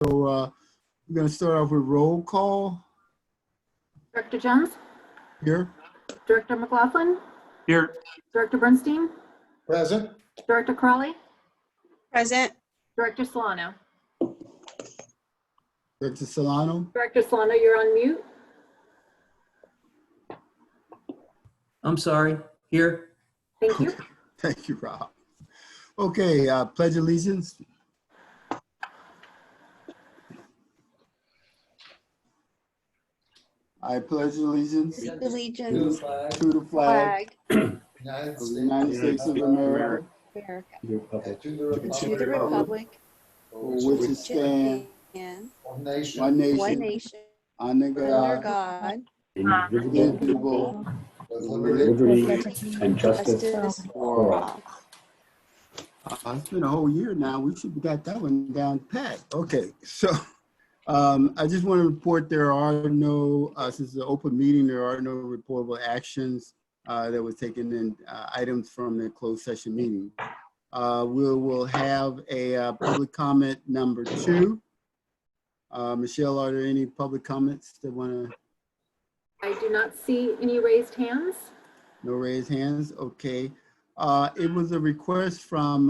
We're going to start off with roll call. Director Jones? Here. Director McLaughlin? Here. Director Bernstein? Present. Director Crawley? Present. Director Solano? Director Solano. Director Solano, you're on mute. I'm sorry. Here. Thank you. Thank you, Rob. Okay, pledge allegiance. I pledge allegiance Allegiance to the flag United of the United States of America, and to to the republic for which it stands, and one nation, one one nation, nation under under God, God, indivisible, with with liberty and justice for all. all. It's been a whole year now. We should have got that one down pat. Okay, so I just want to report there are no, since it's an open meeting, there are no reportable actions that were taken in items from the closed session meeting. We'll have a public comment number 2. Michelle, are there any public comments that want to? I do not see any raised hands. No raised hands. Okay. It was a request from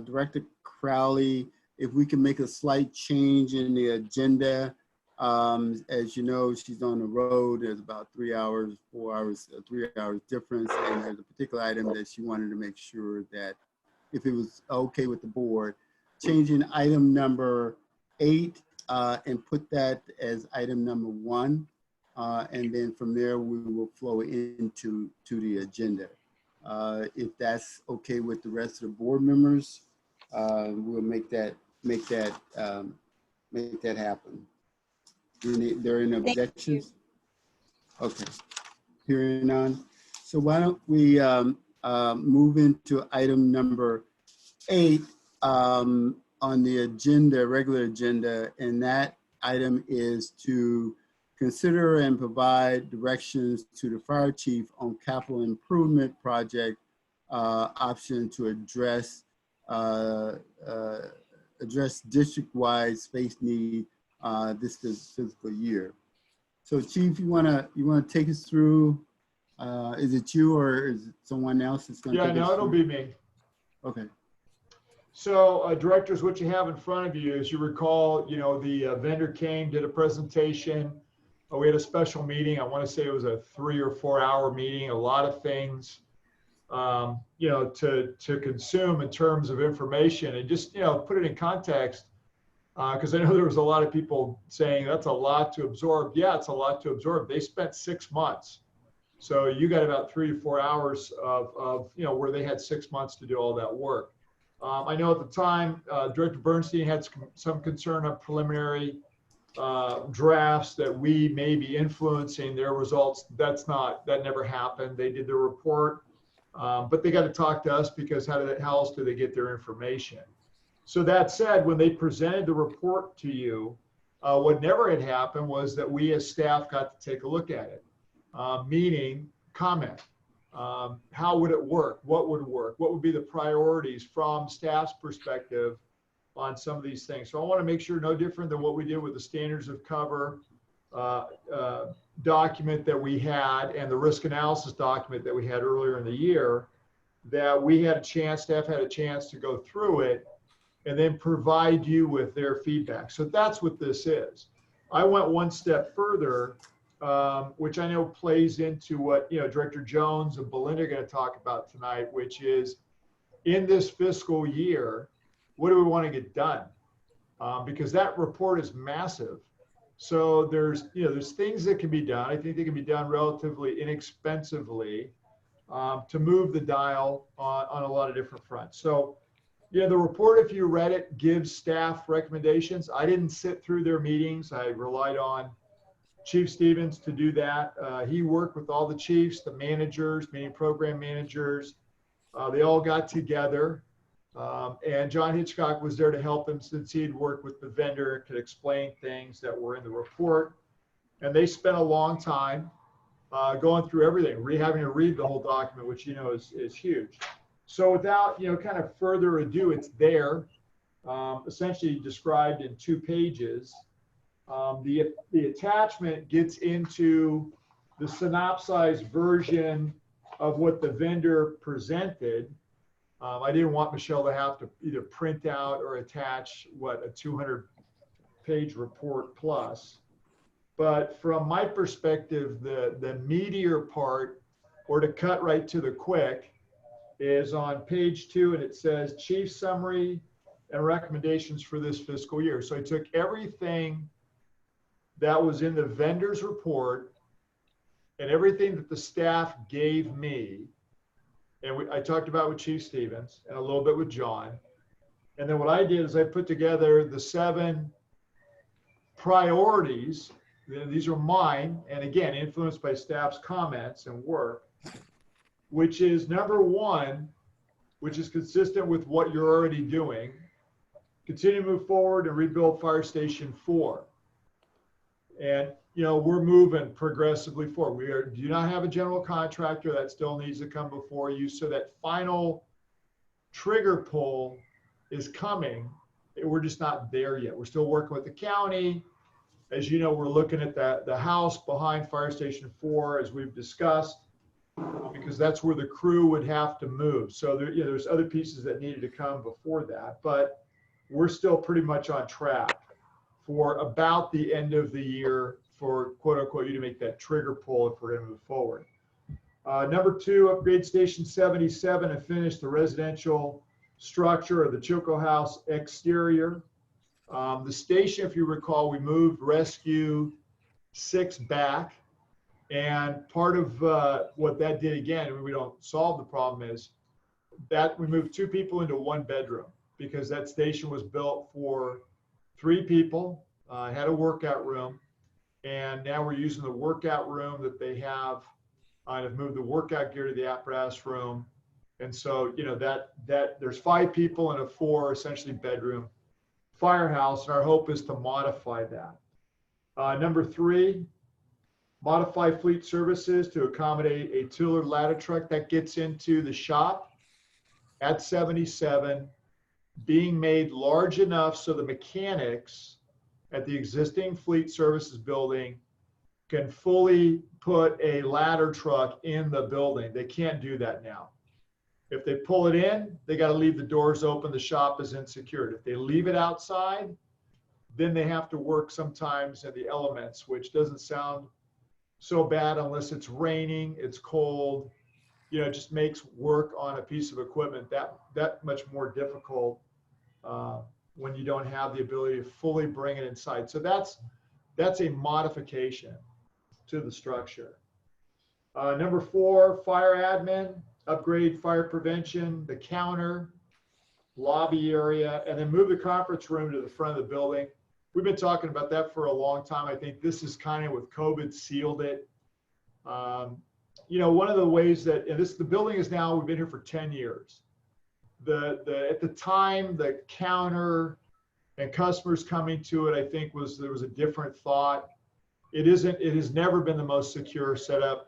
Director Crowley if we can make a slight change in the agenda. As you know, she's on the road. There's about 3 hours, 4 hours, 3 hours difference. And there's a particular item that she wanted to make sure that if it was okay with the board, changing item number 8 and put that as item number 1. And then from there, we will flow into the agenda. If that's okay with the rest of the board members, we'll make that happen. There are no objections? Okay, hearing none. So why don't we move into item number 8 on the agenda, regular agenda, and that item is to consider and provide directions to the fire chief on capital improvement project option to address district-wide space need this fiscal year. So, Chief, you wanna take us through? Is it you or is it someone else that's going to? Yeah, no, it'll be me. Okay. So, directors, what you have in front of you, as you recall, you know, the vendor came, did a presentation. We had a special meeting. I want to say it was a 3 or 4 hour meeting. A lot of things, you know, to consume in terms of information, and just, you know, put it in context. Because I know there was a lot of people saying that's a lot to absorb. Yeah, it's a lot to absorb. They spent 6 months. So you got about 3 to 4 hours of you know, where they had 6 months to do all that work. I know at the time, Director Bernstein had some concern on preliminary drafts that we may be influencing their results. That never happened. They did the report, but they got to talk to us because how else do they get their information? So that said, when they presented the report to you, what never had happened was that we as staff got to take a look at it, meaning comment. How would it work? What would work? What would be the priorities from staff's perspective on some of these things? So I want to make sure, no different than what we did with the standards of cover document that we had and the risk analysis document that we had earlier in the year, that we had a chance, staff had a chance to go through it and then provide you with their feedback. So that's what this is. I went one step further, which I know plays into what, you know, Director Jones and Belinda are going to talk about tonight, which is in this fiscal year, what do we want to get done? Because that report is massive. So there's things that can be done. I think they can be done relatively inexpensively to move the dial on a lot of different fronts. So, yeah, the report, if you read it, gives staff recommendations. I didn't sit through their meetings. I relied on Chief Stevens to do that. He worked with all the chiefs, the managers, meaning program managers. They all got together. And John Hitchcock was there to help him since he had worked with the vendor, could explain things that were in the report. And they spent a long time going through everything, having to read the whole document, which, you know, is huge. So without, you know, kind of further ado, it's there. essentially described in 2 pages. The attachment gets into the synopsized version of what the vendor presented. I didn't want Michelle to have to either print out or attach a 200-page report plus. But from my perspective, the meatier part, or to cut right to the quick, is on page 2, and it says chief summary and recommendations for this fiscal year. So I took everything that was in the vendor's report and everything that the staff gave me, and I talked about with Chief Stevens and a little bit with John. And then what I did is I put together the 7 priorities. These are mine, and again, influenced by staff's comments and work, which is number 1, which is consistent with what you're already doing. Continue to move forward and rebuild Fire Station 4. And, we're moving progressively forward. We do not have a general contractor. That still needs to come before you. So that final trigger pull is coming. We're just not there yet. We're still working with the county. As you know, we're looking at the house behind Fire Station 4, as we've discussed, because that's where the crew would have to move. So there's other pieces that needed to come before that, but we're still pretty much on track for about the end of the year for quote unquote you to make that trigger pull if we're going to move forward. Number 2, upgrade Station 77 and finish the residential structure of the Choco House exterior. The station, if you recall, we moved Rescue 6 back, and part of what that did, again, we don't solve the problem, is that we moved 2 people into 1 bedroom because that station was built for 3 people, had a workout room, and now we're using the workout room that they have. I've moved the workout gear to the apparatus room. And so, that there's 5 people in a 4 essentially bedroom firehouse, and our hope is to modify that. Number 3, modify fleet services to accommodate a tiller ladder truck that gets into the shop at 77, being made large enough so the mechanics at the existing fleet services building can fully put a ladder truck in the building. They can't do that now. If they pull it in, they got to leave the doors open. The shop is unsecured. If they leave it outside, then they have to work sometimes in the elements, which doesn't sound so bad unless it's raining, it's cold. It just makes work on a piece of equipment that much more difficult when you don't have the ability to fully bring it inside. So that's a modification to the structure. Number 4, fire admin, upgrade fire prevention, the counter, lobby area, and then move the conference room to the front of the building. We've been talking about that for a long time. I think this is kind of with COVID sealed it. One of the ways that, and the building is now, we've been here for 10 years. At the time, the counter and customers coming to it, I think there was a different thought. It has never been the most secure setup.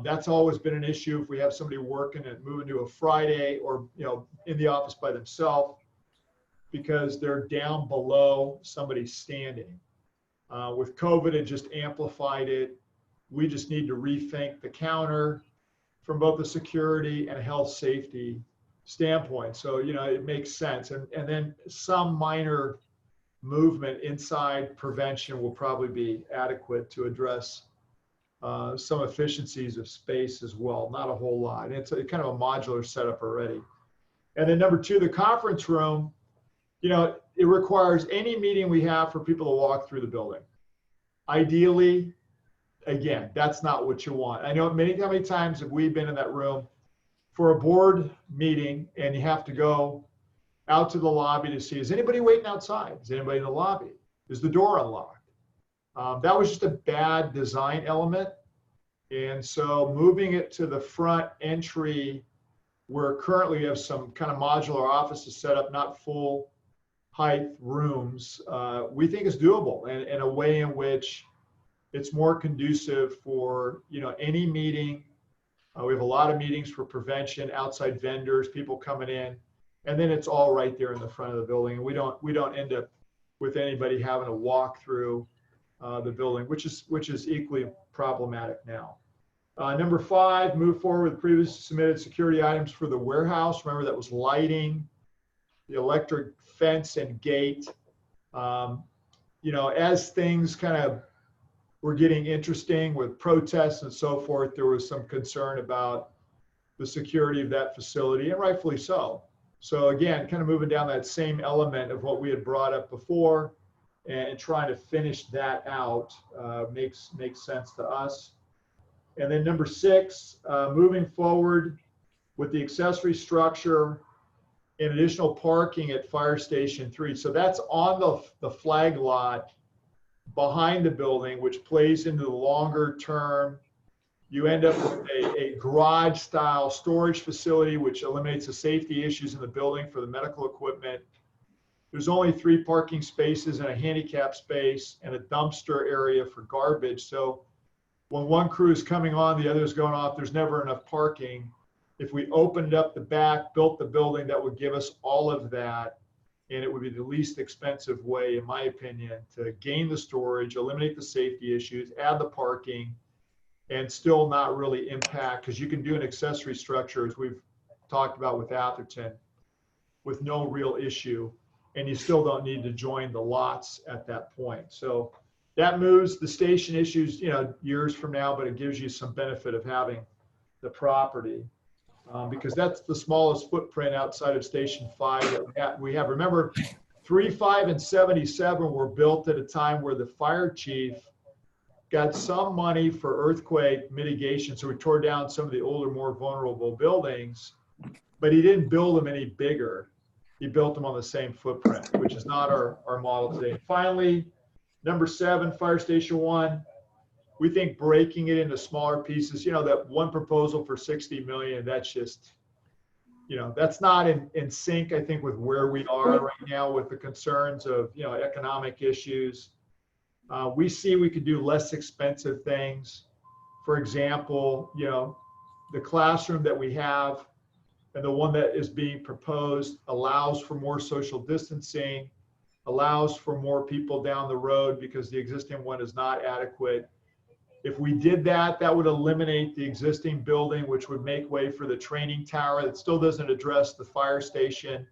That's always been an issue if we have somebody working and moving to a Friday or in the office by themselves, because they're down below somebody standing. With COVID, it just amplified it. We just need to rethink the counter from both the security and health safety standpoint. So, it makes sense. And then some minor movement inside prevention will probably be adequate to address some efficiencies of space as well. Not a whole lot. It's kind of a modular setup already. And then number 2, the conference room, it requires any meeting we have for people to walk through the building. Ideally, again, that's not what you want. I know many times have we been in that room for a board meeting and you have to go out to the lobby to see, is anybody waiting outside? Is anybody in the lobby? Is the door unlocked? That was just a bad design element. And so moving it to the front entry, where currently you have some kind of modular offices set up, not full height rooms, we think is doable, and in a way in which it's more conducive for any meeting. We have a lot of meetings for prevention, outside vendors, people coming in, And then it's all right there in the front of the building. And we don't end up with anybody having to walk through the building, which is equally problematic now. Number 5, move forward with previously submitted security items for the warehouse. Remember, that was lighting, the electric fence and gate. You know, as things kind of were getting interesting with protests and so forth, there was some concern about the security of that facility, and rightfully so. So again, kind of moving down that same element of what we had brought up before and trying to finish that out makes sense to us. And then number 6, moving forward with the accessory structure and additional parking at Fire Station 3. So that's on the flag lot behind the building, which plays into the longer term. You end up with a garage style storage facility, which eliminates the safety issues in the building for the medical equipment. There's only 3 parking spaces and a handicap space and a dumpster area for garbage. So when one crew is coming on, the other is going off, there's never enough parking. If we opened up the back, built the building, that would give us all of that. And it would be the least expensive way, in my opinion, to gain the storage, eliminate the safety issues, add the parking, and still not really impact, because you can do an accessory structure, as we've talked about with Atherton, with no real issue. And you still don't need to join the lots at that point. So that moves the station issues, you know, years from now, but it gives you some benefit of having the property. Because that's the smallest footprint outside of Station 5 that we have. Remember, 3, 5, and 77 were built at a time where the fire chief got some money for earthquake mitigation. So we tore down some of the older, more vulnerable buildings, but he didn't build them any bigger. He built them on the same footprint, which is not our model today. Finally, number 7, Fire Station 1. We think breaking it into smaller pieces, you know, that one proposal for 60 million, that's just, you know, that's not in sync, I think, with where we are right now with the concerns of, you know, economic issues. We see we could do less expensive things. For example, you know, the classroom that we have and the one that is being proposed allows for more social distancing, allows for more people down the road because the existing one is not adequate. If we did that, that would eliminate the existing building, which would make way for the training tower. That still doesn't address the fire station.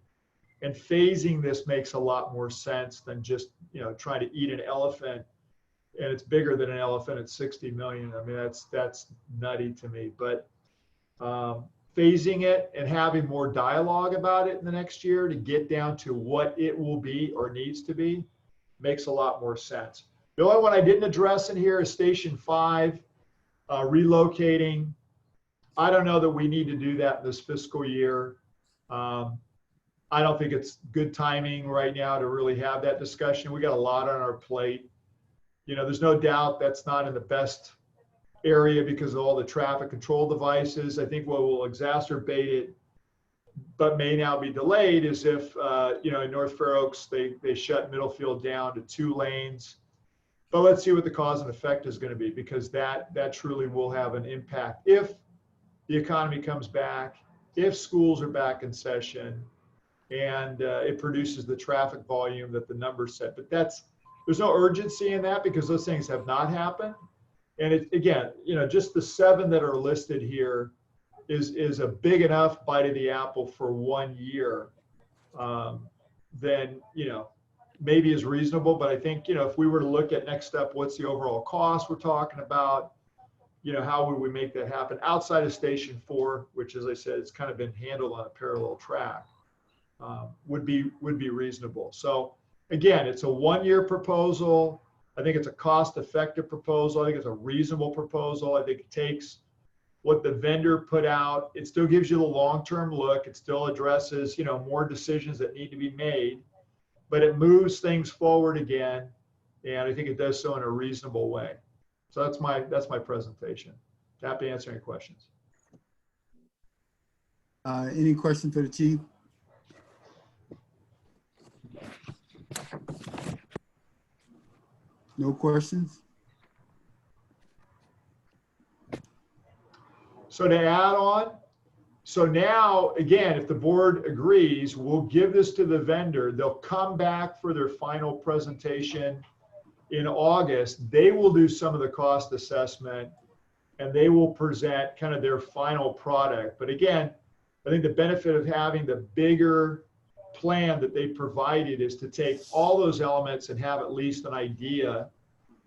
And phasing this makes a lot more sense than just, you know, trying to eat an elephant. And it's bigger than an elephant at 60 million. I mean, that's nutty to me. But phasing it and having more dialogue about it in the next year to get down to what it will be or needs to be makes a lot more sense. The only one I didn't address in here is Station 5, relocating. I don't know that we need to do that this fiscal year. I don't think it's good timing right now to really have that discussion. We got a lot on our plate. You know, there's no doubt that's not in the best area because of all the traffic control devices. I think what will exacerbate it, but may now be delayed, is if, you know, in North Fair Oaks, they shut Middlefield down to 2 lanes. But let's see what the cause and effect is going to be, because that truly will have an impact if the economy comes back, if schools are back in session, and it produces the traffic volume that the numbers set. But there's no urgency in that because those things have not happened. And again, you know, just the 7 that are listed here is a big enough bite of the apple for 1 year. Then, you know, maybe is reasonable, but I think, you know, if we were to look at next step, what's the overall cost we're talking about? You know, how would we make that happen outside of Station 4, which, as I said, it's kind of been handled on a parallel track, would be reasonable. So again, it's a 1-year proposal. I think it's a cost-effective proposal. I think it's a reasonable proposal. I think it takes what the vendor put out. It still gives you the long-term look. It still addresses, you know, more decisions that need to be made, but it moves things forward again. And I think it does so in a reasonable way. So that's my presentation. Happy to answer any questions. Any questions for the chief? No questions? So to add on, So now, again, if the board agrees, we'll give this to the vendor. They'll come back for their final presentation in August. They will do some of the cost assessment and they will present kind of their final product. But again, I think the benefit of having the bigger plan that they provided is to take all those elements and have at least an idea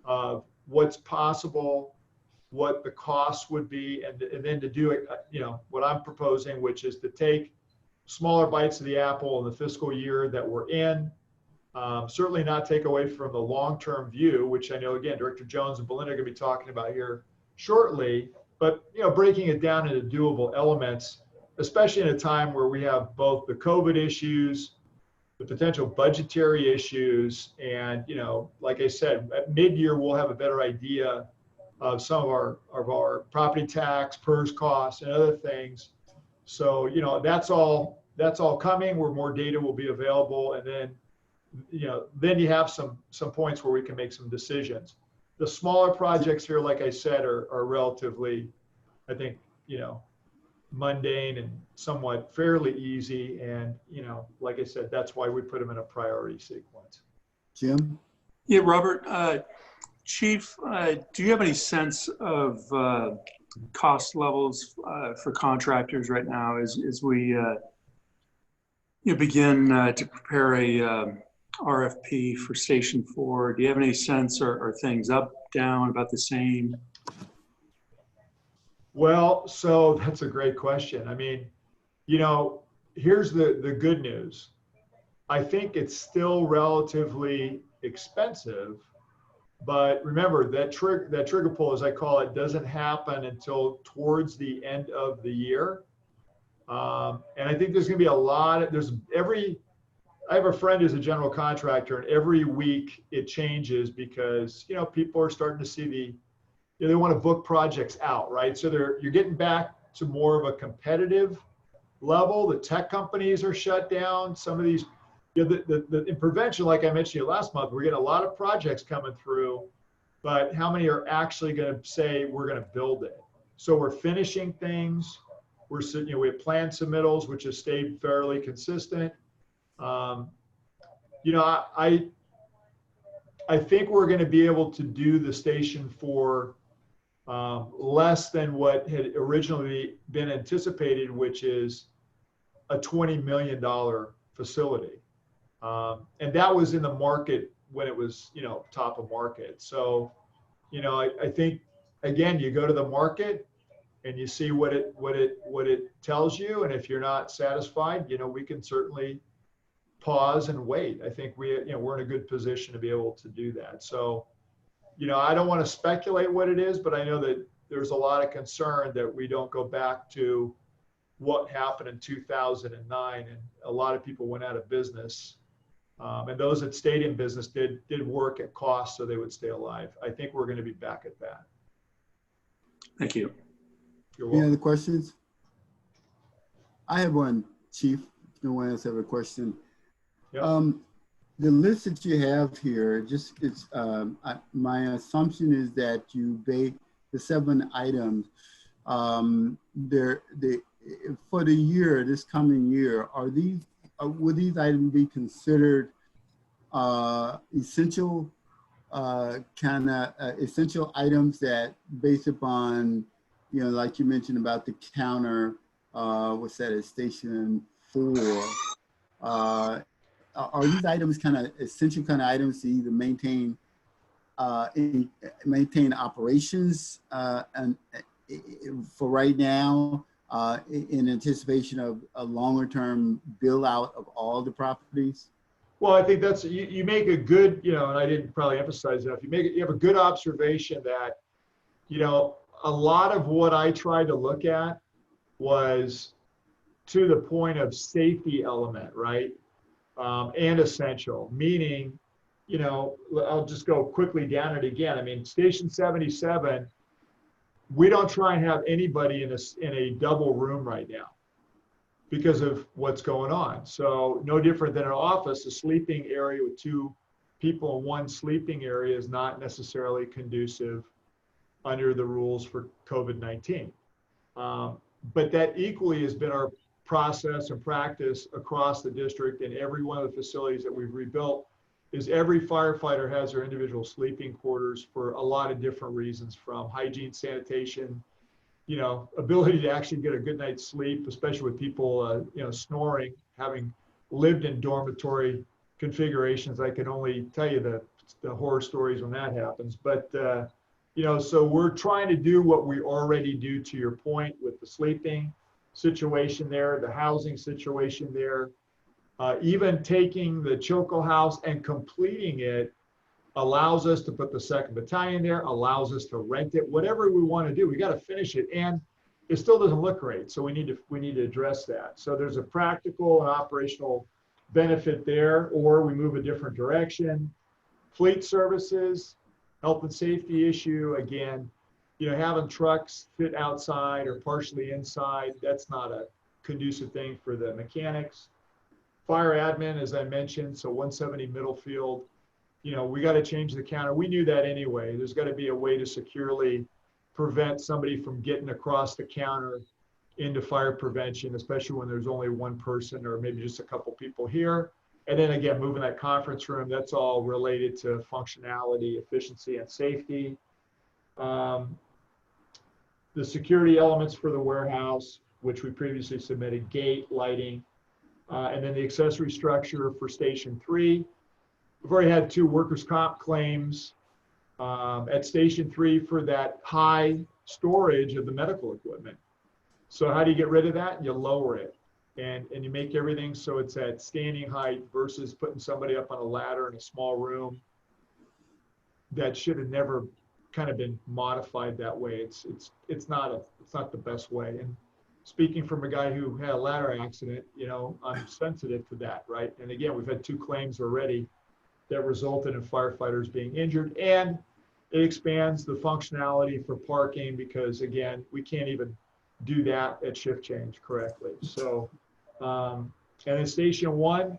of what's possible, what the costs would be, and then to do it, what I'm proposing, which is to take smaller bites of the apple in the fiscal year that we're in. Certainly not take away from the long-term view, which I know, again, Director Jones and Belinda are going to be talking about here shortly, but, breaking it down into doable elements, especially in a time where we have both the COVID issues, the potential budgetary issues, and, like I said, at mid-year, we'll have a better idea of some of our property tax, PERS costs, and other things. So, that's all coming, where more data will be available. And then, then you have some points where we can make some decisions. The smaller projects here, like I said, are relatively, I think, mundane and somewhat fairly easy. And, like I said, that's why we put them in a priority sequence. Jim? Yeah, Robert, Chief, do you have any sense of cost levels for contractors right now as we begin to prepare a RFP for Station 4? Do you have any sense, or are things up, down, about the same? Well, so that's a great question. I mean, here's the good news. I think it's still relatively expensive, but remember that trigger pull, as I call it, doesn't happen until towards the end of the year. And I think there's going to be a lot of, I have a friend who's a general contractor, and every week it changes because, people are starting to see they want to book projects out, right? So you're getting back to more of a competitive level. The tech companies are shut down. Some of these, in prevention, like I mentioned to you last month, we're getting a lot of projects coming through, but how many are actually going to say we're going to build it? So we're finishing things. We have planned submittals, which has stayed fairly consistent. I think we're going to be able to do the Station 4 less than what had originally been anticipated, which is a $20 million facility. And that was in the market when it was, top of market. So, I think, again, you go to the market and you see what it tells you. And if you're not satisfied, we can certainly pause and wait. I think we're in a good position to be able to do that. So, I don't want to speculate what it is, but I know that there's a lot of concern that we don't go back to what happened in 2009, and a lot of people went out of business. And those that stayed in business did work at cost so they would stay alive. I think we're going to be back at that. Thank you. You're welcome. Any other questions? I have one, Chief. No one else have a question. Yep. The list that you have here, my assumption is that you base the 7 items. For the year, this coming year, would these items be considered essential essential items that, based upon, like you mentioned about the counter, what's that at Station 4? Are these items kind of essential kind of items to either maintain operations and for right now, in anticipation of a longer term build out of all the properties? Well, I think that's, you make a good, and I didn't probably emphasize enough, you have a good observation that, a lot of what I tried to look at was to the point of safety element, right? And essential, meaning, I'll just go quickly down it again. I mean, Station 77, we don't try and have anybody in a double room right now because of what's going on. So no different than an office, a sleeping area with 2 people in one sleeping area is not necessarily conducive under the rules for COVID-19. But that equally has been our process and practice across the district and every one of the facilities that we've rebuilt is every firefighter has their individual sleeping quarters for a lot of different reasons, from hygiene, sanitation, ability to actually get a good night's sleep, especially with people, snoring. Having lived in dormitory configurations, I can only tell you the horror stories when that happens. But, so we're trying to do what we already do, to your point, with the sleeping situation there, the housing situation there, even taking the Chilco house and completing it allows us to put the 2nd Battalion there, allows us to rent it, whatever we want to do. We got to finish it, and it still doesn't look great. So we need to address that. So there's a practical and operational benefit there, or we move a different direction. Fleet services, health and safety issue, again, having trucks fit outside or partially inside, that's not a conducive thing for the mechanics. Fire admin, as I mentioned, so 170 Middlefield, we got to change the counter. We knew that anyway. There's got to be a way to securely prevent somebody from getting across the counter into fire prevention, especially when there's only one person or maybe just a couple people here. And then again, moving that conference room, that's all related to functionality, efficiency, and safety. The security elements for the warehouse, which we previously submitted, gate, lighting, and then the accessory structure for Station 3. We've already had 2 workers' comp claims at Station 3 for that high storage of the medical equipment. So how do you get rid of that? You lower it. And you make everything so it's at standing height versus putting somebody up on a ladder in a small room. That should have never kind of been modified that way. It's not the best way. And speaking from a guy who had a ladder accident, I'm sensitive to that, right? And again, we've had 2 claims already that resulted in firefighters being injured, and it expands the functionality for parking because, again, we can't even do that at shift change correctly. So, and then Station 1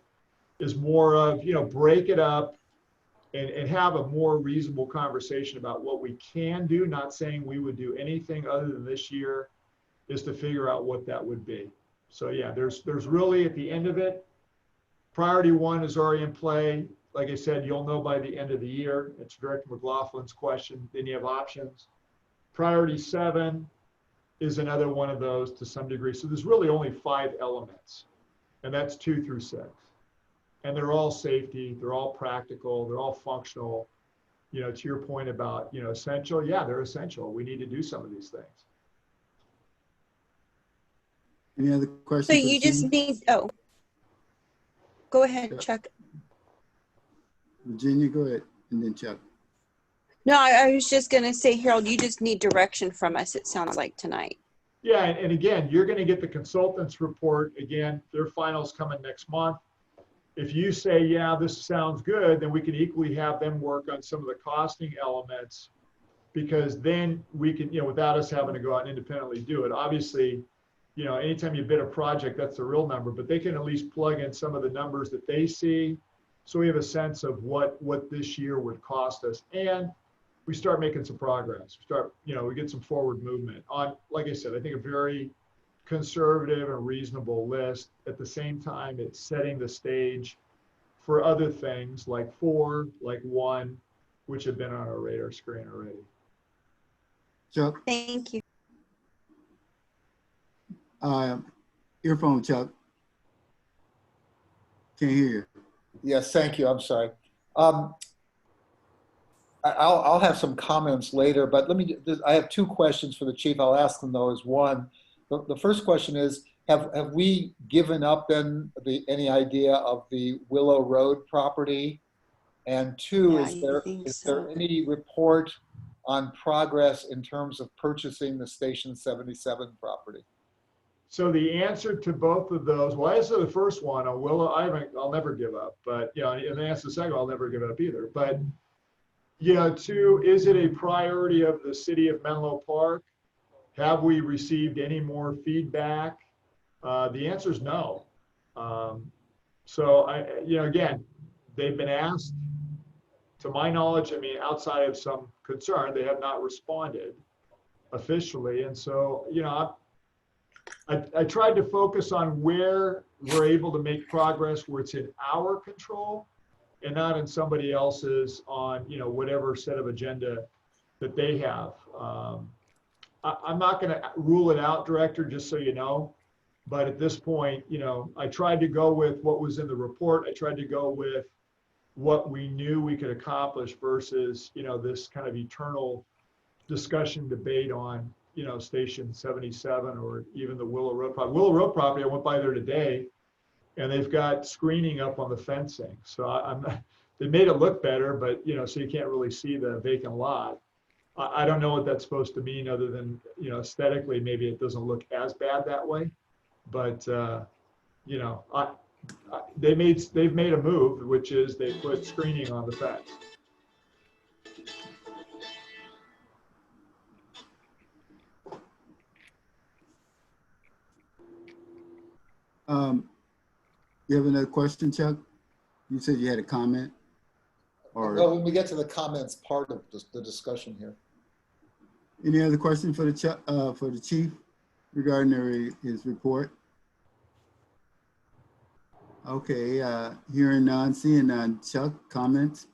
is more of, break it up and have a more reasonable conversation about what we can do, not saying we would do anything other than this year, is to figure out what that would be. So yeah, there's really, at the end of it, priority 1 is already in play. Like I said, you'll know by the end of the year. It's Director McLaughlin's question. Then you have options. Priority 7 is another one of those to some degree. So there's really only 5 elements, and that's 2 through 6. And they're all safety, they're all practical, they're all functional. To your point about, essential, yeah, they're essential. We need to do some of these things. Any other questions? So you just need, go ahead, Yeah. Chuck. Virginia, go ahead, and then Chuck. No, I was just going to say, Harold, you just need direction from us, it sounds like, tonight. Yeah, and again, you're going to get the consultant's report. Again, their finals coming next month. If you say, yeah, this sounds good, then we can equally have them work on some of the costing elements, because then we can, without us having to go out and independently do it. Obviously, anytime you bid a project, that's the real number, but they can at least plug in some of the numbers that they see. So we have a sense of what this year would cost us. And we start making some progress. We get some forward movement on, like I said, I think a very conservative and reasonable list. At the same time, it's setting the stage for other things like 4, like 1, which have been on our radar screen already. Chuck, Thank you. earphone, Chuck. Can't hear you. Yes, thank you. I'm sorry. I'll have some comments later, but I have 2 questions for the chief. I'll ask them though as one. The first question is, have we given up then any idea of the Willow Road property? And 2, Yeah, is there any report on progress in terms of purchasing the Station 77 property? So the answer to both of those, well, I answer the first one on Willow. I'll never give up, but and the answer to the second, I'll never give up either. But 2, is it a priority of the city of Menlo Park? Have we received any more feedback? The answer is no. So again, they've been asked. To my knowledge, outside of some concern, they have not responded officially. And so, I tried to focus on where we're able to make progress, where it's in our control and not in somebody else's on, you know, whatever set of agenda that they have. I'm not going to rule it out, Director, just so you know. But at this point, you know, I tried to go with what was in the report. I tried to go with what we knew we could accomplish versus, you know, this kind of eternal discussion, debate on, you know, Station 77 or even the Willow Road property. Willow Road property, I went by there today and they've got screening up on the fencing. So they made it look better, but, you know, so you can't really see the vacant lot. I don't know what that's supposed to mean other than, you know, aesthetically, maybe it doesn't look as bad that way. But, you know, they've made a move, which is they put screening on the fence. You have another question, Chuck? You said you had a comment? Or Well, when we get to the comments part of the discussion here. any other question for the chief regarding his report? Okay, hearing none, seeing none. Chuck, comments?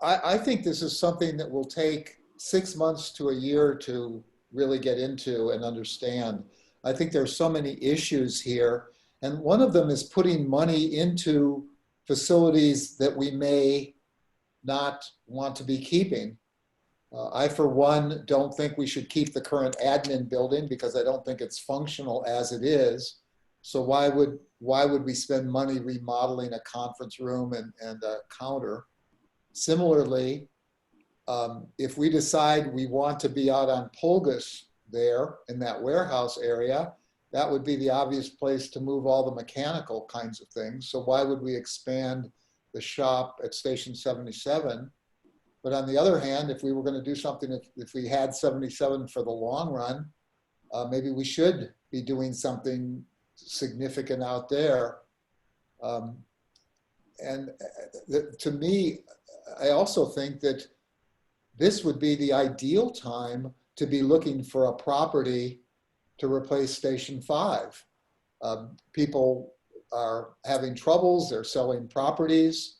I think this is something that will take 6 months to a year to really get into and understand. I think there's so many issues here. And one of them is putting money into facilities that we may not want to be keeping. I, for one, don't think we should keep the current admin building because I don't think it's functional as it is. So why would we spend money remodeling a conference room and a counter? Similarly, if we decide we want to be out on Pulgus there in that warehouse area, that would be the obvious place to move all the mechanical kinds of things. So why would we expand the shop at Station 77? But on the other hand, if we were going to do something, if we had 77 for the long run, maybe we should be doing something significant out there. And to me, I also think that this would be the ideal time to be looking for a property to replace Station 5. People are having troubles, they're selling properties.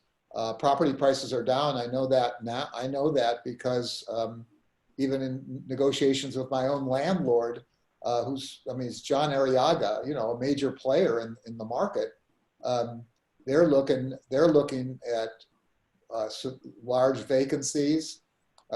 Property prices are down. I know that now. I know that because even in negotiations with my own landlord, it's John Arriaga, you know, a major player in the market. They're looking at large vacancies.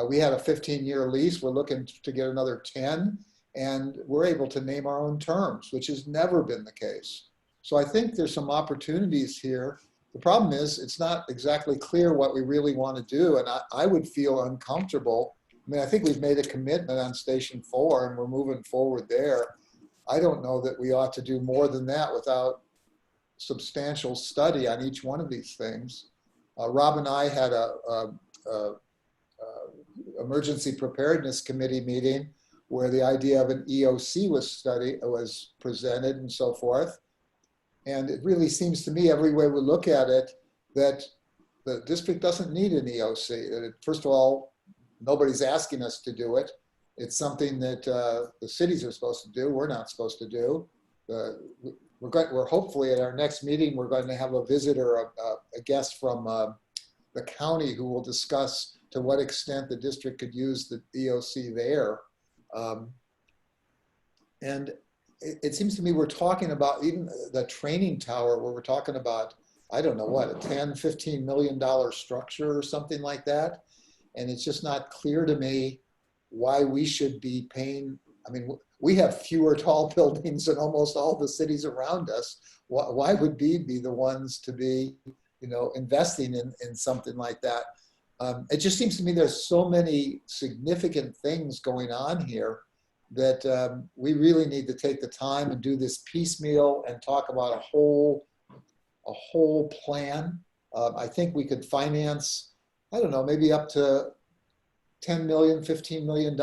We had a 15-year lease. We're looking to get another 10, and we're able to name our own terms, which has never been the case. So I think there's some opportunities here. The problem is it's not exactly clear what we really want to do, and I would feel uncomfortable. I mean, I think we've made a commitment on Station 4, and we're moving forward there. I don't know that we ought to do more than that without substantial study on each one of these things. Rob and I had a emergency preparedness committee meeting where the idea of an EOC was presented and so forth. And it really seems to me, every way we look at it, that the district doesn't need an EOC. First of all, nobody's asking us to do it. It's something that the cities are supposed to do. We're not supposed to do. We're hopefully at our next meeting, we're going to have a visitor, a guest from the county who will discuss to what extent the district could use the EOC there. And it seems to me we're talking about even the training tower where we're talking about, I don't know what, a $10, $15 million structure or something like that. And it's just not clear to me why we should be paying. I mean, we have fewer tall buildings than almost all the cities around us. Why would we be the ones to be, you know, investing in something like that? It just seems to me there's so many significant things going on here that we really need to take the time and do this piecemeal and talk about a whole plan. I think we could finance, I don't know, maybe up to $10 million, $15 million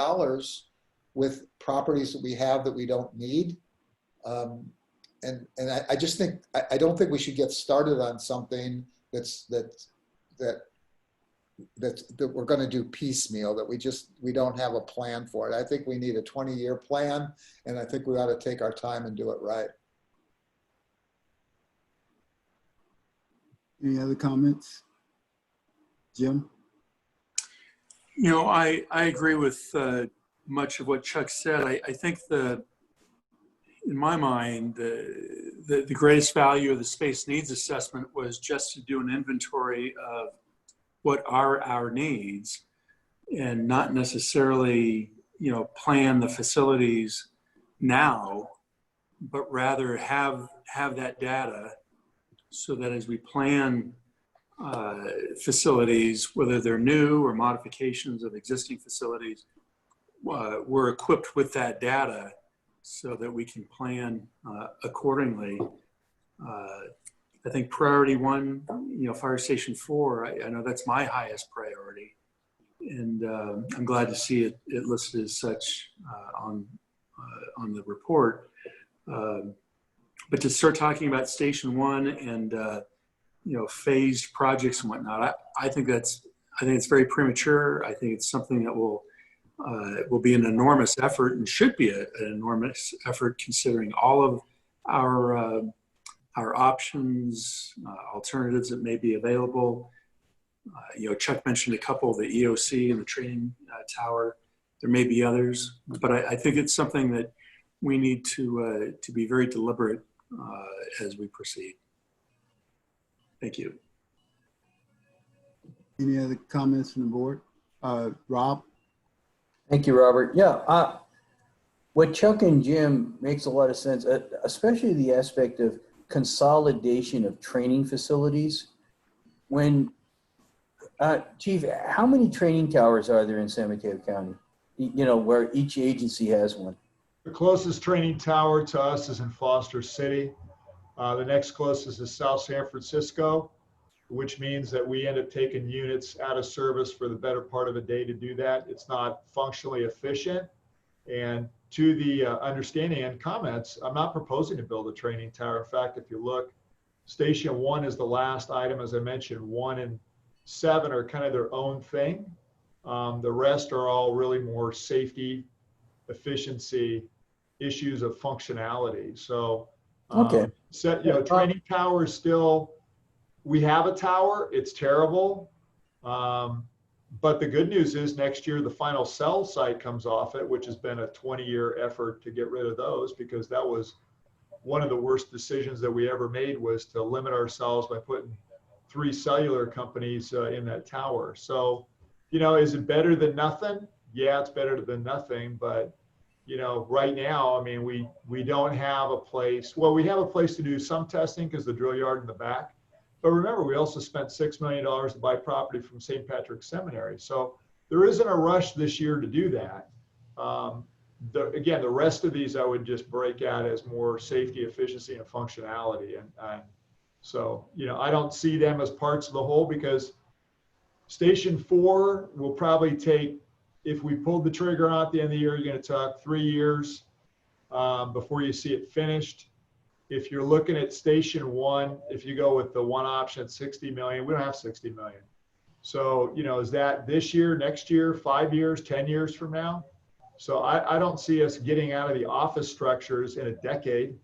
with properties that we have that we don't need. And I just think, I don't think we should get started on something that that we're going to do piecemeal, that we don't have a plan for it. I think we need a 20-year plan, and I think we ought to take our time and do it right. Any other comments? Jim? You know, I agree with much of what Chuck said. I think in my mind, the greatest value of the space needs assessment was just to do an inventory of what are our needs and not necessarily, you know, plan the facilities now, but rather have that data so that as we plan facilities, whether they're new or modifications of existing facilities, we're equipped with that data so that we can plan accordingly. I think priority one, you know, Fire Station 4, I know that's my highest priority. And I'm glad to see it listed as such on the report. But to start talking about Station 1 and, you know, phased projects and whatnot, I think it's very premature. I think it's something that will be an enormous effort and should be an enormous effort considering all of our options, alternatives that may be available. You know, Chuck mentioned a couple, the EOC and the training tower. There may be others, but I think it's something that we need to be very deliberate as we proceed. Thank you. Any other comments from the board? Rob? Thank you, Robert. Yeah, what Chuck and Jim makes a lot of sense, especially the aspect of consolidation of training facilities. When, Chief, how many training towers are there in San Mateo County? You know, where each agency has one. The closest training tower to us is in Foster City. The next closest is South San Francisco, which means that we end up taking units out of service for the better part of a day to do that. It's not functionally efficient. And to the understanding and comments, I'm not proposing to build a training tower. In fact, if you look, Station 1 is the last item. As I mentioned, 1 and 7 are kind of their own thing. The rest are all really more safety, efficiency, issues of functionality. So, Okay. so you know, training tower is still, we have a tower, it's terrible. But the good news is next year, the final cell site comes off it, which has been a 20-year effort to get rid of those, because that was one of the worst decisions that we ever made, was to limit ourselves by putting 3 cellular companies in that tower. So, you know, is it better than nothing? Yeah, it's better than nothing. But, you know, right now, I mean, we don't have a place. Well, we have a place to do some testing because the drill yard in the back. But remember, we also spent $6 million to buy property from St. Patrick's Seminary. So there isn't a rush this year to do that. Again, the rest of these I would just break out as more safety, efficiency, and functionality. And so, you know, I don't see them as parts of the whole, because Station 4 will probably take, if we pulled the trigger on at the end of the year, you're going to talk 3 years before you see it finished. If you're looking at Station 1, if you go with the one option, 60 million, we don't have 60 million. So, you know, is that this year, next year, 5 years, 10 years from now? So I don't see us getting out of the office structures in a decade.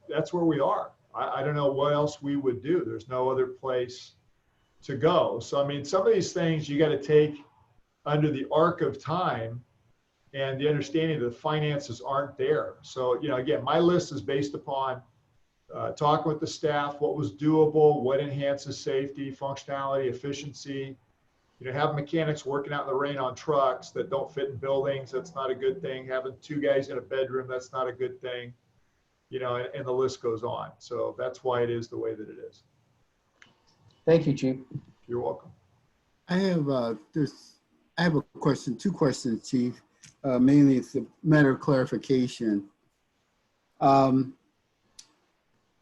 That's where we are. I don't know what else we would do. There's no other place to go. So, I mean, some of these things you got to take under the arc of time and the understanding that the finances aren't there. So, you know, again, my list is based upon talking with the staff, what was doable, what enhances safety, functionality, efficiency. You know, have mechanics working out in the rain on trucks that don't fit in buildings, that's not a good thing. Having 2 guys in a bedroom, that's not a good thing. You know, and the list goes on. So that's why it is the way that it is. Thank you, Chief. You're welcome. I have a question, 2 questions, Chief. Mainly it's a matter of clarification.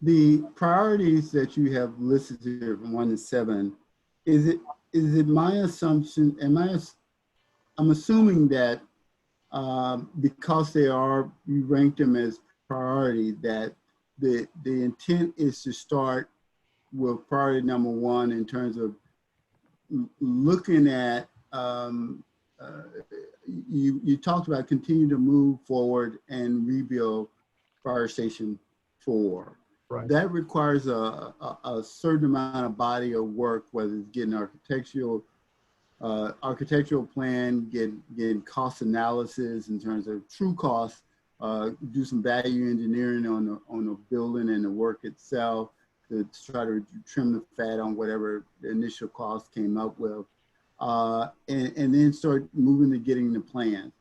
The priorities that you have listed here from 1 to 7, is it my assumption, I'm assuming that because you ranked them as priority, that the intent is to start with priority number 1 in terms of looking at, you talked about continue to move forward and rebuild Fire Station 4. Right. That requires a certain amount of body of work, whether it's getting architectural plan, getting cost analysis in terms of true cost, do some value engineering on the building and the work itself to try to trim the fat on whatever the initial cost came up with, and then start moving to getting the plan.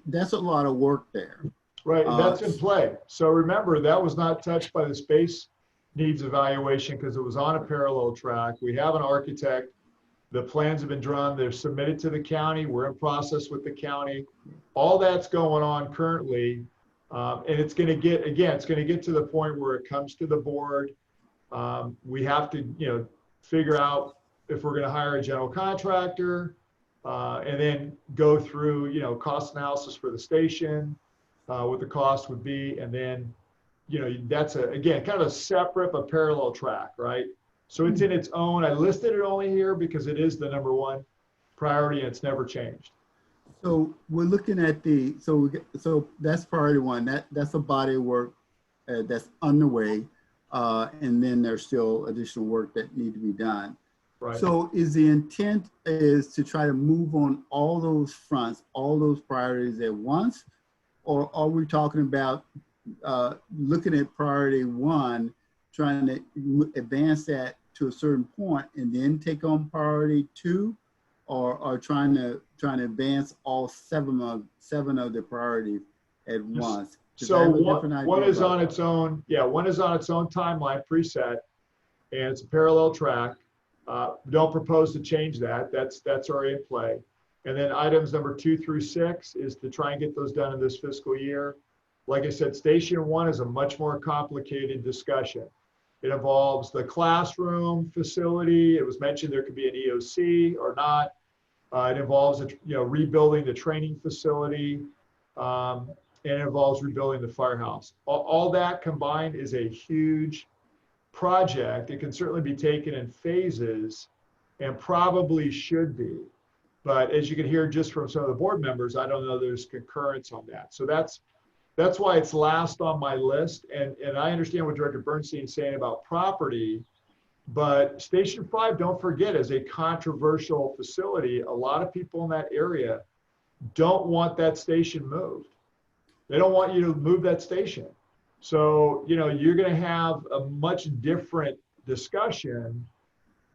That's a lot of work there. Right, and that's in play. So remember, that was not touched by the space needs evaluation because it was on a parallel track. We have an architect. The plans have been drawn. They're submitted to the county. We're in process with the county. All that's going on currently. And it's going to get, again, it's going to get to the point where it comes to the board. We have to, figure out if we're going to hire a general contractor, and then go through, cost analysis for the station, what the cost would be. And then, that's again, kind of a separate but parallel track, right? So it's in its own. I listed it only here because it is the #1 priority and it's never changed. So we're looking at so that's priority 1. That's a body of work that's underway, and then there's still additional work that need to be done. Right. So is the intent is to try to move on all those fronts, all those priorities at once, or are we talking about looking at priority 1, trying to advance that to a certain point and then take on priority 2, or trying to advance all seven of the priorities at once? So one is on its own. Yeah, one is on its own timeline preset, and it's a parallel track. Don't propose to change that. That's already in play. And then items number 2 through 6 is to try and get those done in this fiscal year. Like I said, Station 1 is a much more complicated discussion. It involves the classroom facility. It was mentioned there could be an EOC or not. It involves rebuilding the training facility, and it involves rebuilding the firehouse. All that combined is a huge project. It can certainly be taken in phases, and probably should be. But as you can hear just from some of the board members, I don't know there's concurrence on that. So that's why it's last on my list. And I understand what Director Bernstein is saying about property, but Station 5, don't forget, is a controversial facility. A lot of people in that area don't want that station moved. They don't want you to move that station. So, you're going to have a much different discussion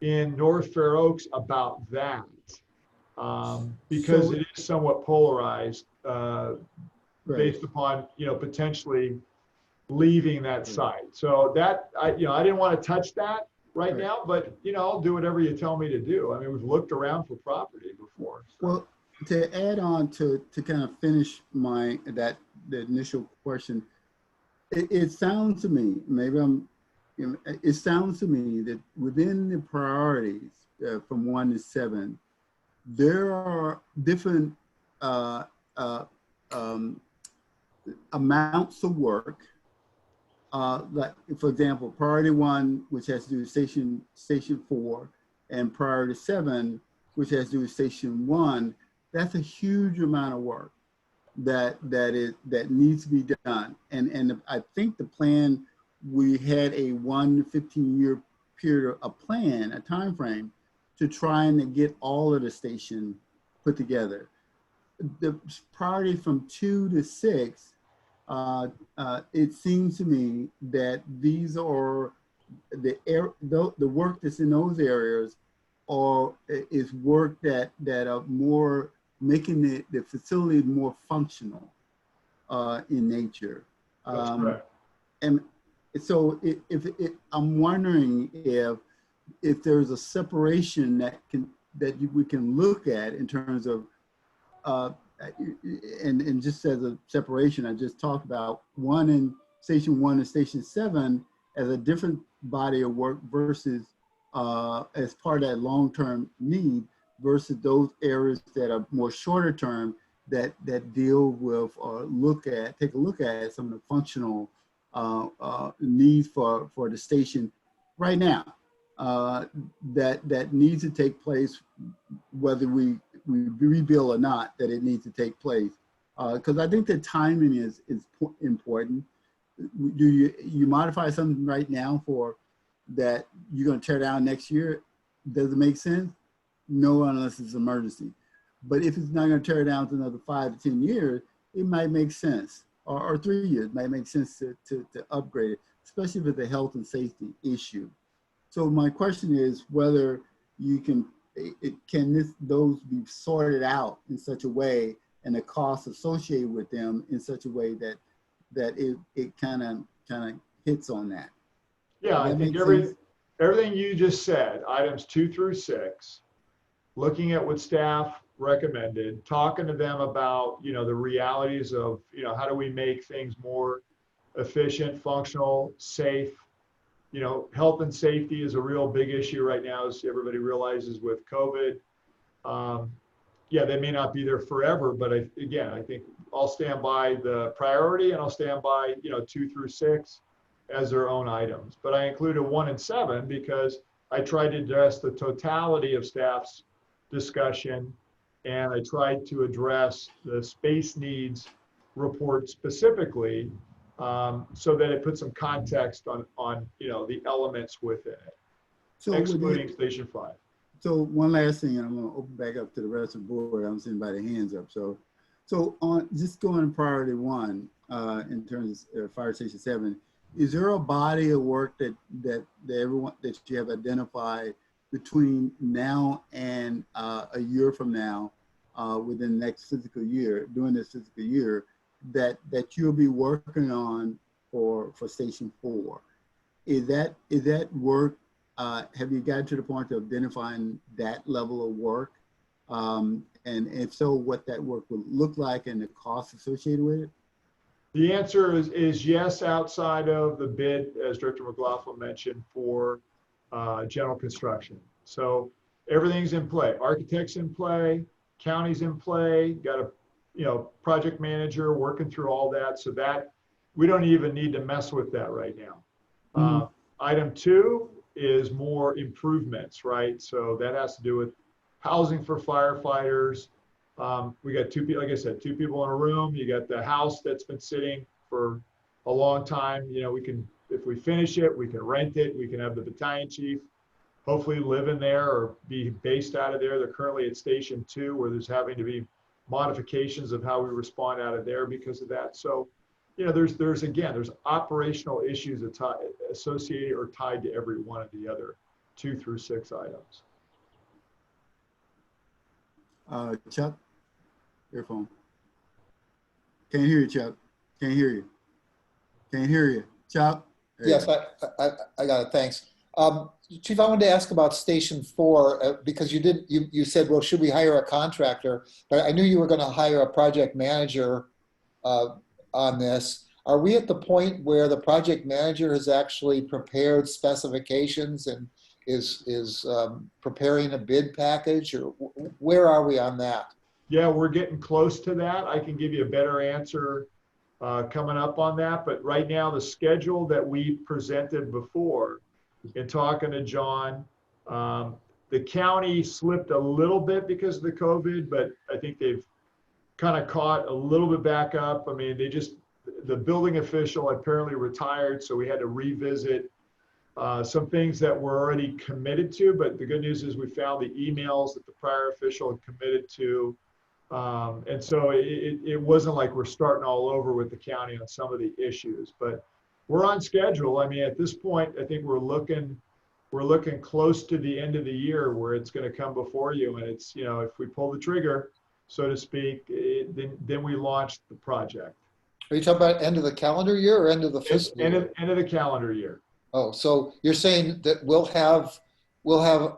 in North Fair Oaks about that, because it is somewhat polarized, based upon, potentially leaving that site. So that, I didn't want to touch that right now, but, I'll do whatever you tell me to do. I mean, we've looked around for property before. So. Well, to add on to kind of finish the initial question, it sounds to me, it sounds to me that within the priorities from 1 to 7, there are different amounts of work. Like, for example, priority 1, which has to do with station 4, and priority 7, which has to do with station 1. That's a huge amount of work that needs to be done. And I think the plan, we had a 1 to 15-year period, a plan, a time frame to try and get all of the station put together. The priority from 2 to 6, it seems to me that these are the work that's in those areas, is work that are more making the facility more functional in nature. That's correct. And so I'm wondering if there's a separation that we can look at in terms of, and just as a separation, I just talked about Station 1 and Station 7 as a different body of work versus as part of that long-term need, versus those areas that are more shorter term that deal with or take a look at some of the functional needs for the station right now. that needs to take place, whether we rebuild or not, that it needs to take place. Because I think the timing is important. Do you modify something right now for that you're going to tear down next year? Does it make sense? No, unless it's an emergency. But if it's not going to tear down to another 5 to 10 years, it might make sense, or 3 years might make sense to upgrade it, especially if it's a health and safety issue. So my question is whether you can those be sorted out in such a way, and the costs associated with them in such a way that it kind of hits on that. Yeah, I think everything you just said, items 2 through 6, looking at what staff recommended, talking to them about, you know, the realities of, you know, how do we make things more efficient, functional, safe. You know, health and safety is a real big issue right now, as everybody realizes with COVID. Yeah, they may not be there forever, but I think I'll stand by the priority, and I'll stand by, you know, 2 through 6 as their own items. But I included 1 and 7 because I tried to address the totality of staff's discussion, and I tried to address the space needs report specifically, so that it puts some context on you know, the elements within it, So excluding Station 5. So one last thing, and I'm going to open back up to the rest of the board. I'm seeing by the hands up. So on just going to priority 1 in terms of Fire Station 7, is there a body of work that everyone that you have identified between now and a year from now, within the next fiscal year, during this fiscal year, that you'll be working on for Station 4? Is that work? Have you gotten to the point of identifying that level of work? And if so, what that work would look like and the costs associated with it? The answer is yes, outside of the bid, as Director McLaughlin mentioned, for general construction. So everything's in play. Architects in play, county's in play, got a project manager working through all that. So that we don't even need to mess with that right now. Item 2 is more improvements, right? So that has to do with housing for firefighters. We got 2 people, like I said, 2 people in a room. You got the house that's been sitting for a long time. You know, we can, if we finish it, we can rent it. We can have the battalion chief hopefully live in there or be based out of there. They're currently at Station 2, where there's having to be modifications of how we respond out of there because of that. So, you know, there's operational issues associated or tied to every one of the other 2 through 6 items. Chuck, your phone. Can't hear you, Chuck. Can't hear you. Can't hear you, Chuck. Yes, I got it. Thanks. Chief, I wanted to ask about Station 4 because you said, well, should we hire a contractor? But I knew you were going to hire a project manager on this. Are we at the point where the project manager has actually prepared specifications and is preparing a bid package, or where are we on that? Yeah, we're getting close to that. I can give you a better answer coming up on that. But right now, the schedule that we presented before, in talking to John, the county slipped a little bit because of the COVID, but I think they've kind of caught a little bit back up. I mean, the building official apparently retired, so we had to revisit some things that we're already committed to. But the good news is we found the emails that the prior official had committed to. And so it wasn't like we're starting all over with the county on some of the issues, but we're on schedule. I mean, at this point, I think we're looking close to the end of the year where it's going to come before you. And it's, you know, if we pull the trigger, so to speak, then we launch the project. Are you talking about end of the calendar year or end of the fiscal year? End of the calendar year. Oh, so you're saying that we'll have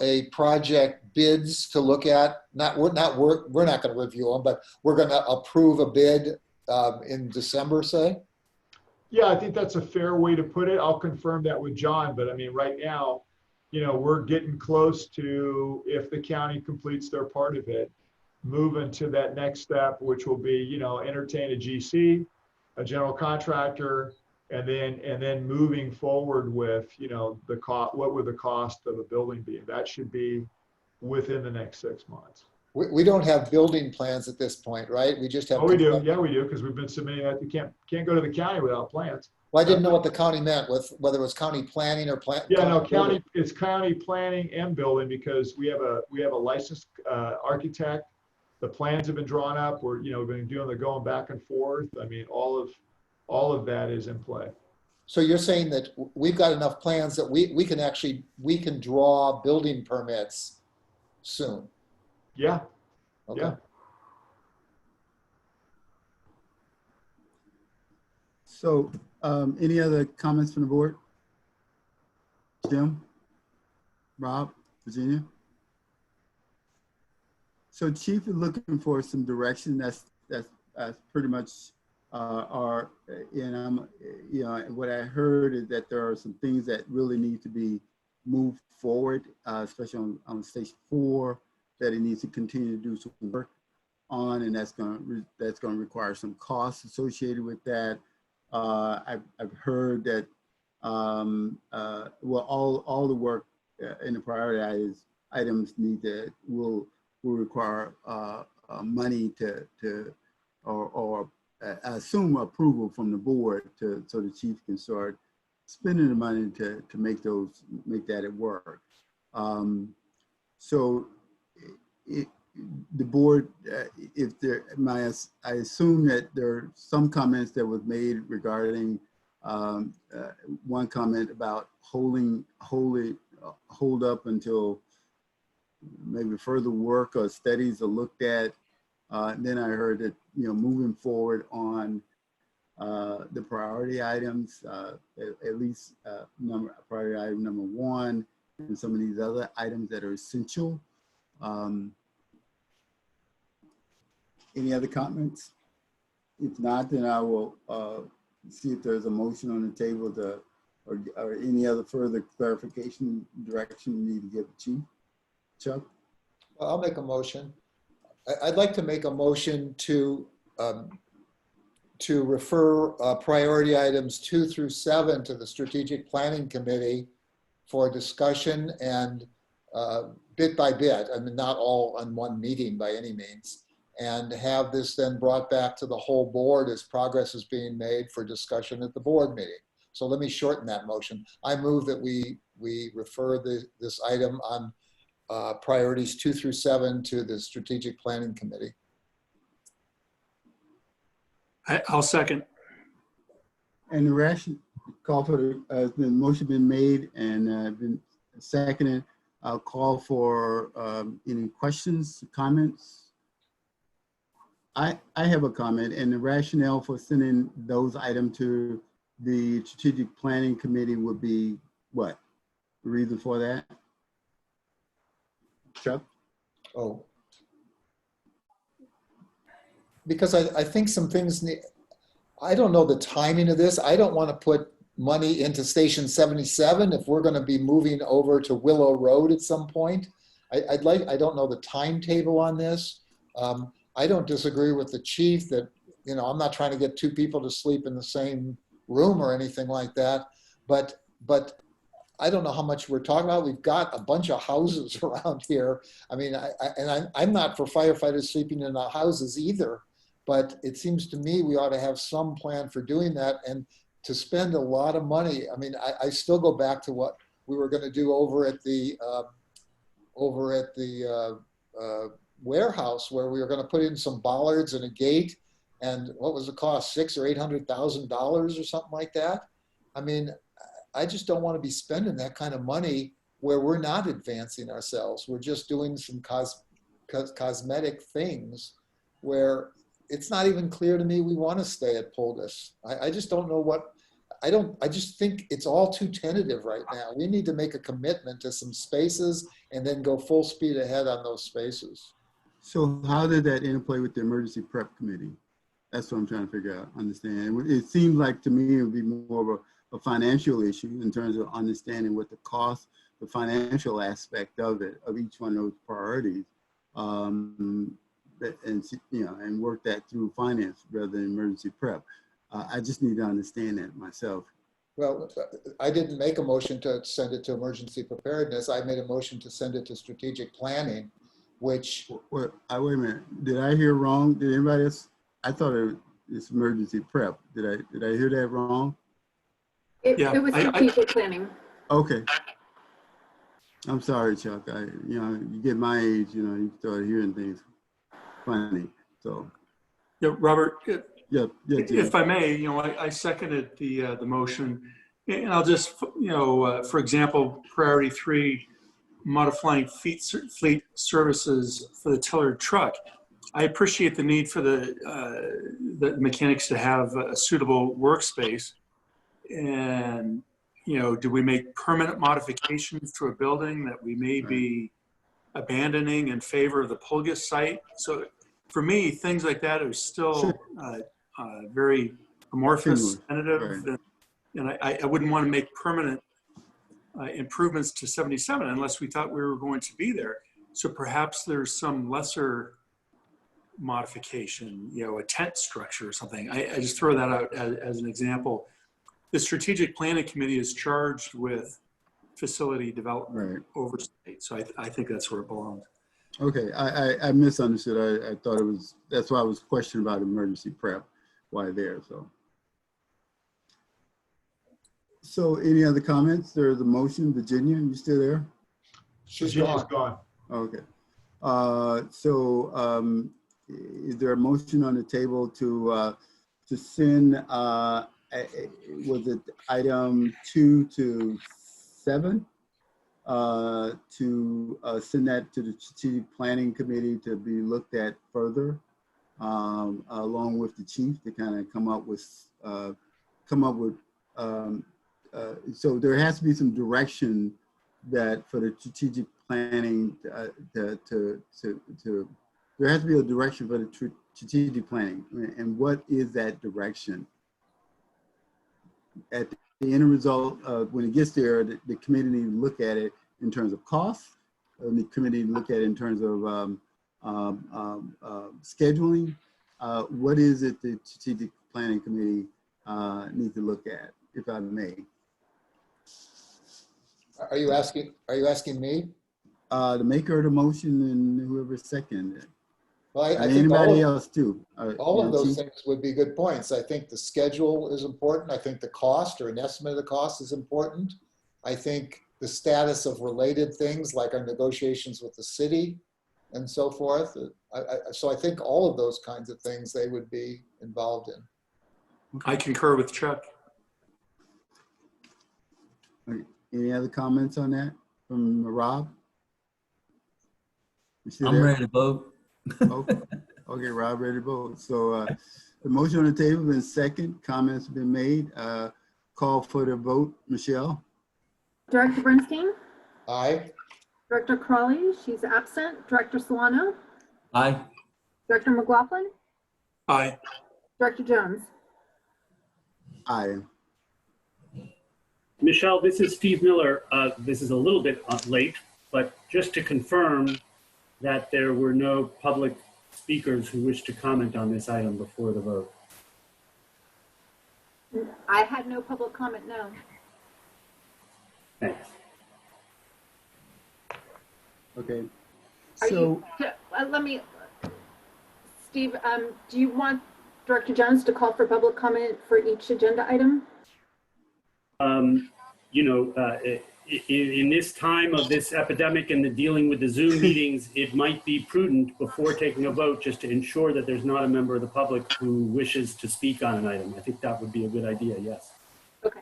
a project bids to look at. We're not going to review them, but we're going to approve a bid in December, say? Yeah, I think that's a fair way to put it. I'll confirm that with John, but I mean, right now, you know, we're getting close to, if the county completes their part of it, moving to that next step, which will be, you know, entertain a GC, a general contractor, And then moving forward with, you know, the cost, what would the cost of a building be? That should be within the next 6 months. We don't have building plans at this point, right? We just have. Oh, we do. Yeah, we do, because we've been submitting that. You can't go to the county without plans. Well, I didn't know what the county meant with whether it was county planning or plan. Yeah, no, building. county, it's county planning and building, because we have a licensed architect. The plans have been drawn up. We're, you know, we've been doing the going back and forth. I mean, all of that is in play. So you're saying that we've got enough plans that we can draw building permits soon. Yeah, Okay. yeah. So any other comments from the board? Jim, Rob, Virginia? So Chief is looking for some direction. That's pretty much our, and you know, what I heard is that there are some things that really need to be moved forward, especially on station 4, that it needs to continue to do some work on, and that's going to require some costs associated with that. I've heard that well, all the work in the priority items will require money or assume approval from the board so the chief can start spending the money to make that at work. So the board, I assume that there are some comments that was made regarding one comment about hold up until maybe further work or studies are looked at. Then I heard that, you know, moving forward on the priority items, at least priority item number 1, and some of these other items that are essential. Any other comments? If not, then I will see if there's a motion on the table or any other further clarification direction you need to give the chief. Chuck? I'll make a motion. I'd like to make a motion to refer priority items 2 through 7 to the Strategic Planning Committee for discussion and bit by bit. I mean, not all on one meeting by any means, and have this then brought back to the whole board as progress is being made for discussion at the board meeting. So let me shorten that motion. I move that we refer this item on priorities 2 through 7 to the Strategic Planning Committee. I'll second. And the ration call for the motion been made and been seconded. I'll call for any questions, comments. I have a comment, and the rationale for sending those items to the Strategic Planning Committee would be what? The reason for that? Chuck? Oh, because I think some things need, I don't know the timing of this. I don't want to put money into Station 77 if we're going to be moving over to Willow Road at some point. I don't know the timetable on this. I don't disagree with the chief that, you know, I'm not trying to get 2 people to sleep in the same room or anything like that, but I don't know how much we're talking about. We've got a bunch of houses around here. I mean, I'm not for firefighters sleeping in the houses either, but it seems to me we ought to have some plan for doing that, and to spend a lot of money. I mean, I still go back to what we were going to do over at the warehouse, where we were going to put in some bollards and a gate, and what was the cost, $600,000 or $800,000 or something like that. I mean, I just don't want to be spending that kind of money where we're not advancing ourselves. We're just doing some cosmetic things where it's not even clear to me we want to stay at Poldus. I just don't know what, I just think it's all too tentative right now. We need to make a commitment to some spaces and then go full speed ahead on those spaces. So how did that interplay with the Emergency Prep Committee? That's what I'm trying to figure out, understand. It seems like to me it would be more of a financial issue in terms of understanding what the cost, the financial aspect of it, of each one of those priorities, and you know, and work that through finance rather than emergency prep. I just need to understand that myself. Well, I didn't make a motion to send it to emergency preparedness. I made a motion to send it to strategic planning, which, Wait a minute. Did I hear wrong? Did anybody else? I thought it's emergency prep. Did I hear that wrong? Yeah, It was strategic planning. Okay. I'm sorry, Chuck. You get my age, you start hearing things funny. So, Yeah, Robert, yeah, Jim. if I may, I seconded the motion, and I'll just, for example, priority 3, modifying fleet services for the tiller truck. I appreciate the need for the mechanics to have a suitable workspace, and do we make permanent modifications to a building that we may be abandoning in favor of the Pulgus site? So for me, things like that are still very amorphous, tentative, Right. and I wouldn't want to make permanent improvements to 77 unless we thought we were going to be there. So perhaps there's some lesser modification, a tent structure or something. I just throw that out as an example. The Strategic Planning Committee is charged with facility development oversight. So I think that's where it belongs. Okay, I misunderstood. I thought that's why I was questioning about emergency prep. Why there, So any other comments? There's a motion. Virginia, you still there? Virginia's gone. Okay. Is there a motion on the table to send, was it item 2 to 7? To send that to the Strategic Planning Committee to be looked at further, along with the chief, to kind of come up with, so there has to be some direction that for the strategic planning there has to be a direction for the strategic planning, and what is that direction? At the end result, when it gets there, the committee needs to look at it in terms of cost, and the committee look at it in terms of scheduling. What is it the Strategic Planning Committee needs to look at, if I may? are you asking me? The maker of the motion and whoever seconded it. Well, I think anybody else too. all of those Chief? things would be good points. I think the schedule is important. I think the cost or an estimate of the cost is important. I think the status of related things like our negotiations with the city and so forth. So I think all of those kinds of things they would be involved in. I concur with Chuck. Any other comments on that from Rob? I'm ready to vote. Okay, Rob, ready to vote. So the motion on the table been second. Comments have been made. Call for the vote. Michelle? Director Bernstein? Aye. Director Crawley, she's absent. Director Solano? Aye. Director McLaughlin? Aye. Director Jones? Aye. Michelle, this is Steve Miller. This is a little bit late, but just to confirm that there were no public speakers who wish to comment on this item before the vote. I had no public comment, no. Thanks. Okay. So let me, Steve, do you want Director Jones to call for public comment for each agenda item? In this time of this epidemic and the dealing with the Zoom meetings, it might be prudent before taking a vote just to ensure that there's not a member of the public who wishes to speak on an item. I think that would be a good idea, yes. Okay.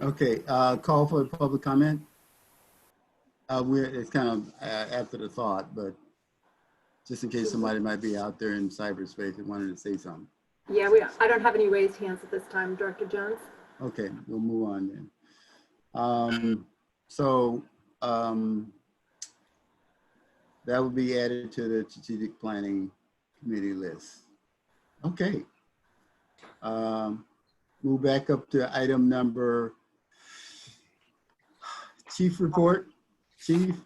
Okay, call for public comment. It's kind of after the thought, but just in case somebody might be out there in cyberspace and wanted to say something. Yeah, I don't have any raised hands at this time, Director Jones. Okay, we'll move on then. That will be added to the Strategic Planning Committee list. Okay. Move back up to item number, Chief report. Chief?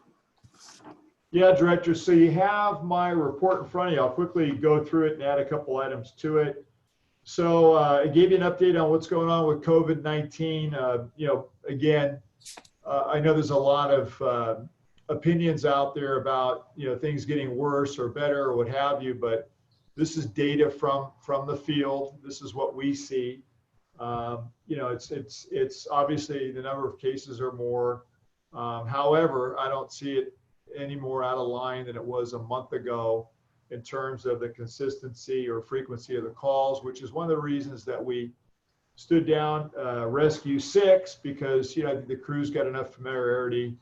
Yeah, Director. So you have my report in front of you. I'll quickly go through it and add a couple items to it. So I gave you an update on what's going on with COVID-19. Again, I know there's a lot of opinions out there about things getting worse or better or what have you, but this is data from the field. This is what we see. It's obviously the number of cases are more. However, I don't see it any more out of line than it was a month ago in terms of the consistency or frequency of the calls, which is one of the reasons that we stood down Rescue 6, because I think the crew's got enough familiarity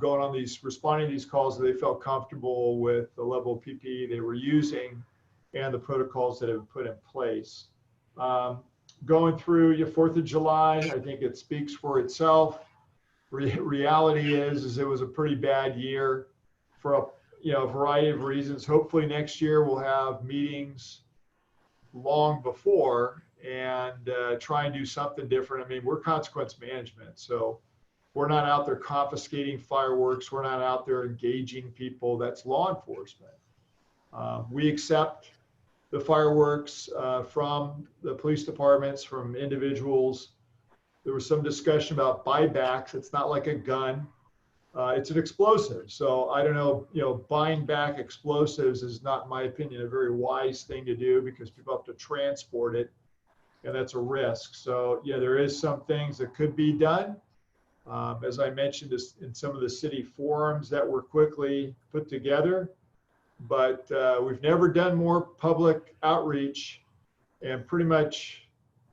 going on responding to these calls that they felt comfortable with the level of PPE they were using and the protocols that have been put in place. Going through your 4th of July, I think it speaks for itself. Reality is it was a pretty bad year for a variety of reasons. Hopefully next year we'll have meetings long before and try and do something different. I mean, we're consequence management, so we're not out there confiscating fireworks. We're not out there engaging people. That's law enforcement. We accept the fireworks from the police departments, from individuals. There was some discussion about buybacks. It's not like a gun. It's an explosive. So I don't know, buying back explosives is not, in my opinion, a very wise thing to do because people have to transport it, and that's a risk. So yeah, there is some things that could be done. As I mentioned in some of the city forums that were quickly put together, but we've never done more public outreach, and pretty much,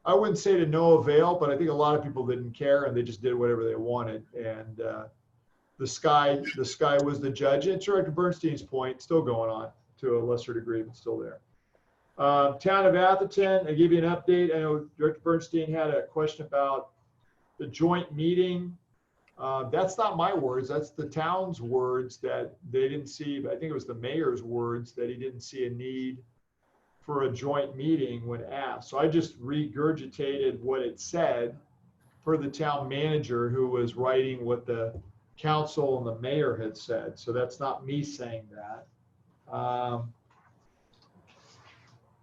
I wouldn't say to no avail, but I think a lot of people didn't care and they just did whatever they wanted. And the sky was the judge. And Director Bernstein's point, still going on to a lesser degree, but still there. Town of Atherton, I gave you an update. I know Director Bernstein had a question about the joint meeting. That's not my words. That's the town's words that they didn't see. I think it was the mayor's words that he didn't see a need for a joint meeting when asked. So I just regurgitated what it said per the town manager, who was writing what the council and the mayor had said. So that's not me saying that.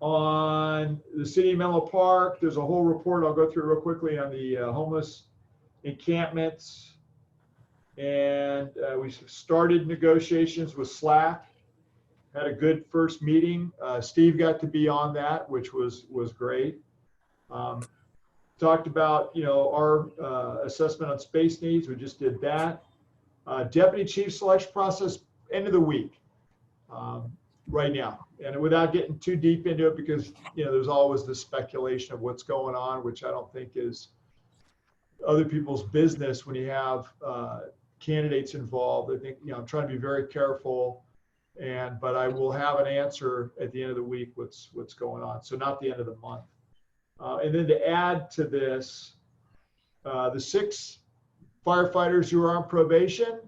On the city of Menlo Park, there's a whole report I'll go through real quickly on the homeless encampments. And we started negotiations with SLAC. Had a good first meeting. Steve got to be on that, which was great. Talked about our assessment on space needs. We just did that. Deputy chief selection process end of the week right now, and without getting too deep into it, because there's always the speculation of what's going on, which I don't think is other people's business when you have candidates involved. I think I'm trying to be very careful. But I will have an answer at the end of the week what's going on. So not the end of the month. And then to add to this, the 6 firefighters who are on probation,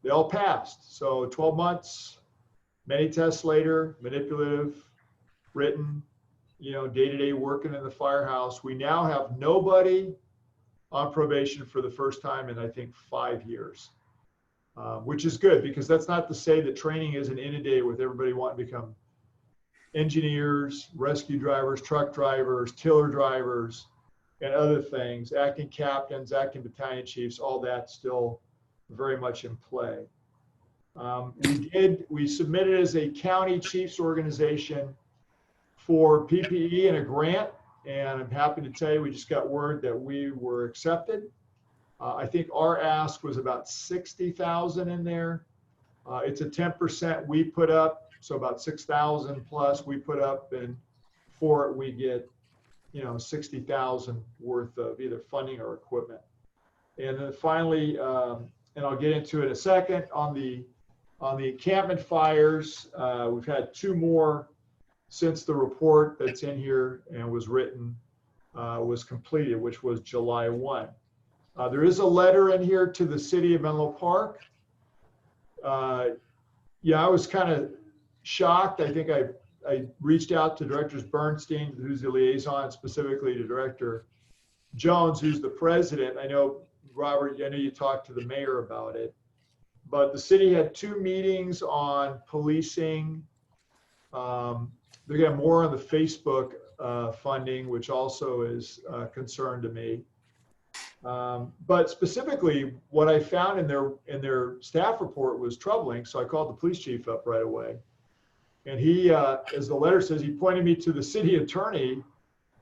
they all passed. So 12 months, many tests later, manipulative, written, day-to-day working in the firehouse. We now have nobody on probation for the first time in, I think, 5 years. Which is good, because that's not to say that training isn't inundated with everybody wanting to become engineers, rescue drivers, truck drivers, tiller drivers, and other things, acting captains, acting battalion chiefs, all that still very much in play. We submitted as a county chiefs organization for PPE and a grant, and I'm happy to tell you we just got word that we were accepted. I think our ask was about 60,000 in there. It's a 10% we put up, so about 6,000 plus we put up, and for it we get 60,000 worth of either funding or equipment. And then finally, and I'll get into it in a second, on the encampment fires, we've had 2 more since the report that's in here and was written was completed, which was July 1. There is a letter in here to the city of Menlo Park. Yeah, I was kind of shocked. I think I reached out to Director Bernstein, who's the liaison, specifically to Director Jones, who's the president. I know, Robert, I know you talked to the mayor about it, But the city had 2 meetings on policing. They're gonna have more on the Facebook funding, which also is a concern to me. But specifically, what I found in their staff report was troubling. So I called the police chief up right away, and he, as the letter says, he pointed me to the city attorney.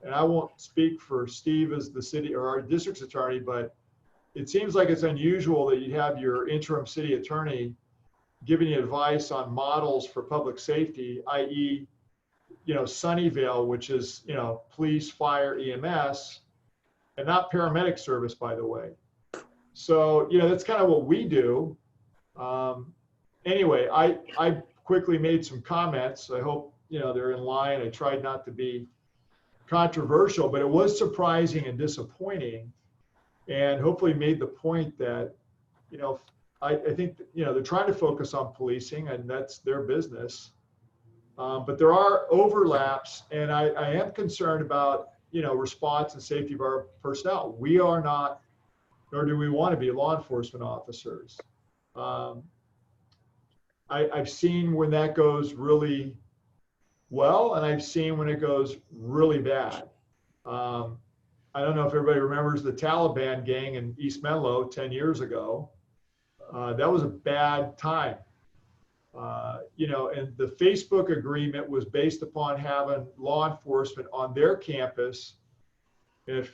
And I won't speak for Steve as the city or our district's attorney, but it seems like it's unusual that you have your interim city attorney giving you advice on models for public safety, i.e., Sunnyvale, which is, police, fire, EMS, and not paramedic service, by the way. So, that's kind of what we do. Anyway, I quickly made some comments. I hope, they're in line. I tried not to be controversial, but it was surprising and disappointing, and hopefully made the point that, I think, they're trying to focus on policing, and that's their business. But there are overlaps, and I am concerned about, response and safety of our personnel. We are not, nor do we want to be, law enforcement officers. I've seen when that goes really well, and I've seen when it goes really bad. I don't know if everybody remembers the Taliban gang in East Menlo 10 years ago. That was a bad time. And the Facebook agreement was based upon having law enforcement on their campus. If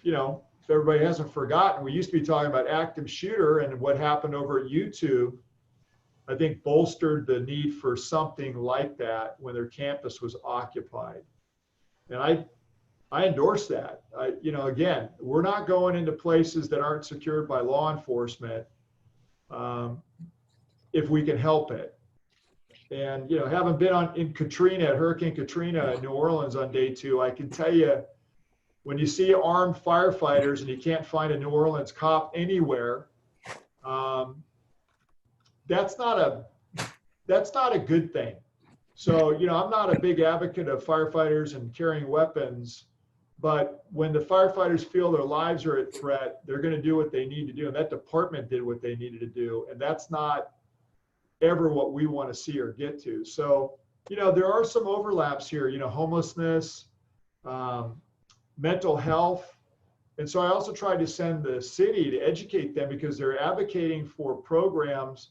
everybody hasn't forgotten, we used to be talking about active shooter, and what happened over at YouTube, I think, bolstered the need for something like that when their campus was occupied. And I endorse that. Again, we're not going into places that aren't secured by law enforcement if we can help it. And, having been in Katrina, at Hurricane Katrina in New Orleans on day 2, I can tell you, when you see armed firefighters and you can't find a New Orleans cop anywhere, that's not a good thing. So, I'm not a big advocate of firefighters and carrying weapons, but when the firefighters feel their lives are at threat, they're going to do what they need to do. And that department did what they needed to do. And that's not ever what we want to see or get to. So, there are some overlaps here, homelessness, mental health. And so I also tried to send the city to educate them, because they're advocating for programs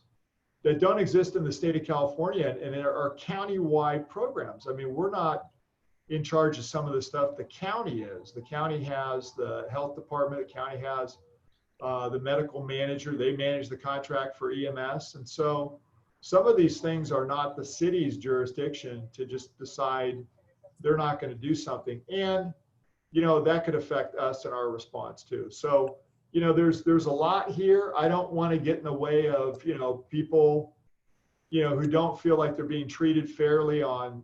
that don't exist in the state of California, and there are county-wide programs. I mean, we're not in charge of some of the stuff. The county is. The county has the health department. The county has the medical manager. They manage the contract for EMS. And so some of these things are not the city's jurisdiction to just decide they're not going to do something. And, that could affect us and our response too. So, there's a lot here. I don't want to get in the way of, people, who don't feel like they're being treated fairly on,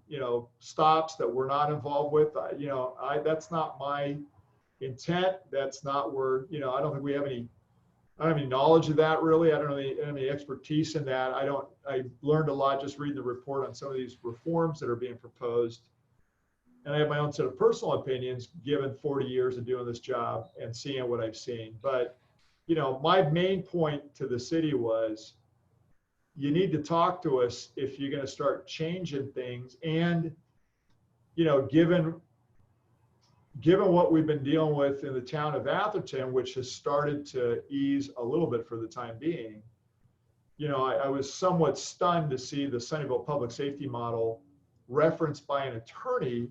stops that we're not involved with. That's not my intent. That's not where, I don't think we have any, I don't have any knowledge of that really. I don't have any expertise in that. I learned a lot just reading the report on some of these reforms that are being proposed. And I have my own set of personal opinions, given 40 years of doing this job and seeing what I've seen. But, my main point to the city was, you need to talk to us if you're going to start changing things. And, given what we've been dealing with in the town of Atherton, which has started to ease a little bit for the time being, I was somewhat stunned to see the Sunnyvale public safety model referenced by an attorney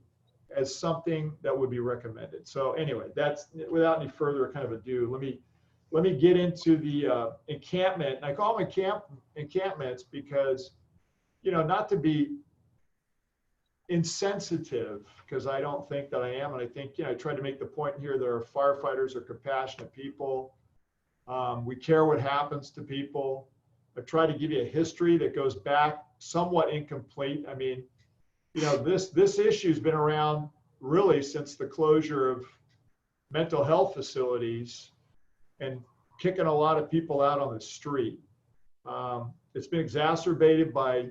as something that would be recommended. So anyway, that's, without any further kind of ado, let me get into the encampment. And I call them encampments because, not to be insensitive, because I don't think that I am. And I think, I tried to make the point here that our firefighters are compassionate people. We care what happens to people. I've tried to give you a history that goes back somewhat incomplete. I mean, this issue's been around really since the closure of mental health facilities and kicking a lot of people out on the street. It's been exacerbated by,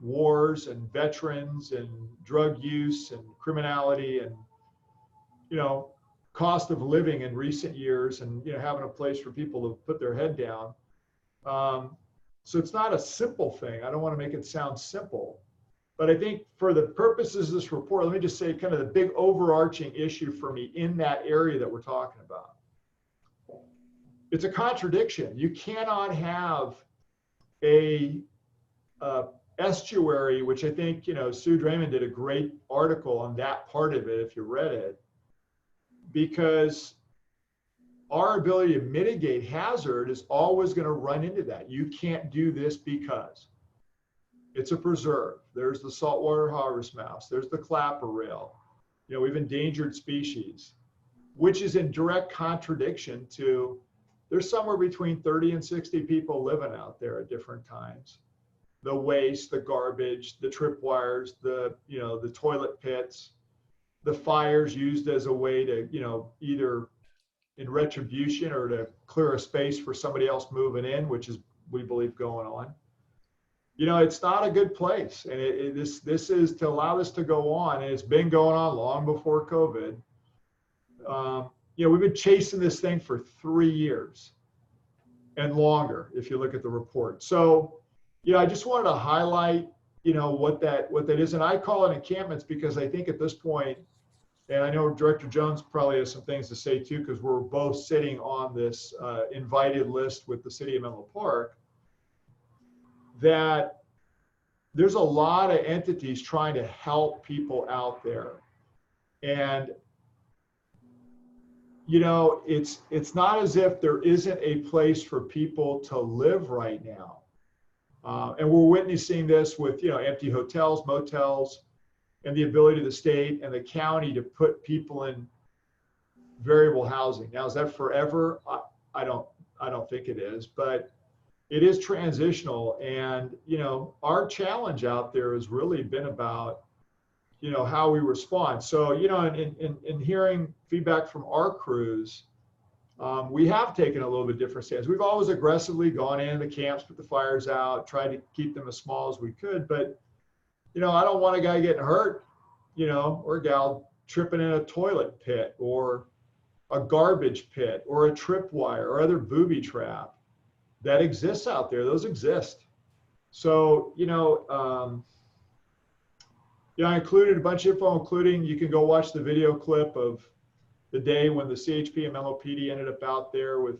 wars and veterans and drug use and criminality and, cost of living in recent years, and, having a place for people to put their head down. So it's not a simple thing. I don't want to make it sound simple. But I think for the purposes of this report, let me just say kind of the big overarching issue for me in that area that we're talking about. It's a contradiction. You cannot have a estuary, which I think, Sue Draymond did a great article on that part of it, if you read it, because our ability to mitigate hazard is always going to run into that. You can't do this because it's a preserve. There's the saltwater harvest mouse. There's the clapper rail. We've endangered species, which is in direct contradiction to, there's somewhere between 30 and 60 people living out there at different times. The waste, the garbage, the tripwires, the toilet pits, the fires used as a way to, either in retribution or to clear a space for somebody else moving in, which is, we believe, going on. It's not a good place. And this is to allow this to go on. And it's been going on long before COVID. We've been chasing this thing for 3 years and longer, if you look at the report. So, I just wanted to highlight, what that is. And I call it encampments because I think at this point, and I know Director Jones probably has some things to say too, because we're both sitting on this invited list with the city of Menlo Park, that there's a lot of entities trying to help people out there. And, it's not as if there isn't a place for people to live right now. And we're witnessing this with, empty hotels, motels, and the ability of the state and the county to put people in variable housing. Now, is that forever? I don't think it is, but it is transitional. And, our challenge out there has really been about, how we respond. So, in hearing feedback from our crews, we have taken a little bit different stance. We've always aggressively gone in the camps, put the fires out, tried to keep them as small as we could. But, I don't want a guy getting hurt, or a gal tripping in a toilet pit or a garbage pit or a tripwire or other booby trap that exists out there. Those exist. So, I included a bunch of info, including you can go watch the video clip of the day when the CHP and Menlo PD ended up out there with,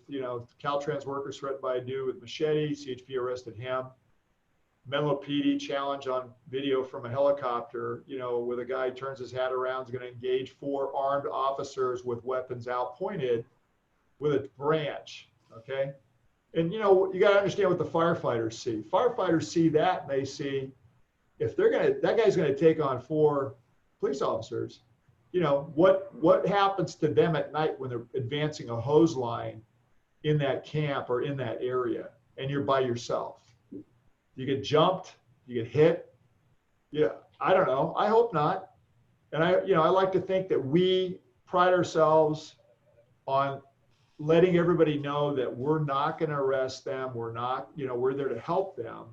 Caltrans workers threatened by a dude with machete. CHP arrested him. Menlo PD challenge on video from a helicopter, with a guy turns his hat around, is going to engage 4 armed officers with weapons out pointed with a branch. Okay. And, you got to understand what the firefighters see. Firefighters see that and they see, if that guy's going to take on 4 police officers, what happens to them at night when they're advancing a hose line in that camp or in that area and you're by yourself? You get jumped, you get hit. Yeah, I don't know. I hope not. And I like to think that we pride ourselves on letting everybody know that we're not going to arrest them. We're not, we're there to help them.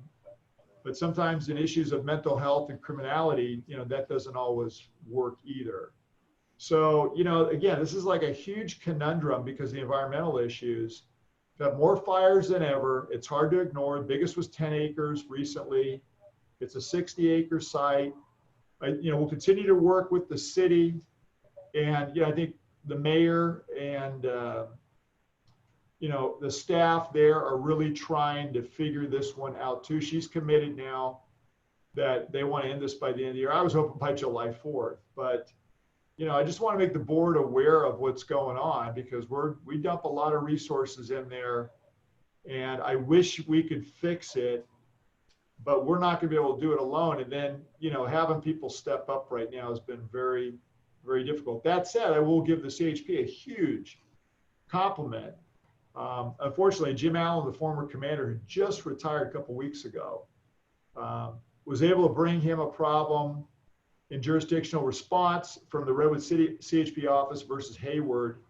But sometimes in issues of mental health and criminality, that doesn't always work either. So, again, this is like a huge conundrum because the environmental issues. We've had more fires than ever. It's hard to ignore. The biggest was 10 acres recently. It's a 60-acre site. We'll continue to work with the city. And, I think the mayor and, the staff there are really trying to figure this one out too. She's committed now that they want to end this by the end of the year. I was hoping by July 4th, but I just want to make the board aware of what's going on because we dump a lot of resources in there and I wish we could fix it, but we're not going to be able to do it alone. And then, having people step up right now has been very, very difficult. That said, I will give the CHP a huge compliment. Unfortunately, Jim Allen, the former commander who just retired a couple weeks ago, was able to bring him a problem in jurisdictional response from the Redwood City CHP office versus Hayward.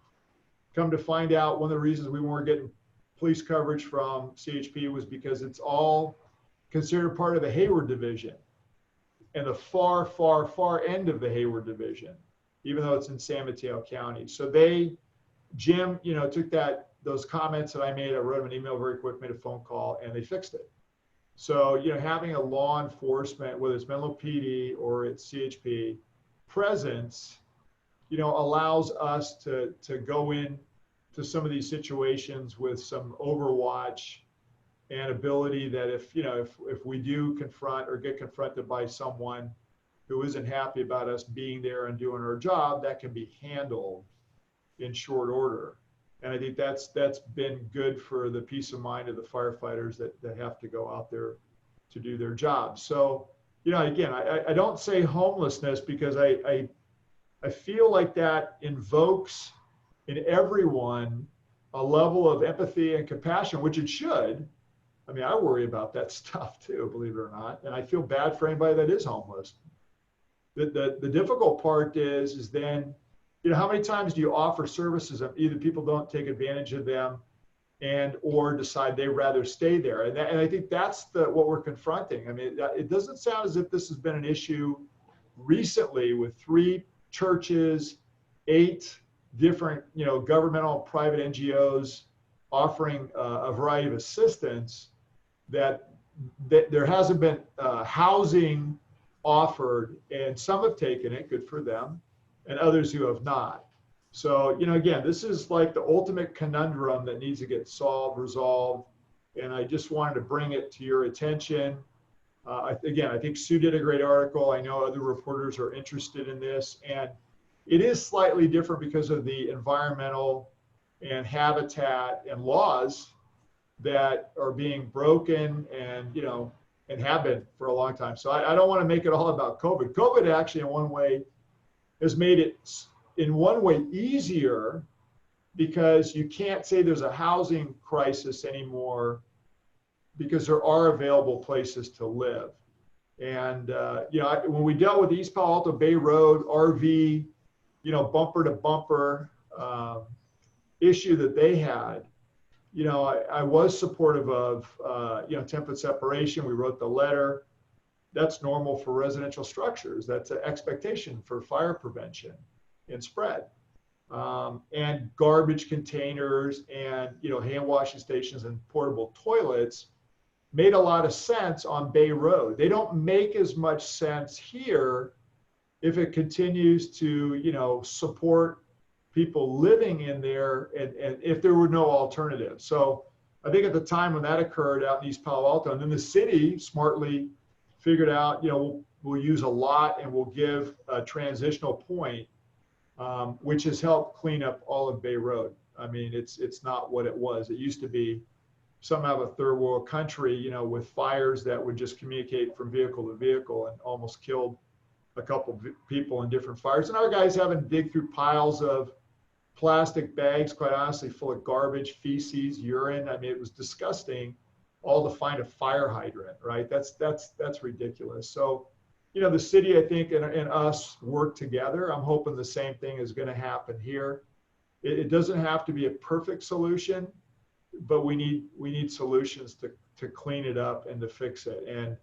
Come to find out, one of the reasons we weren't getting police coverage from CHP was because it's all considered part of the Hayward division and the far, far, far end of the Hayward division, even though it's in San Mateo County. So Jim, took those comments that I made, I wrote him an email very quick, made a phone call, and they fixed it. So, having a law enforcement, whether it's Menlo PD or it's CHP, presence, allows us to go in to some of these situations with some overwatch and ability that if we do confront or get confronted by someone who isn't happy about us being there and doing our job, that can be handled in short order. And I think that's been good for the peace of mind of the firefighters that have to go out there to do their job. So, again, I don't say homelessness because I feel like that invokes in everyone a level of empathy and compassion, which it should. I mean, I worry about that stuff too, believe it or not. And I feel bad for anybody that is homeless. The difficult part is then, how many times do you offer services that either people don't take advantage of them and or decide they'd rather stay there? And I think that's what we're confronting. I mean, it doesn't sound as if this has been an issue recently with 3 churches, 8 different, governmental private NGOs offering a variety of assistance, that there hasn't been housing offered, and some have taken it, good for them, and others who have not. So, again, this is like the ultimate conundrum that needs to get resolved. And I just wanted to bring it to your attention. Again, I think Sue did a great article. I know other reporters are interested in this, and it is slightly different because of the environmental and habitat and laws that are being broken and, and have been for a long time. So I don't want to make it all about COVID. COVID actually in one way has made it in one way easier because you can't say there's a housing crisis anymore because there are available places to live. And, when we dealt with the East Palo Alto Bay Road RV, bumper to bumper issue that they had, I was supportive of, 10-foot separation. We wrote the letter. That's normal for residential structures. That's an expectation for fire prevention and spread. And garbage containers and, hand washing stations and portable toilets made a lot of sense on Bay Road. They don't make as much sense here if it continues to, support people living in there and if there were no alternative. So I think at the time when that occurred out in East Palo Alto, and then the city smartly figured out, we'll use a lot and we'll give a transitional point, which has helped clean up all of Bay Road. I mean, it's not what it was. It used to be somehow a third world country, with fires that would just communicate from vehicle to vehicle and almost killed a couple of people in different fires. And our guys having to dig through piles of plastic bags, quite honestly, full of garbage, feces, urine. I mean, it was disgusting, all to find a fire hydrant, right? That's ridiculous. So, the city, I think, and us work together. I'm hoping the same thing is going to happen here. It doesn't have to be a perfect solution, but we need solutions to clean it up and to fix it. And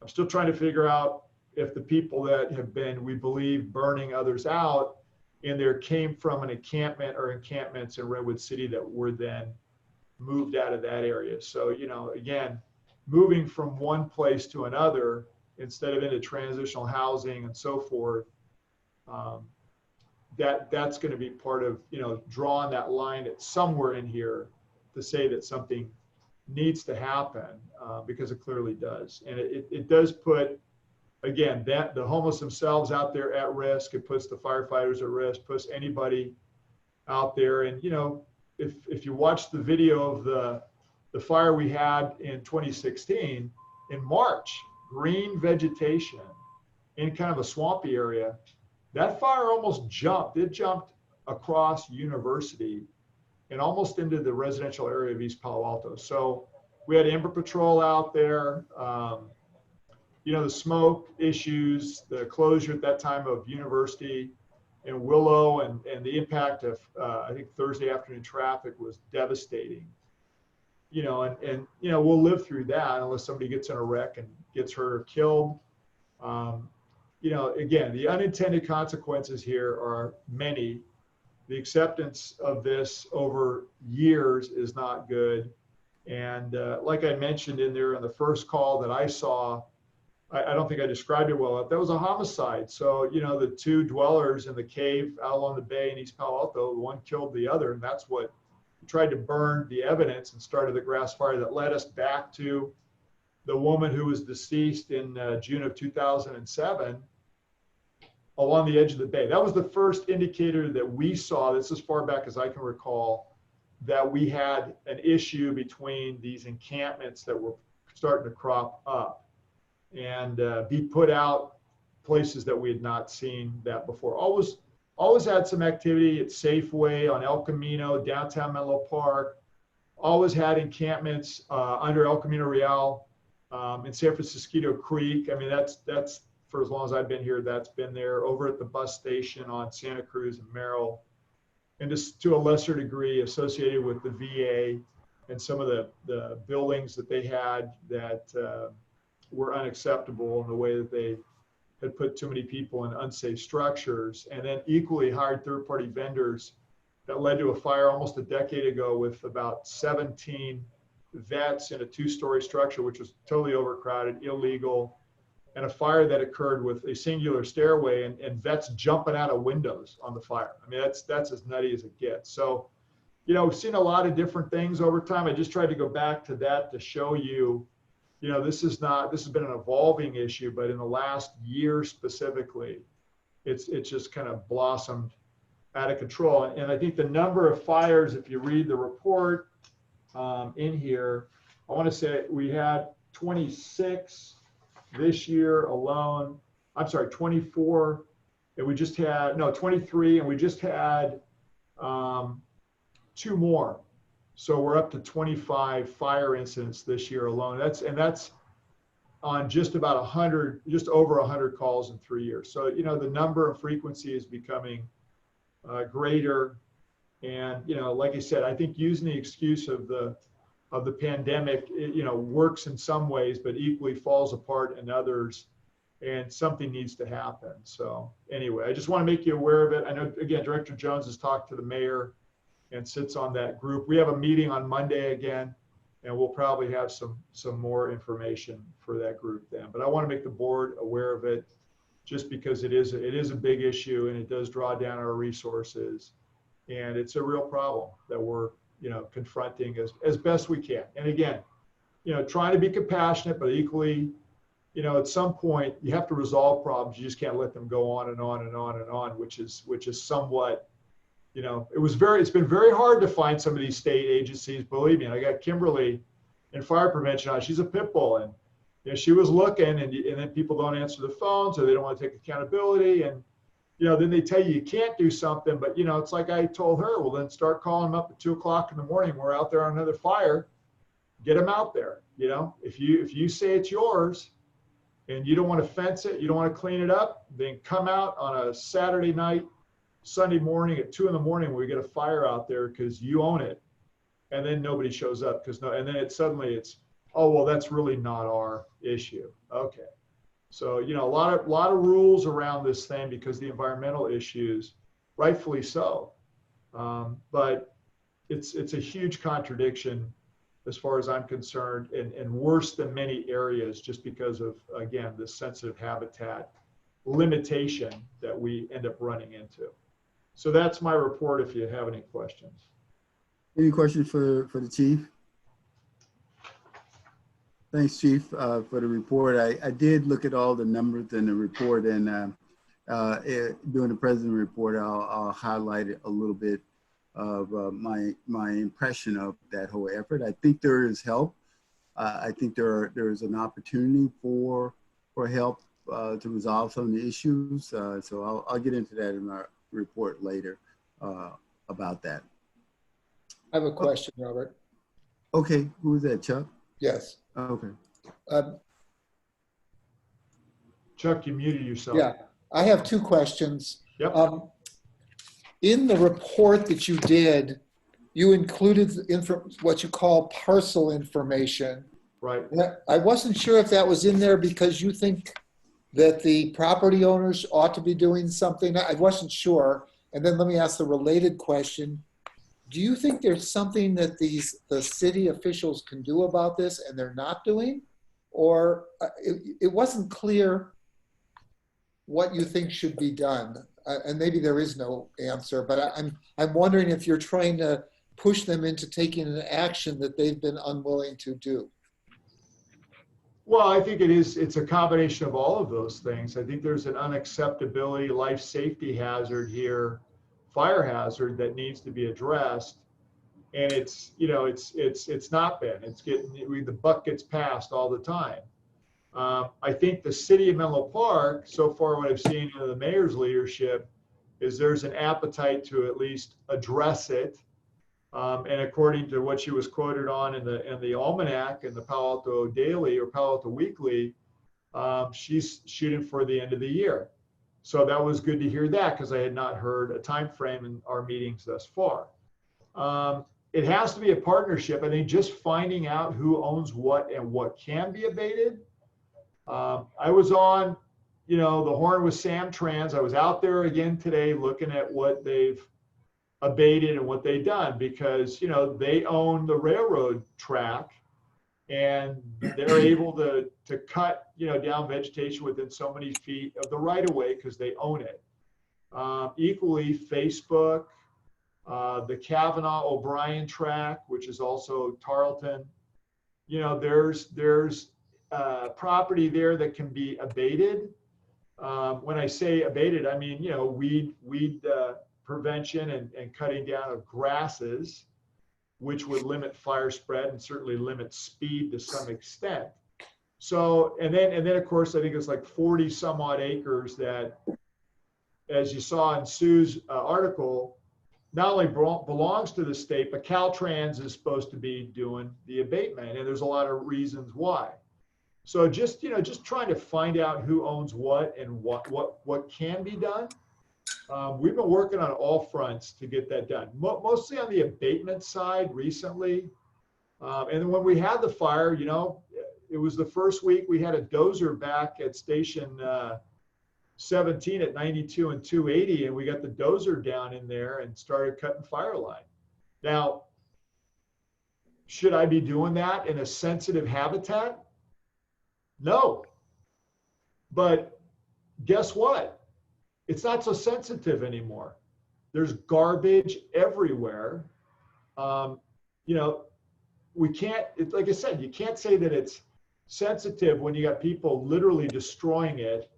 I'm still trying to figure out if the people that have been, we believe, burning others out and there came from an encampment or encampments in Redwood City that were then moved out of that area. So, again, moving from one place to another instead of into transitional housing and so forth, that's going to be part of, drawing that line at somewhere in here to say that something needs to happen because it clearly does. And it does put, again, that the homeless themselves out there at risk. It puts the firefighters at risk, puts anybody out there. And, if you watch the video of the fire we had in 2016, in March, green vegetation in kind of a swampy area, that fire almost jumped. It jumped across University and almost into the residential area of East Palo Alto. So we had Amber Patrol out there. The smoke issues, the closure at that time of University and Willow, and the impact of, I think, Thursday afternoon traffic was devastating. And we'll live through that unless somebody gets in a wreck and gets hurt or killed. Again, the unintended consequences here are many. The acceptance of this over years is not good. And like I mentioned in there in the first call that I saw, I don't think I described it well enough. That was a homicide. So, you know, the two dwellers in the cave out along the bay in East Palo Alto, one killed the other. And that's what tried to burn the evidence and started the grass fire that led us back to the woman who was deceased in June of 2007 along the edge of the bay. That was the first indicator that we saw, this as far back as I can recall, that we had an issue between these encampments that were starting to crop up and be put out places that we had not seen that before. Always had some activity at Safeway, on El Camino, downtown Menlo Park. Always had encampments under El Camino Real, in San Francisco Creek. I mean, that's for as long as I've been here, that's been there. Over at the bus station on Santa Cruz and Merrill, and just to a lesser degree associated with the VA and some of the buildings that they had that were unacceptable in the way that they had put too many people in unsafe structures, and then equally hired third-party vendors that led to a fire almost a decade ago with about 17 vets in a two-story structure, which was totally overcrowded, illegal, and a fire that occurred with a singular stairway and vets jumping out of windows on the fire. I mean, that's as nutty as it gets. So, you know, we've seen a lot of different things over time. I just tried to go back to that to show you, you know, this has been an evolving issue, but in the last year specifically, it's just kind of blossomed out of control. And I think the number of fires, if you read the report in here, I want to say we had 26 this year alone. I'm sorry, 24, and we just had, no, 23, and we just had 2 more. So we're up to 25 fire incidents this year alone. That's on just about 100, just over 100 calls in 3 years. So, you know, the number and frequency is becoming greater. And, you know, like I said, I think using the excuse of the pandemic, you know, works in some ways, but equally falls apart in others, and something needs to happen. So anyway, I just want to make you aware of it. I know, again, Director Jones has talked to the mayor and sits on that group. We have a meeting on Monday again, and we'll probably have some more information for that group then. But I want to make the board aware of it, just because it is a big issue, and it does draw down our resources, and it's a real problem that we're, you know, confronting as best we can. And again, you know, trying to be compassionate, but equally, you know, at some point you have to resolve problems. You just can't let them go on and on and on and on, which is somewhat, you know, it's been very hard to find some of these state agencies. Believe me, and I got Kimberly in fire prevention on. She's a pit bull, and you know, she was looking, and then people don't answer the phone, so they don't want to take accountability, and you know, then they tell you can't do something. But you know, it's like I told her, well, then start calling them up at 2 o'clock in the morning. We're out there on another fire. Get them out there. You know, if you say it's yours, and you don't want to fence it, you don't want to clean it up, then come out on a Saturday night, Sunday morning at 2 in the morning when we get a fire out there because you own it, and then nobody shows up and then it's, oh, well, that's really not our issue. Okay. So, you know, a lot of rules around this thing because the environmental issues, rightfully so. But it's a huge contradiction as far as I'm concerned, and worse than many areas just because of, again, this sensitive habitat limitation that we end up running into. So that's my report if you have any questions. Any questions for the chief? Thanks, Chief, for the report. I did look at all the numbers in the report, and during the president report, I'll highlight a little bit of my impression of that whole effort. I think there is help. I think there is an opportunity for help to resolve some of the issues. So I'll get into that in my report later about that. I have a question, Robert. Okay, who is that, Chuck? Yes. Okay. Chuck, you muted yourself. Yeah, I have 2 questions. Yep. In the report that you did, you included what you call parcel information. Right. I wasn't sure if that was in there because you think that the property owners ought to be doing something. I wasn't sure. And then let me ask the related question. do you think there's something that the city officials can do about this and they're not doing? Or it wasn't clear what you think should be done. And maybe there is no answer, but I'm wondering if you're trying to push them into taking an action that they've been unwilling to do. Well, I think it's a combination of all of those things. I think there's an unacceptability, life safety hazard here, fire hazard that needs to be addressed. And it's not been, the buck gets passed all the time. I think the city of Menlo Park, so far what I've seen in the mayor's leadership, is there's an appetite to at least address it. And according to what she was quoted on in the Almanac and the Palo Alto Daily or Palo Alto Weekly, she's shooting for the end of the year. So that was good to hear that, because I had not heard a time frame in our meetings thus far. It has to be a partnership. I think just finding out who owns what and what can be abated. I was on, the horn with Sam Trans. I was out there again today looking at what they've abated and what they've done, because they own the railroad track and they're able to cut down vegetation within so many feet of the right of way because they own it. Equally, Facebook, the Kavanaugh O'Brien track, which is also Tarleton, there's property there that can be abated. When I say abated, I mean weed prevention and cutting down of grasses, which would limit fire spread and certainly limit speed to some extent. So, and then of course, I think it's like 40 some odd acres that, as you saw in Sue's article, not only belongs to the state, but Caltrans is supposed to be doing the abatement. And there's a lot of reasons why. So just trying to find out who owns what and what can be done. We've been working on all fronts to get that done, mostly on the abatement side recently. And then when we had the fire, it was the first week we had a dozer back at station 17 at 92 and 280, and we got the dozer down in there and started cutting fire line. Now, should I be doing that in a sensitive habitat? No. But guess what? It's not so sensitive anymore. There's garbage everywhere. We can't, like I said, you can't say that it's sensitive when you got people literally destroying it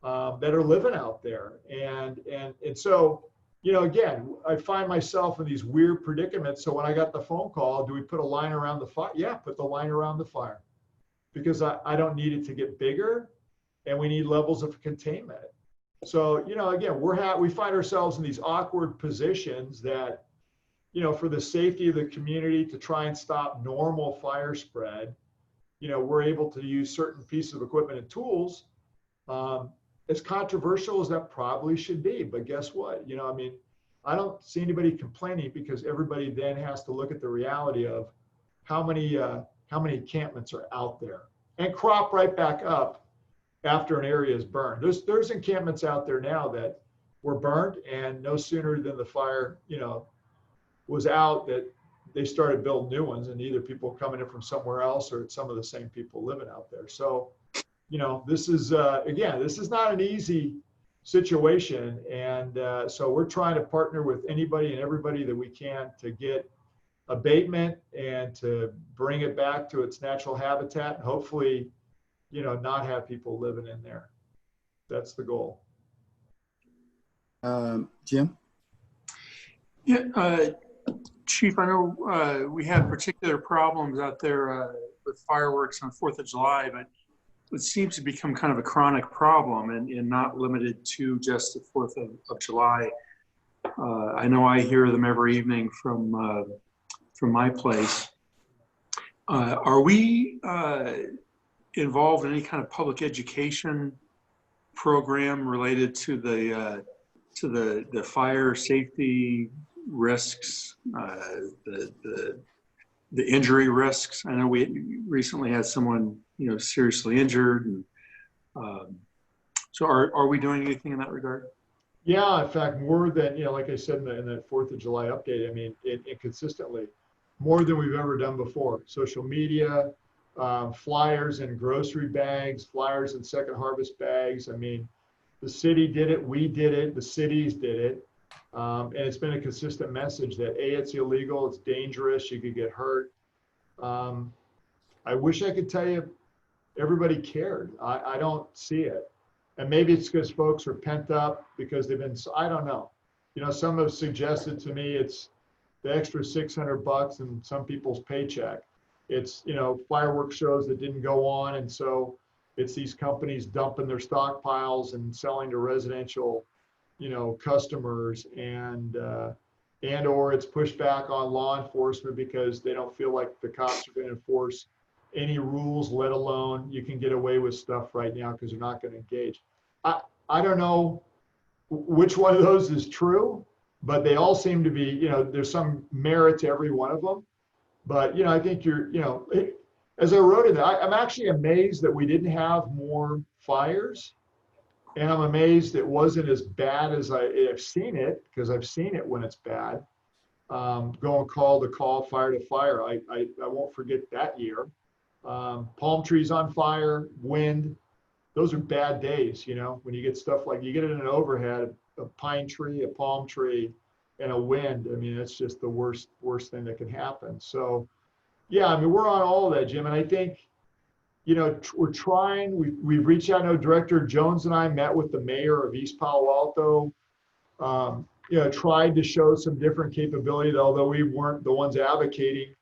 that are living out there. And so, again, I find myself in these weird predicaments. So when I got the phone call, do we put a line around the fire? Yeah, put the line around the fire, because I don't need it to get bigger, and we need levels of containment. So, again, we find ourselves in these awkward positions that, for the safety of the community, to try and stop normal fire spread, we're able to use certain pieces of equipment and tools. As controversial as that probably should be, but guess what? I don't see anybody complaining, because everybody then has to look at the reality of how many encampments are out there and crop right back up after an area is burned. There's encampments out there now that were burned, and no sooner than the fire, was out, that they started building new ones, and either people coming in from somewhere else or it's some of the same people living out there. So, this is, again, this is not an easy situation. And so we're trying to partner with anybody and everybody that we can to get abatement and to bring it back to its natural habitat, and hopefully, not have people living in there. That's the goal. Jim? Yeah, Chief, I know we had particular problems out there with fireworks on 4th of July, but it seems to become kind of a chronic problem and not limited to just the 4th of July. I know I hear them every evening from my place. Are we involved in any kind of public education program related to the fire safety risks, the injury risks? I know we recently had someone seriously injured, and so are we doing anything in that regard? Yeah, in fact, more than, like I said in that 4th of July update, I mean, consistently, more than we've ever done before. Social media, flyers in grocery bags, flyers in Second Harvest bags. I mean, the city did it, we did it, the cities did it. And it's been a consistent message that A, it's illegal, it's dangerous, you could get hurt. I wish I could tell you everybody cared. I don't see it. And maybe it's because folks are pent up because they've been, I don't know. Some have suggested to me it's the extra $600 in some people's paycheck. It's, fireworks shows that didn't go on. And so it's these companies dumping their stockpiles and selling to residential, customers, and or it's pushback on law enforcement because they don't feel like the cops are going to enforce any rules, let alone you can get away with stuff right now because they're not going to engage. I don't know which one of those is true, but they all seem to be, there's some merit to every one of them. But, I think as I wrote in there, I'm actually amazed that we didn't have more fires. And I'm amazed it wasn't as bad as I've seen it, because I've seen it when it's bad. Going call to call, fire to fire. I won't forget that year. Palm trees on fire, wind. Those are bad days, when you get stuff like, you get it in an overhead, a pine tree, a palm tree, and a wind. I mean, it's just the worst thing that can happen. So, yeah, I mean, we're on all of that, Jim. And I think, we're trying, we've reached out. I know Director Jones and I met with the mayor of East Palo Alto, tried to show some different capability, although we weren't the ones advocating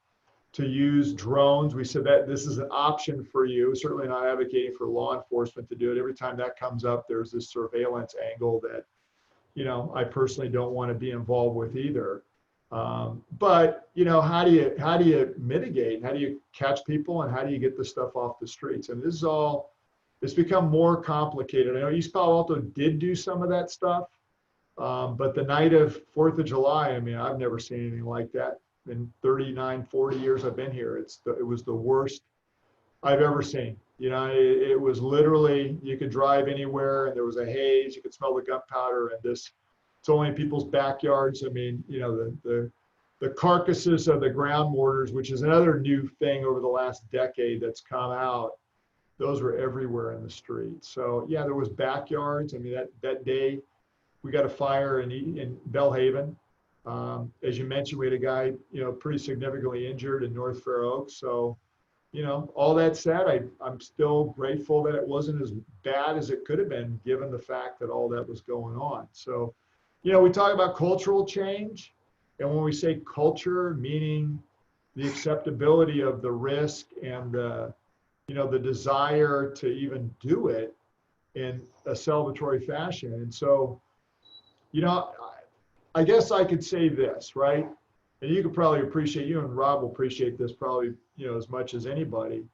to use drones. We said that this is an option for you, certainly not advocating for law enforcement to do it. Every time that comes up, there's this surveillance angle that, I personally don't want to be involved with either. But, how do you mitigate? How do you catch people, and how do you get the stuff off the streets? And it's become more complicated. I know East Palo Alto did do some of that stuff, but the night of 4th of July, I mean, I've never seen anything like that. In 39, 40 years I've been here, it was the worst I've ever seen. It was literally, you could drive anywhere and there was a haze, you could smell the gunpowder, and it's only in people's backyards. I mean, the carcasses of the ground mortars, which is another new thing over the last decade that's come out, those were everywhere in the street. So yeah, there was backyards. I mean, that day we got a fire in Bellhaven. As you mentioned, we had a guy, pretty significantly injured in North Fair Oaks. So, all that said, I'm still grateful that it wasn't as bad as it could have been, given the fact that all that was going on. So, we talk about cultural change. And when we say culture, meaning the acceptability of the risk and the desire to even do it in a celebratory fashion. And so, I guess I could say this, right? And you could probably appreciate, you and Rob will appreciate this probably, as much as anybody.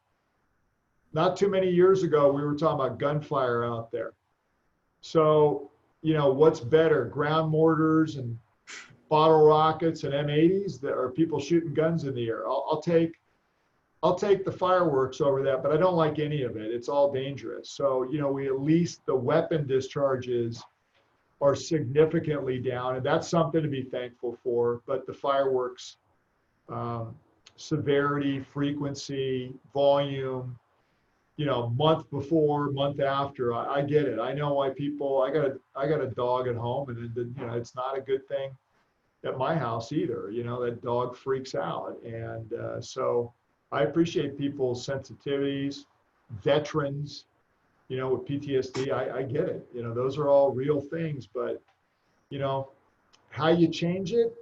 Not too many years ago, we were talking about gunfire out there. So, what's better, ground mortars and bottle rockets and M80s, that are people shooting guns in the air? I'll take the fireworks over that, but I don't like any of it. It's all dangerous. So, we at least, the weapon discharges are significantly down, and that's something to be thankful for. But the fireworks severity, frequency, volume, month before, month after, I get it. I know why people, I got a dog at home, and it's not a good thing at my house either. That dog freaks out. And so I appreciate people's sensitivities, veterans, with PTSD, I get it. Those are all real things, but, how you change it,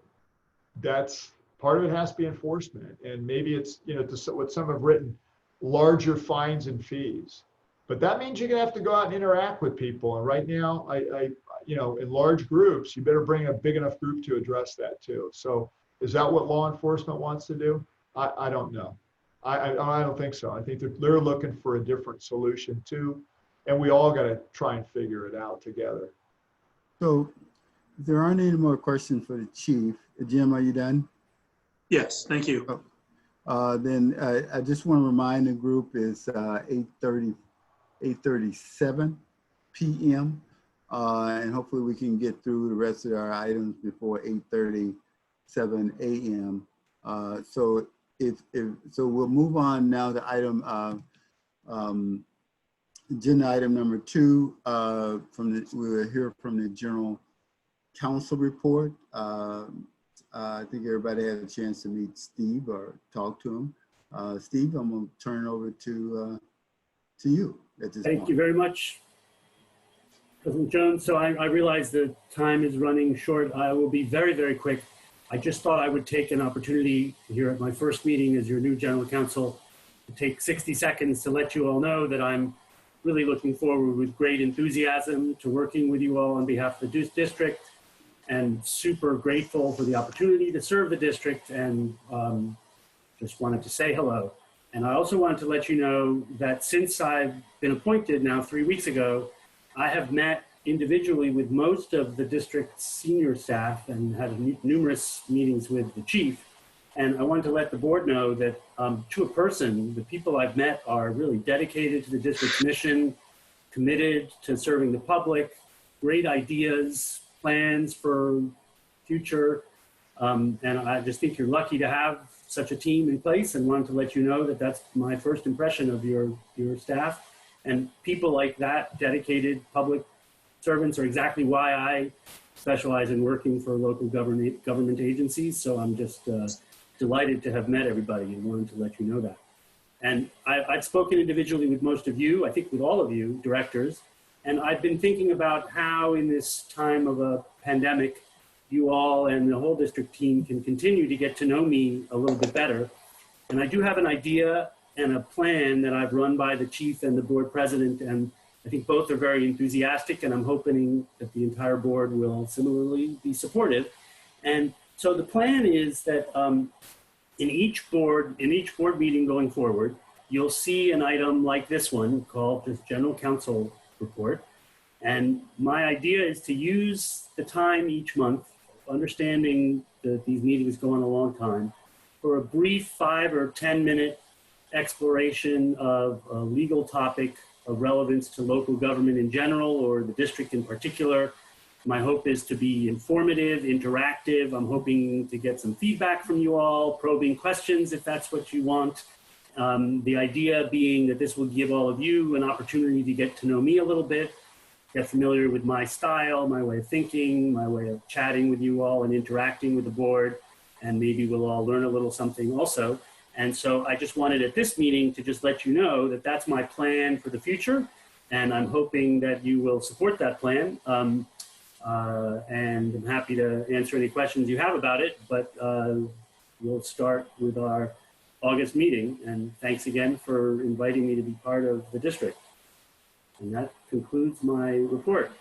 that's part of it. Has to be enforcement. And maybe it's, what some have written, larger fines and fees. But that means you're gonna have to go out and interact with people. And right now, in large groups, you better bring a big enough group to address that too. So is that what law enforcement wants to do? I don't know. I don't think so. I think they're looking for a different solution too. And we all got to try and figure it out together. So if there aren't any more questions for the chief, Jim, are you done? Yes, thank you. Then I just want to remind the group it's 8:37 p.m. And hopefully we can get through the rest of our items before 8:37 a.m. So so we'll move on now to agenda item number 2. We'll hear from the General Counsel report. I think everybody had a chance to meet Steve or talk to him. Steve, I'm going to turn it over to you at this point. Thank you very much, President Jones. So I realize the time is running short. I will be very, very quick. I just thought I would take an opportunity here at my first meeting as your new General Counsel to take 60 seconds to let you all know that I'm really looking forward with great enthusiasm to working with you all on behalf of the district, and super grateful for the opportunity to serve the district, and just wanted to say hello. And I also wanted to let you know that since I've been appointed now 3 weeks ago, I have met individually with most of the district's senior staff and had numerous meetings with the chief. And I wanted to let the board know that to a person, the people I've met are really dedicated to the district's mission, committed to serving the public, great ideas, plans for future. And I just think you're lucky to have such a team in place, and wanted to let you know that that's my first impression of your staff. And people like that, dedicated public servants, are exactly why I specialize in working for local government agencies. So I'm just delighted to have met everybody and wanted to let you know that. And I've spoken individually with most of you, I think with all of you directors, and I've been thinking about how in this time of a pandemic, you all and the whole district team can continue to get to know me a little bit better. And I do have an idea and a plan that I've run by the chief and the board president, and I think both are very enthusiastic, and I'm hoping that the entire board will similarly be supportive. And so the plan is that in each board meeting going forward, you'll see an item like this one called this General Counsel report. And my idea is to use the time each month, understanding that these meetings go on a long time, for a brief 5 or 10 minute exploration of a legal topic of relevance to local government in general, or the district in particular. My hope is to be informative, interactive. I'm hoping to get some feedback from you all, probing questions if that's what you want. The idea being that this will give all of you an opportunity to get to know me a little bit, get familiar with my style, my way of thinking, my way of chatting with you all and interacting with the board, and maybe we'll all learn a little something also. And so I just wanted at this meeting to just let you know that that's my plan for the future, and I'm hoping that you will support that plan. And I'm happy to answer any questions you have about it, but we'll start with our August meeting. And thanks again for inviting me to be part of the district. And that concludes my report.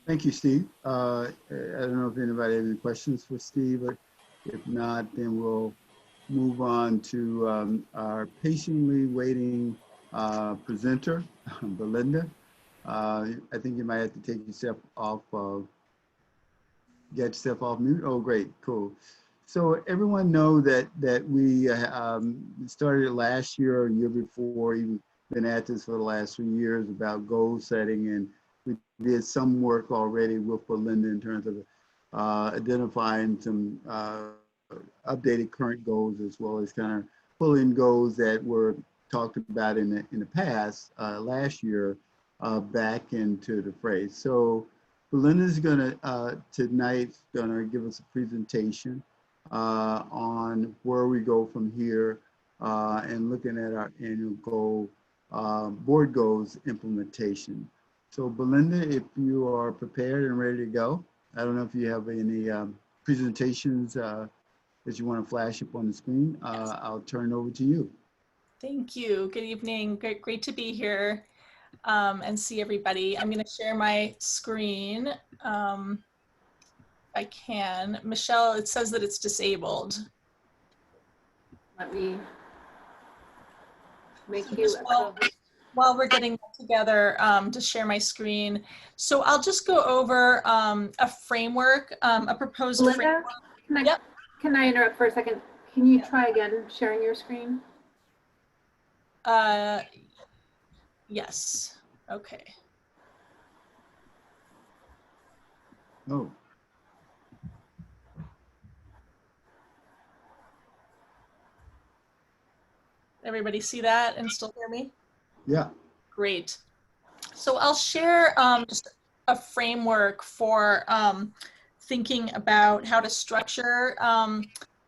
Thank you, Steve. I don't know if anybody has any questions for Steve, but if not, then we'll move on to our patiently waiting presenter, Belinda. I think you might have to take yourself off get yourself off mute. Oh, great, cool. So everyone know that we started last year or year before, even been at this for the last 3 years about goal setting, and we did some work already with Belinda in terms of identifying some updated current goals, as well as kind of pulling goals that were talked about in the past last year back into the fray. So Belinda's tonight's gonna give us a presentation on where we go from here and looking at our annual goal, board goals implementation. So Belinda, if you are prepared and ready to go, I don't know if you have any presentations that you want to flash up on the screen. I'll turn it over to you. Thank you. Good evening. Great to be here and see everybody. I'm going to share my screen. If I can. Michelle, it says that it's disabled. Let me make you while we're getting together to share my screen. So I'll just go over a framework, a proposed Linda, framework. Can I interrupt for a second? Can you try again sharing your screen? Yes. Okay. Oh, Everybody see that and still hear me? yeah. Great. So I'll share just a framework for thinking about how to structure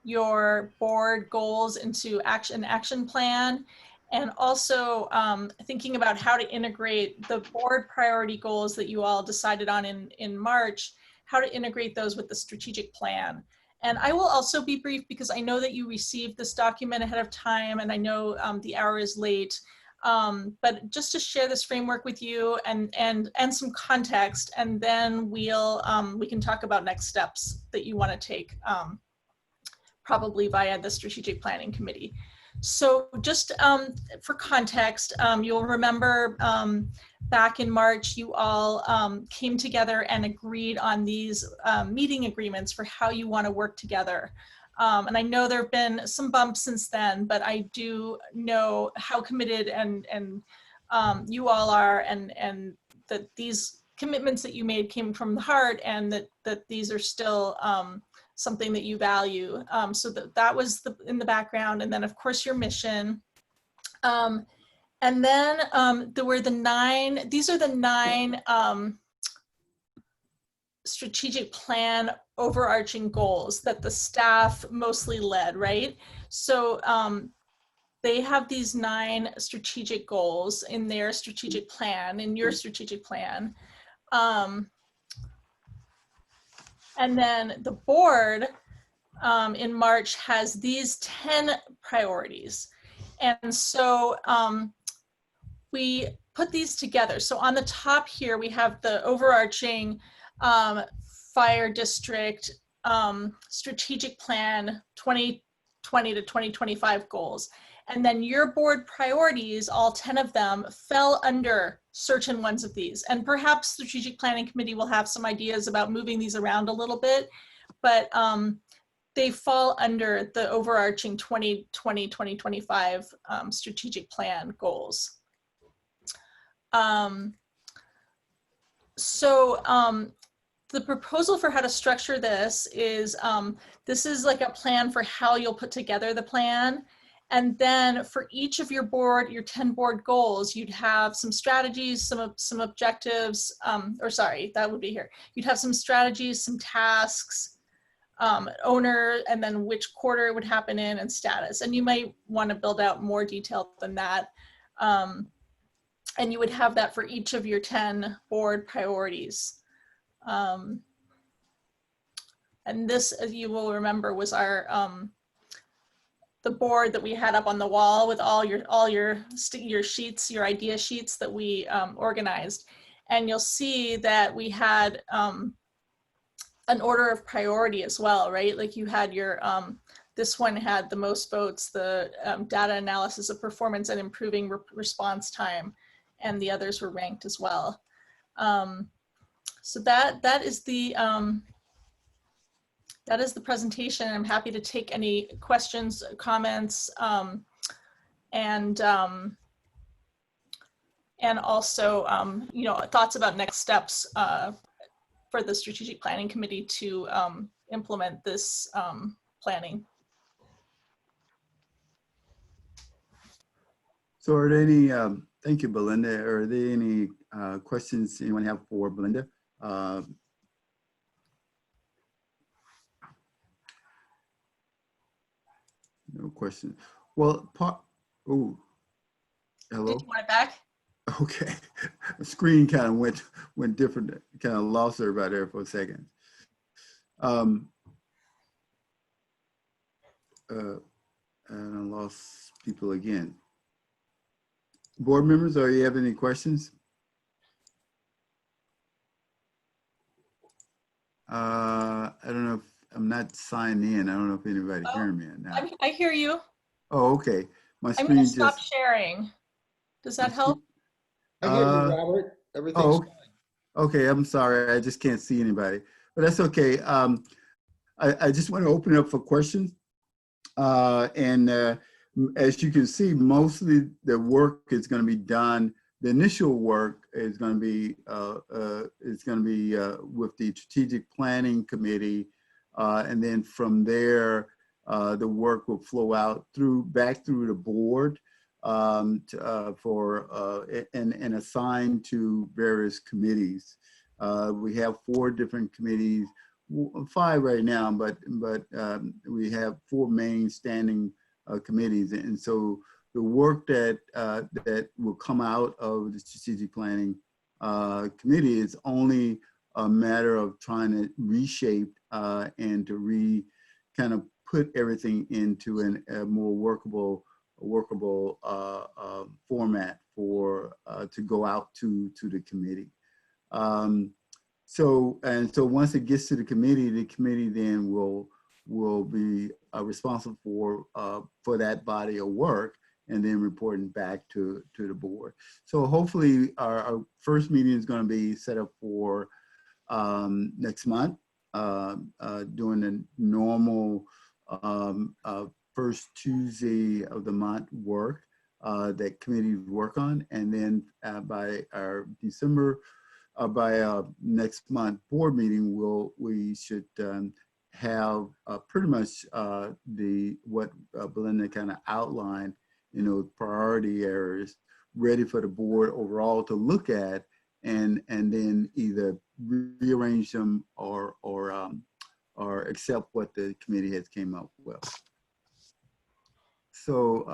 your board goals into an action plan, and also thinking about how to integrate the board priority goals that you all decided on in March, how to integrate those with the strategic plan. And I will also be brief because I know that you received this document ahead of time, and I know the hour is late. But just to share this framework with you and some context, and then we can talk about next steps that you want to take, probably via the strategic planning committee. So just for context, you'll remember back in March, you all came together and agreed on these meeting agreements for how you want to work together. And I know there have been some bumps since then, but I do know how committed and you all are, and that these commitments that you made came from the heart, and that these are still something that you value. So that was in the background. And then of course your mission. And then there were these are the 9 strategic plan overarching goals that the staff mostly led, right? So they have these 9 strategic goals in their strategic plan, in your strategic plan. And then the board in March has these 10 priorities. And so we put these together. So on the top here, we have the overarching fire district strategic plan 2020 to 2025 goals. And then your board priorities, all 10 of them, fell under certain ones of these. And perhaps strategic planning committee will have some ideas about moving these around a little bit, but they fall under the overarching 2020-2025 strategic plan goals. The proposal for how to structure this is like a plan for how you'll put together the plan. And then for each of your 10 board goals, you'd have some strategies, some objectives, or sorry, that would be here. You'd have some strategies, some tasks, owner, and then which quarter it would happen in, and status. And you might want to build out more detail than that. And you would have that for each of your 10 board priorities. And this, as you will remember, was our the board that we had up on the wall with all your sheets, your idea sheets that we organized. And you'll see that we had an order of priority as well, right? Like you had your, this one had the most votes, the data analysis of performance and improving response time, and the others were ranked as well. So that is the presentation. I'm happy to take any questions, comments, and also thoughts about next steps for the strategic planning committee to implement this planning. So are there any, thank you, Belinda. Are there any questions anyone have for Belinda? No question. Well, oh, hello? Did you want it back? Okay. The screen kind of went different, kind of lost everybody there for a second. And I lost people again. Board members, are you have any questions? I don't know if I'm not signed in. I don't know if anybody hearing me now. I hear you. Oh, okay. My I'm screen going to just stop sharing. Does that help? I hear you, Robert. Everything's oh, fine. okay. I'm sorry. I just can't see anybody, but that's okay. I just want to open it up for questions. As you can see, mostly the work is going to be done the initial work is going to be with the Strategic Planning Committee, and then from there, the work will flow out back through the board and assigned to various committees. We have 4 different committees, 5 right now, but we have 4 main standing committees, and so the work that will come out of the strategic planning committee is only a matter of trying to reshape and to kind of put everything into a more workable format to go out to the committee. So once it gets to the committee then will be responsible for that body of work, and then reporting back to the board. So hopefully our first meeting is going to be set up for next month, doing the normal first Tuesday of the month work that committees work on, and then by our next month board meeting, we should have pretty much what Belinda kind of outlined, priority areas ready for the board overall to look at, and then either rearrange them or accept what the committee has came up with. So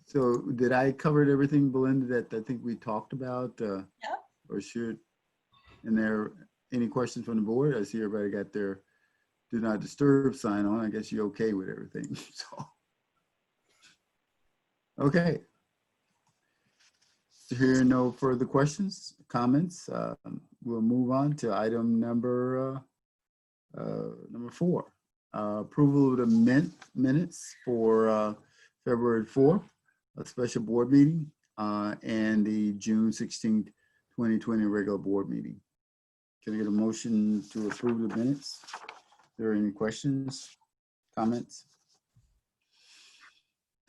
so did I cover everything, Belinda, that I think we talked about? Yeah. Or should, and there any questions from the board? I see everybody got their do not disturb sign on. I guess you're okay with everything. So. Okay. So here are no further questions, comments. We'll move on to item number 4. Approval of the minutes for February 4th, a special board meeting, and the June 16th, 2020 regular board meeting. Can I get a motion to approve the minutes? Are there any questions, comments?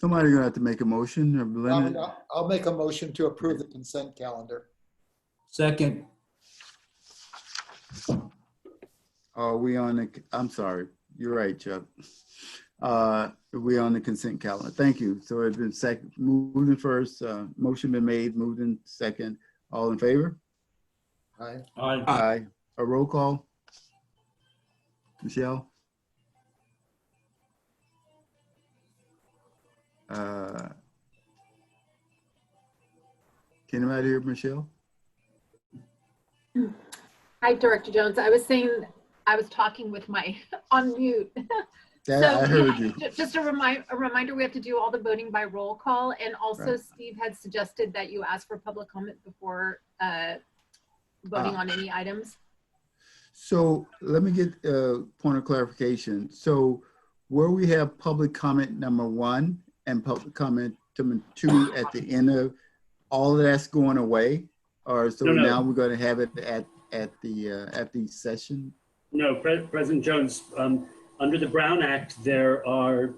Somebody's gonna have to make a motion. Or Belinda? I'll make a motion to approve the consent calendar. Second. Are we on the, I'm sorry, you're right, Chuck. We on the consent calendar. Thank you. So it's been moved in first, motion been made, moved in second. All in favor? Aye. Aye. Aye. A roll call? Michelle? Can anybody hear Michelle? Hi, Director Jones. I was saying, I was talking with my on mute. Yeah, I heard you. Just a reminder, we have to do all the voting by roll call. And also Right. Steve had suggested that you ask for public comment before voting on any items. So let me get a point of clarification. So where we have public comment number 1 and public comment number 2 at the end of, all of that's going away? Or so No. now we're going to have it at the session? No, President Jones, under the Brown Act, there are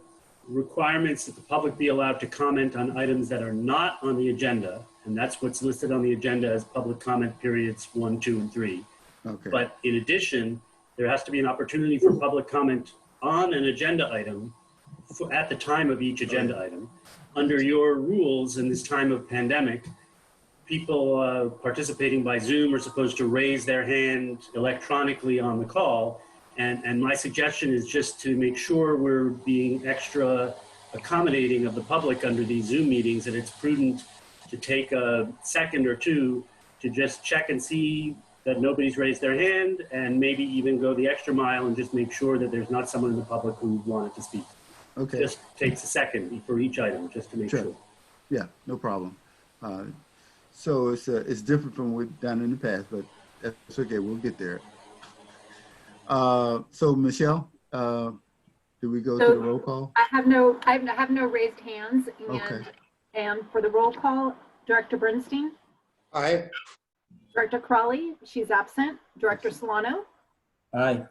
requirements that the public be allowed to comment on items that are not on the agenda. And that's what's listed on the agenda as public comment periods 1, 2, and 3. Okay. But in addition, there has to be an opportunity for public comment on an agenda item at the time of each agenda item. Under your rules in this time of pandemic, people participating by Zoom are supposed to raise their hand electronically on the call. And my suggestion is just to make sure we're being extra accommodating of the public under these Zoom meetings, that it's prudent to take a second or two to just check and see that nobody's raised their hand, and maybe even go the extra mile and just make sure that there's not someone in the public who wanted to speak. Okay. Just takes a second for each item, just to make sure. Yeah, no problem. So it's different from what we've done in the past, but that's okay. We'll get there. So Michelle, do we go to the roll call? I have no raised hands. And, Okay. and for the roll call, Director Bernstein, Aye. Director Crawley, she's absent. Director Solano, Aye.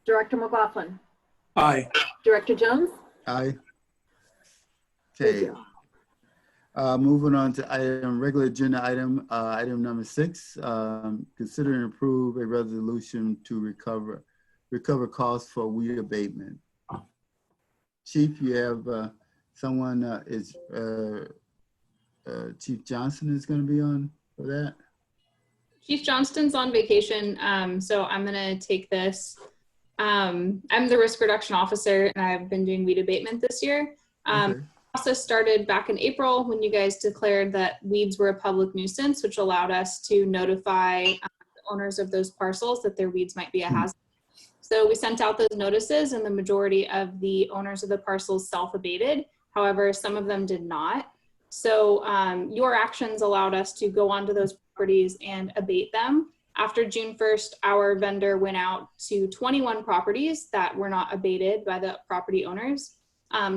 Director McLaughlin, Aye. Director Jones. Aye. Thank Okay. you. Moving on to regular agenda item, item number 6, consider and approve a resolution to recover costs for weed abatement. Chief, you have someone, Chief Johnson is going to be on for that? Chief Johnston's on vacation, so I'm going to take this. I'm the risk reduction officer, and I've been doing weed abatement this year. Okay. The process started back in April when you guys declared that weeds were a public nuisance, which allowed us to notify the owners of those parcels that their weeds might be a hazard. So we sent out those notices, and the majority of the owners of the parcels self-abated. However, some of them did not. So your actions allowed us to go onto those properties and abate them. After June 1st, our vendor went out to 21 properties that were not abated by the property owners.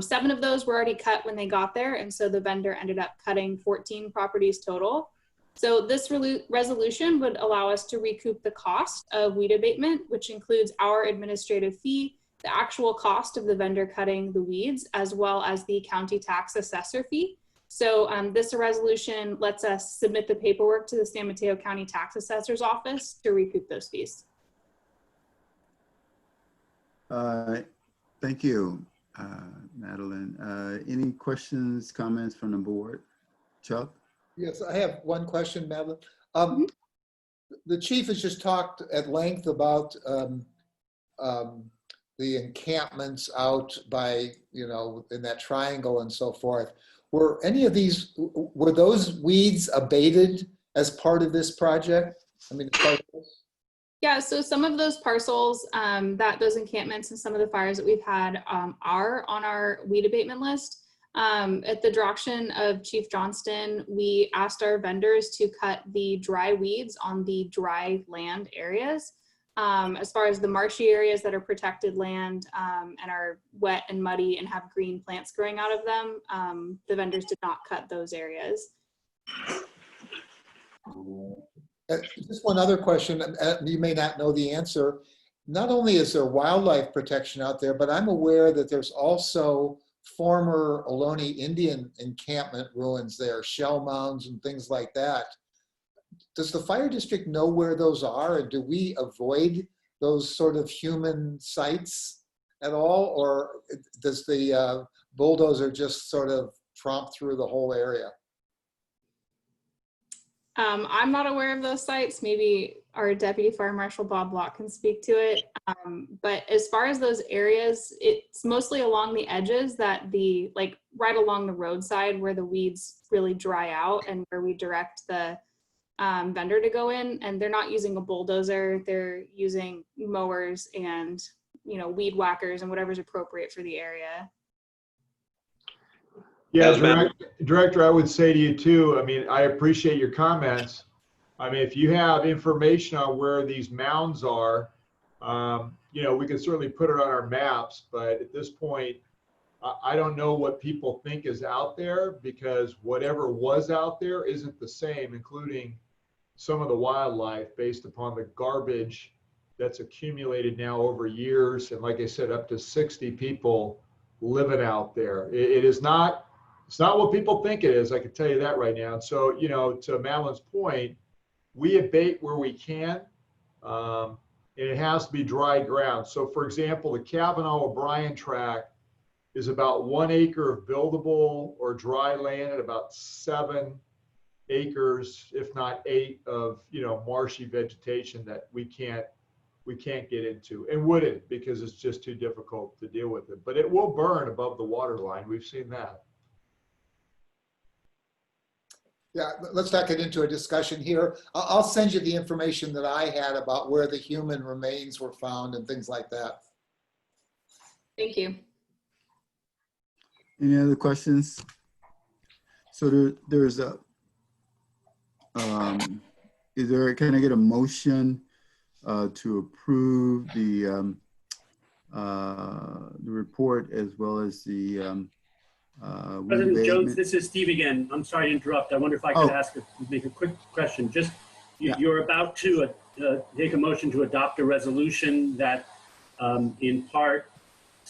7 of those were already cut when they got there, and so the vendor ended up cutting 14 properties total. So this resolution would allow us to recoup the cost of weed abatement, which includes our administrative fee, the actual cost of the vendor cutting the weeds, as well as the county tax assessor fee. So this resolution lets us submit the paperwork to the San Mateo County Tax Assessor's Office to recoup those fees. Thank you, Madeline. Any questions, comments from the board? Chuck? Yes, I have one question, Madeline. The chief has just talked at length about the encampments out by, in that triangle and so forth. Were any of these, were those weeds abated as part of this project? I mean, Yeah, so some of those parcels, those encampments and some of the fires that we've had are on our weed abatement list. At the direction of Chief Johnston, we asked our vendors to cut the dry weeds on the dry land areas. As far as the marshy areas that are protected land and are wet and muddy and have green plants growing out of them, the vendors did not cut those areas. Just one other question, you may not know the answer. Not only is there wildlife protection out there, but I'm aware that there's also former Ohlone Indian encampment ruins there, shell mounds and things like that. Does the fire district know where those are, and do we avoid those sort of human sites at all, or does the bulldozer just sort of tromp through the whole area? I'm not aware of those sites. Maybe our Deputy Fire Marshal Bob Block can speak to it. But as far as those areas, it's mostly along the edges that like right along the roadside where the weeds really dry out and where we direct the vendor to go in, and they're not using a bulldozer. They're using mowers and, weed whackers and whatever's appropriate for the area. Yeah, Director, I would say to you too, I appreciate your comments. If you have information on where these mounds are, we can certainly put it on our maps, but at this point, I don't know what people think is out there, because whatever was out there isn't the same, including some of the wildlife, based upon the garbage that's accumulated now over years. And like I said, up to 60 people living out there. It's not what people think it is. I can tell you that right now. And so, to Madeline's point, we abate where we can, and it has to be dry ground. So for example, the Kavanaugh O'Brien tract is about 1 acre of buildable or dry land and about 7 acres, if not 8, of marshy vegetation that we can't get into, and wouldn't, because it's just too difficult to deal with it. But it will burn above the water line. We've seen that. Yeah, let's not get into a discussion here. I'll send you the information that I had about where the human remains were found and things like that. Thank you. Any other questions? So there's a, can I get a motion to approve the report as well as the President Jones, this is Steve again. I'm sorry to interrupt. I wonder if I could make a quick question. Just, you're about to take a motion to adopt a resolution that in part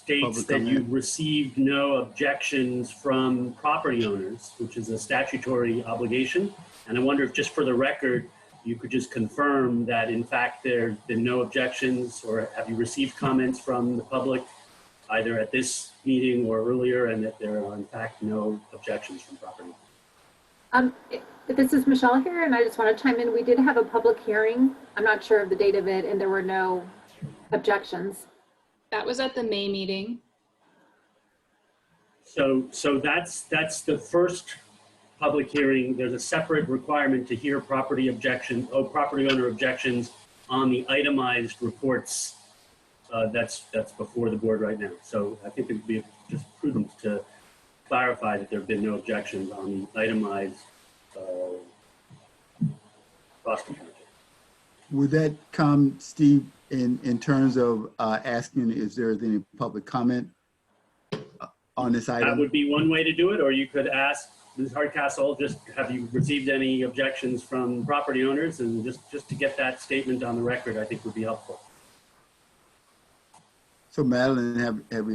states Public that comment. you've received no objections from property owners, which is a statutory obligation. And I wonder if, just for the record, you could just confirm that in fact there's been no objections, or have you received comments from the public either at this meeting or earlier, and that there are in fact no objections from property owners? This is Michelle here, and I just want to chime in. We did have a public hearing. I'm not sure of the date of it, and there were no objections. That was at the May meeting. So that's the first public hearing. There's a separate requirement to hear property owner objections on the itemized reports. That's before the board right now. So I think it would be just prudent to clarify that there have been no objections on the itemized cost accounting. Would that come, Steve, in terms of asking if there's any public comment on this item? That would be one way to do it, or you could ask Ms. Hardcastle, just have you received any objections from property owners? And just to get that statement on the record, I think would be helpful. So Madeline, have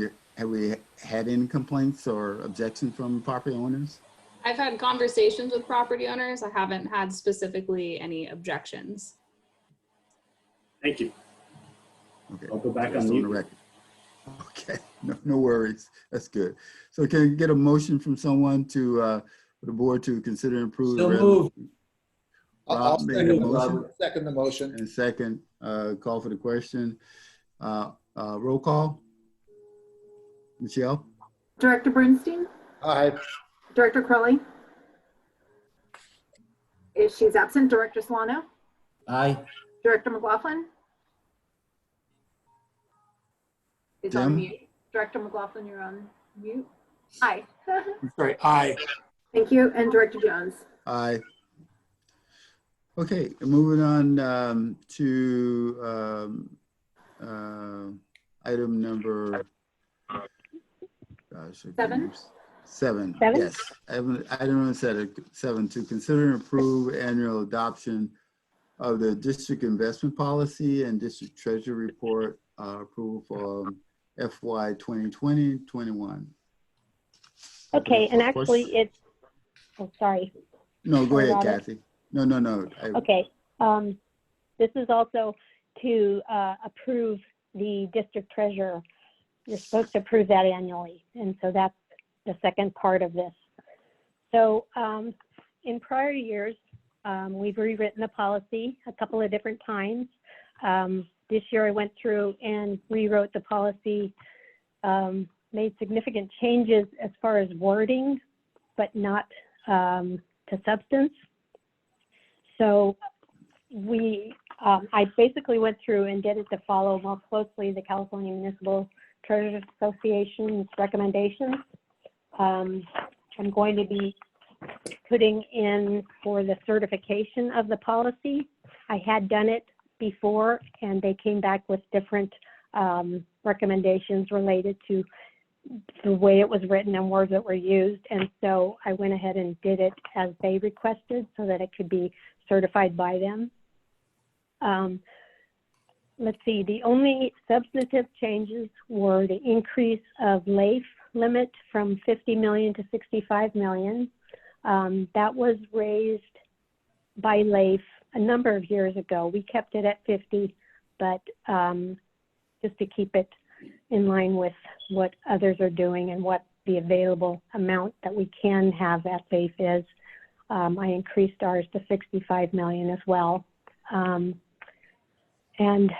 we had any complaints or objections from property owners? I've had conversations with property owners. I haven't had specifically any objections. Thank you. Okay. I'll go back Just on the mute. record. Okay, no worries. That's good. So can I get a motion from someone to, for the board to consider and approve? So the moved. I'll Rob made a motion second the motion. and second, call for the question. Roll call. Michelle? Director Bernstein? Aye. Director Crowley? If she's absent, Director Solano? Aye. Director McLaughlin? Is on Jim? mute. Director McLaughlin, you're on mute. Aye. I'm sorry, aye. Thank you. And Director Jones? Aye. Okay, moving on to item number Seven? Seven, Seven? yes. Item number seven, to consider and approve annual adoption of the district investment policy and district treasury report approval for FY 2020-21. Okay, and actually it's, oh, sorry. No, go ahead, Robert. Kathy. No. Okay, this is also to approve the district treasurer. You're supposed to approve that annually, and so that's the second part of this. So in prior years, we've rewritten the policy a couple of different times. This year I went through and rewrote the policy, made significant changes as far as wording, but not to substance. So I basically went through and did it to follow more closely the California Municipal Treasurers Association's recommendations. I'm going to be putting in for the certification of the policy. I had done it before and they came back with different recommendations related to the way it was written and words that were used. And so I went ahead and did it as they requested so that it could be certified by them. Let's see, the only substantive changes were the increase of LAIF limit from 50 million to 65 million. That was raised by LAIF a number of years ago. We kept it at 50, but just to keep it in line with what others are doing and what the available amount that we can have at LAIF is, I increased ours to 65 million as well. And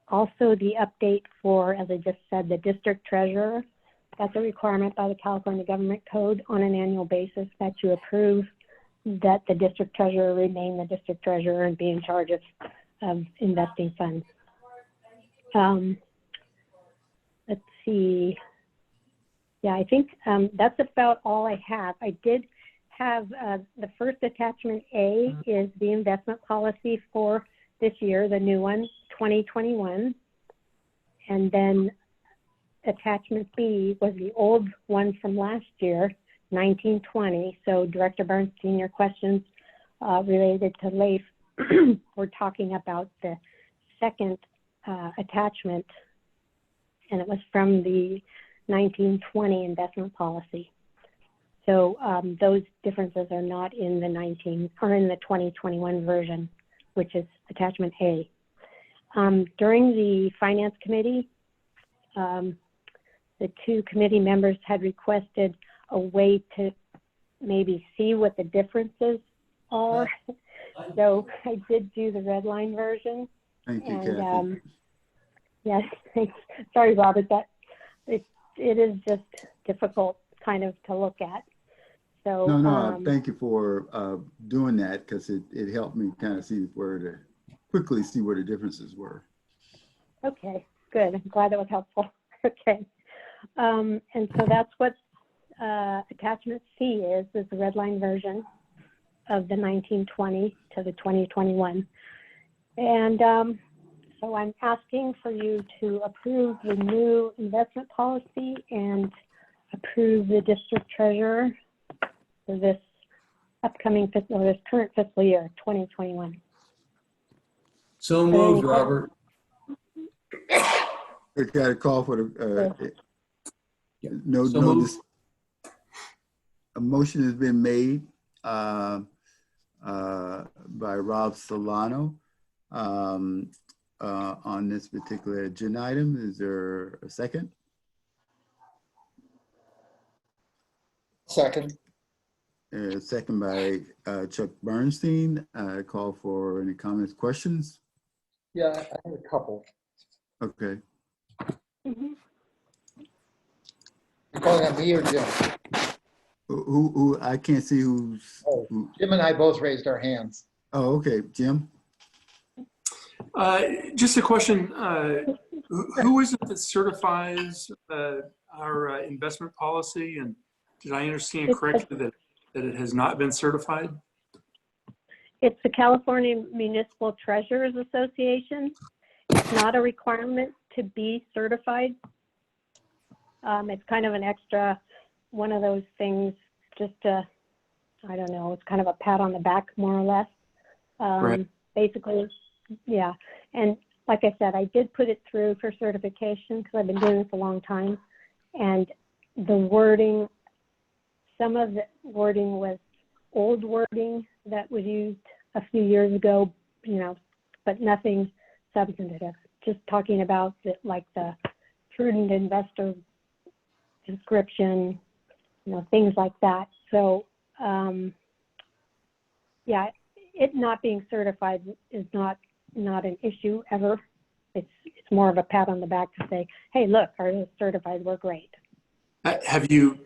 also the update for, as I just said, the district treasurer. That's a requirement by the California Government Code on an annual basis that you approve that the district treasurer remain the district treasurer and be in charge of investing funds. Let's see. Yeah, I think that's about all I have. I did have the first attachment A is the investment policy for this year, the new one, 2021. And then attachment B was the old one from last year, 1920. So Director Bernstein, your questions related to LAIF, we're talking about the second attachment and it was from the 1920 investment policy. So those differences are not in the 2021 version, which is attachment A. During the finance committee, the two committee members had requested a way to maybe see what the differences are. So I did do the red line version. Thank you, And Kathy. yes, thanks. Sorry, Robert, that it is just difficult kind of to look at. So No, thank you for doing that, because it helped me kind of see quickly see where the differences were. okay, good. I'm glad that was helpful. Okay. And so that's what attachment C is the red line version of the 1920 to the 2021. And so I'm asking for you to approve the new investment policy and approve the district treasurer for this upcoming fiscal, this current fiscal year, 2021. So moved, Robert. I got a call for the, So moved. A motion has been made by Rob Solano on this particular agenda item. Is there a second? Second. Second by Chuck Bernstein. Call for any comments, questions? Yeah, I have a couple. Okay. Mhm. You're calling on me or Jim? Who I can't see who's. Oh, Who. Jim and I both raised our hands. Oh, okay, Jim. Just a question. Who is it that certifies our investment policy? And did I understand correctly that it has not been certified? It's the California Municipal Treasurers Association. It's not a requirement to be certified. It's kind of an extra, one of those things, just to, I don't know, it's kind of a pat on the back, more or less. Right. Basically, yeah. And like I said, I did put it through for certification because I've been doing this a long time. And the wording, some of the wording was old wording that was used a few years ago, you know, but nothing substantive. Just talking about like the prudent investor description, you know, things like that. So, yeah, it not being certified is not an issue ever. It's more of a pat on the back to say, hey, look, ours is certified, we're great. Have you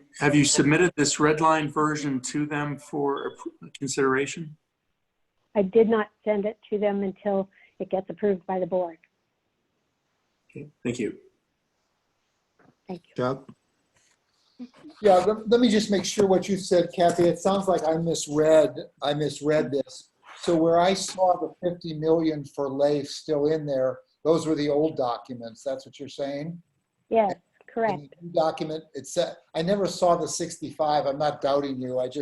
submitted this red line version to them for consideration? I did not send it to them until it gets approved by the board. Okay, thank you. Thank you. Chuck? Yeah, let me just make sure what you said, Kathy. It sounds like I misread this. So where I saw the 50 million for LAIF still in there, those were the old documents. That's what you're saying? Yes, correct. In the new document, it said, I never saw the 65. I'm not doubting you. It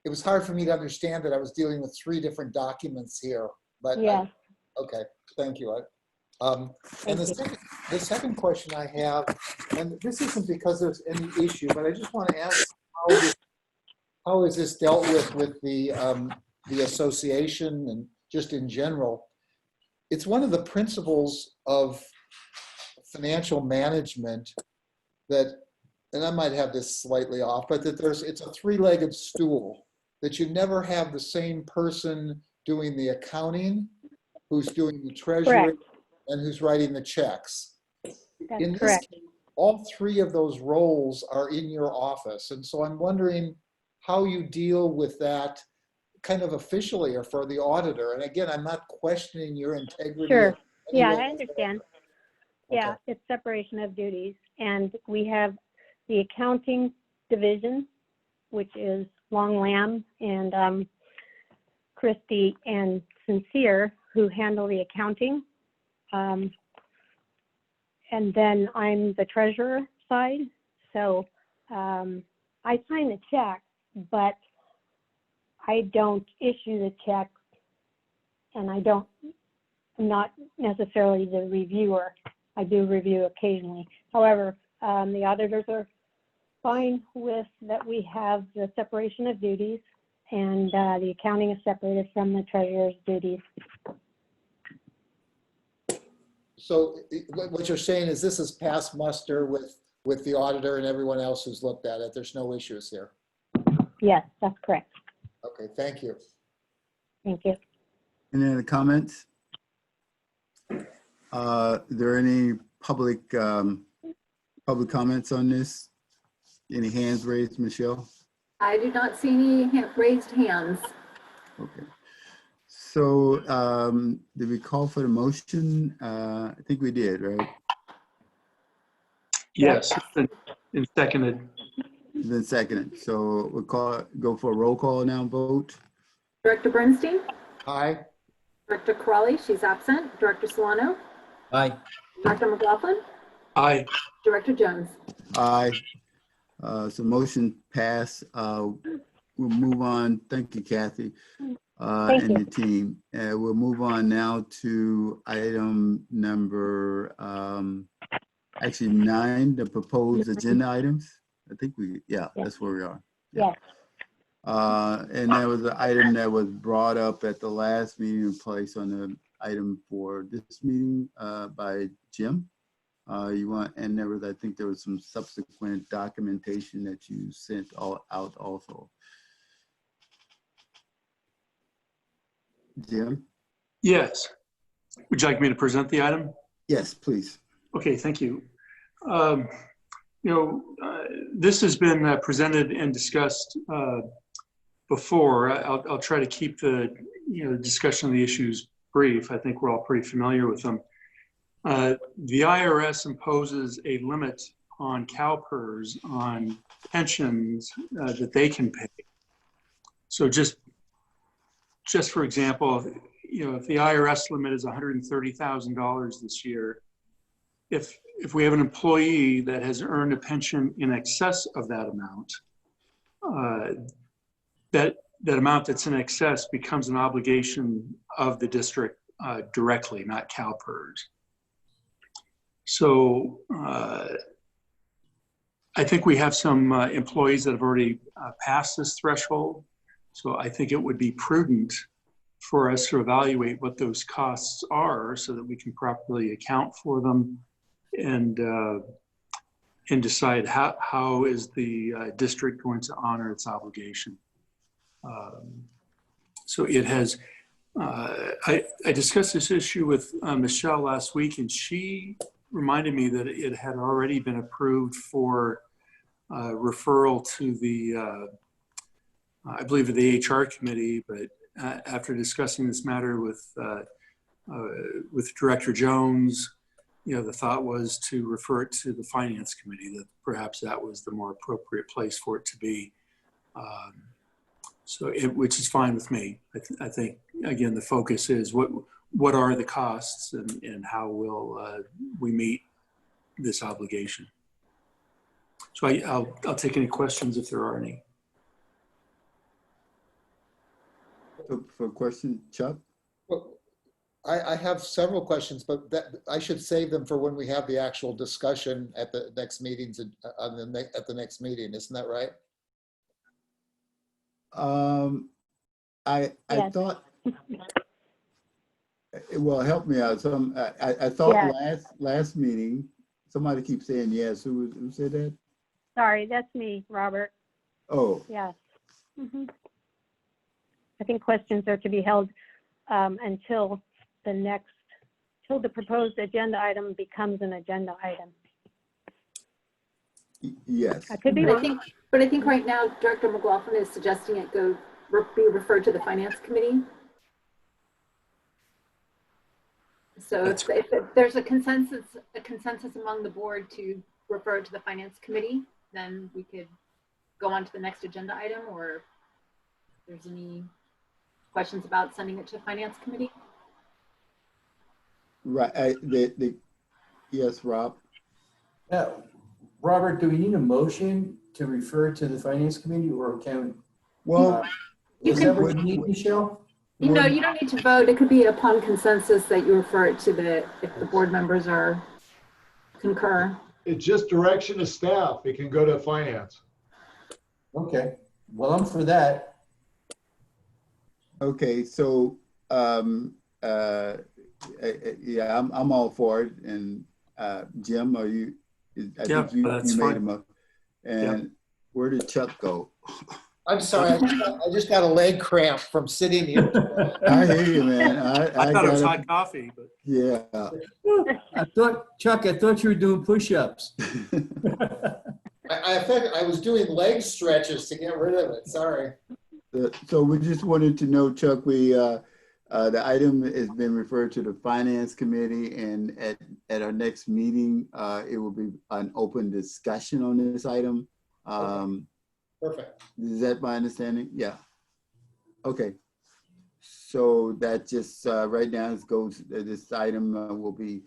was hard for me to understand that I was dealing with 3 different documents here. But Yes. okay, thank you. And the second question I have, and this isn't because there's any issue, but I just want to ask how is this dealt with the association and just in general? It's one of the principles of financial management that, and I might have this slightly off, but that it's a 3-legged stool, that you never have the same person doing the accounting, who's doing the treasury, Correct. and who's writing the checks. That's In this correct. case, all 3 of those roles are in your office. And so I'm wondering how you deal with that kind of officially or for the auditor. And again, I'm not questioning your integrity. Sure. Yeah, Anyway. I understand. Okay. Yeah, it's separation of duties. And we have the accounting division, which is Long Lamb and Christy and Sincere, who handle the accounting. And then I'm the treasurer side. So I sign the check, but I don't issue the check, and I don't not necessarily the reviewer. I do review occasionally. However, the auditors are fine with that we have the separation of duties, and the accounting is separated from the treasurer's duties. So what you're saying is this is past muster with the auditor and everyone else who's looked at it. There's no issues here. Yes, that's correct. Okay, thank you. Thank you. Any other comments? Are there any public comments on this? Any hands raised, Michelle? I do not see any raised hands. Okay. So did we call for the motion? I think we did, right? Yes, and seconded. Then seconded. So we'll go for a roll call now vote. Director Bernstein? Aye. Director Crawley, she's absent. Director Solano? Aye. Dr. McLaughlin? Aye. Director Jones? Aye. So motion passed. We'll move on. Thank you, Kathy, and the team. We'll move on now to item number, actually 9, the proposed agenda items. I think that's where we are. Yes. And that was an item that was brought up at the last meeting and placed on the item for this meeting by Jim. And there was, I think there was some subsequent documentation that you sent out also. Jim? Yes. Would you like me to present the item? Yes, please. Okay, thank you. This has been presented and discussed before. I'll try to keep the discussion of the issues brief. I think we're all pretty familiar with them. The IRS imposes a limit on CalPERS on pensions that they can pay. So just for example, if the IRS limit is $130,000 this year, if we have an employee that has earned a pension in excess of that amount, that amount that's in excess becomes an obligation of the district directly, not CalPERS. So I think we have some employees that have already passed this threshold. So I think it would be prudent for us to evaluate what those costs are so that we can properly account for them and decide how is the district going to honor its obligation. So it has, I discussed this issue with Michelle last week, and she reminded me that it had already been approved for referral to the, I believe the HR committee, but after discussing this matter with Director Jones, the thought was to refer it to the Finance Committee, that perhaps that was the more appropriate place for it to be. Which is fine with me. I think, again, the focus is what are the costs and how will we meet this obligation. So I'll take any questions if there are any. For a question, Chuck? Well, I have several questions, but I should save them for when we have the actual discussion at the next meetings at the next meeting. Isn't that right? I Yes. thought, well, help me out. I thought Yes. last meeting, somebody keeps saying yes. Who said that? Sorry, that's me, Robert. Oh. Yes. I think questions are to be held until the proposed agenda item becomes an agenda item. Yes. I could be wrong. But I think right now, Director McLaughlin is suggesting it be referred to the Finance Committee. So if there's a consensus among the board to refer to the Finance Committee, then we could go on to the next agenda item, or if there's any questions about sending it to Finance Committee. Right. Yes, Rob. Yeah. Robert, do we need a motion to refer to the Finance Committee, or can well is that what you need, Michelle? You know, you don't need to vote. It could be upon consensus that you refer it to if the board members are concur. It's just direction to staff. It can go to finance. Okay, well, I'm for that. Okay, so, yeah, I'm all for it. And Jim, are you? I Yeah, think you that's made fine. him up. And where did Chuck go? I'm sorry, I just got a leg cramp from sitting here. I hear you, man. I thought it was hot coffee, but Yeah. Chuck, I thought you were doing push-ups. I was doing leg stretches to get rid of it, sorry. So we just wanted to know, Chuck, the item has been referred to the Finance Committee, and at our next meeting, it will be an open discussion on this item. Perfect. Is that my understanding? Yeah. Okay. So that just right now this item will be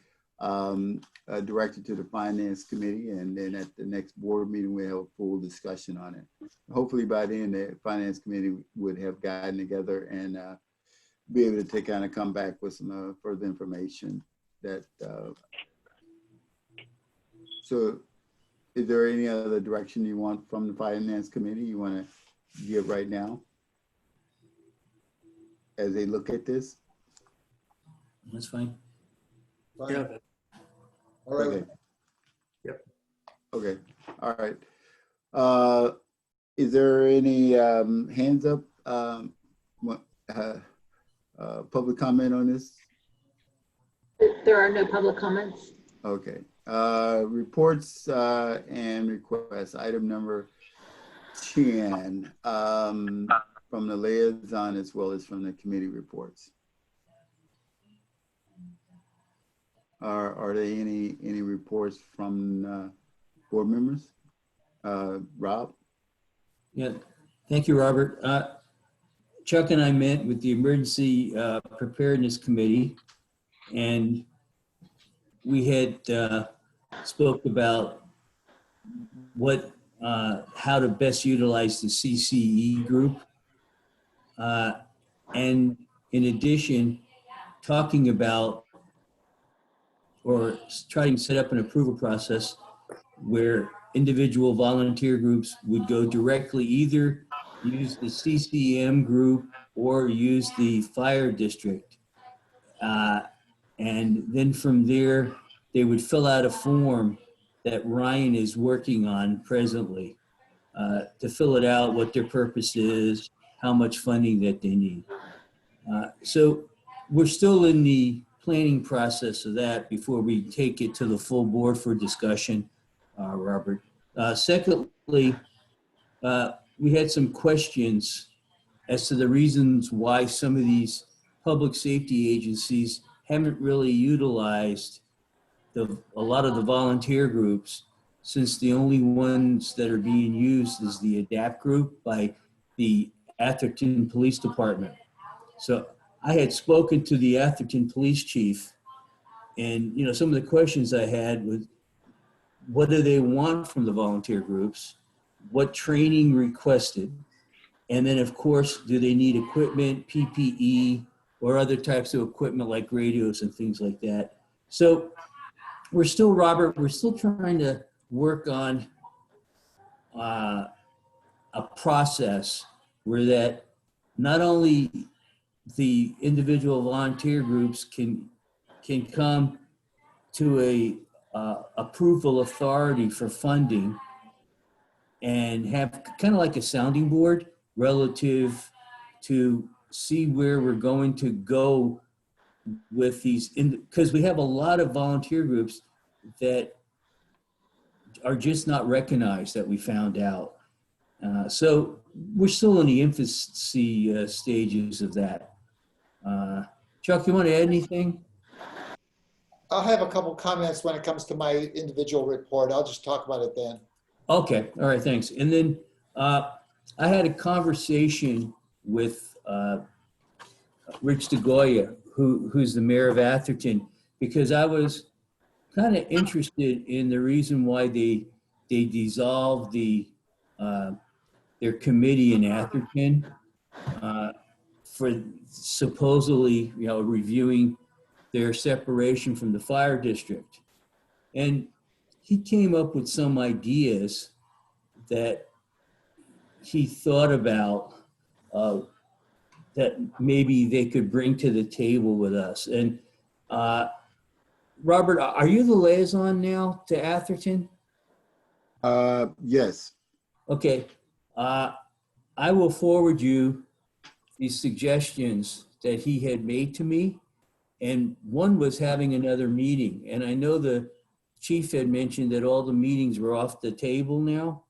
directed to the Finance Committee, and then at the next board meeting, we'll have a full discussion on it. Hopefully by then, the Finance Committee would have gotten together and be able to kind of come back with some further information that, so is there any other direction you want from the Finance Committee you want to give right now as they look at this? That's fine. yeah, All right. Okay. Yep. Okay. All right. Is there any hands up, public comment on this? There are no public comments. Okay. Reports and requests. Item number 10 from the liaison as well as from the committee reports. Are there any reports from board members? Rob? Yeah, thank you, Robert. Chuck and I met with the Emergency Preparedness Committee, and we had spoke about how to best utilize the CCE group. And in addition, talking about or trying to set up an approval process where individual volunteer groups would go directly, either use the CCM group or use the fire district. And then from there, they would fill out a form that Ryan is working on presently to fill it out, what their purpose is, how much funding that they need. So we're still in the planning process of that before we take it to the full board for discussion, Robert. Secondly, we had some questions as to the reasons why some of these public safety agencies haven't really utilized a lot of the volunteer groups, since the only ones that are being used is the ADAPT group by the Atherton Police Department. So I had spoken to the Atherton Police Chief, and some of the questions I had was, what do they want from the volunteer groups? What training requested? And then, of course, do they need equipment, PPE, or other types of equipment like radios and things like that? So Robert, we're still trying to work on a process where that not only the individual volunteer groups can come to a approval authority for funding and have kind of like a sounding board relative to see where we're going to go with these, because we have a lot of volunteer groups that are just not recognized, that we found out. So we're still in the infancy stages of that. Chuck, you want to add anything? I'll have a couple comments when it comes to my individual report. I'll just talk about it then. Okay, all right, thanks. And then I had a conversation with Rich DeGoya, who's the mayor of Atherton, because I was kind of interested in the reason why they dissolved their committee in Atherton for supposedly, reviewing their separation from the fire district. And he came up with some ideas that he thought about that maybe they could bring to the table with us. And Robert, are you the liaison now to Atherton? Yes. Okay. I will forward you these suggestions that he had made to me. And one was having another meeting. And I know the chief had mentioned that all the meetings were off the table now,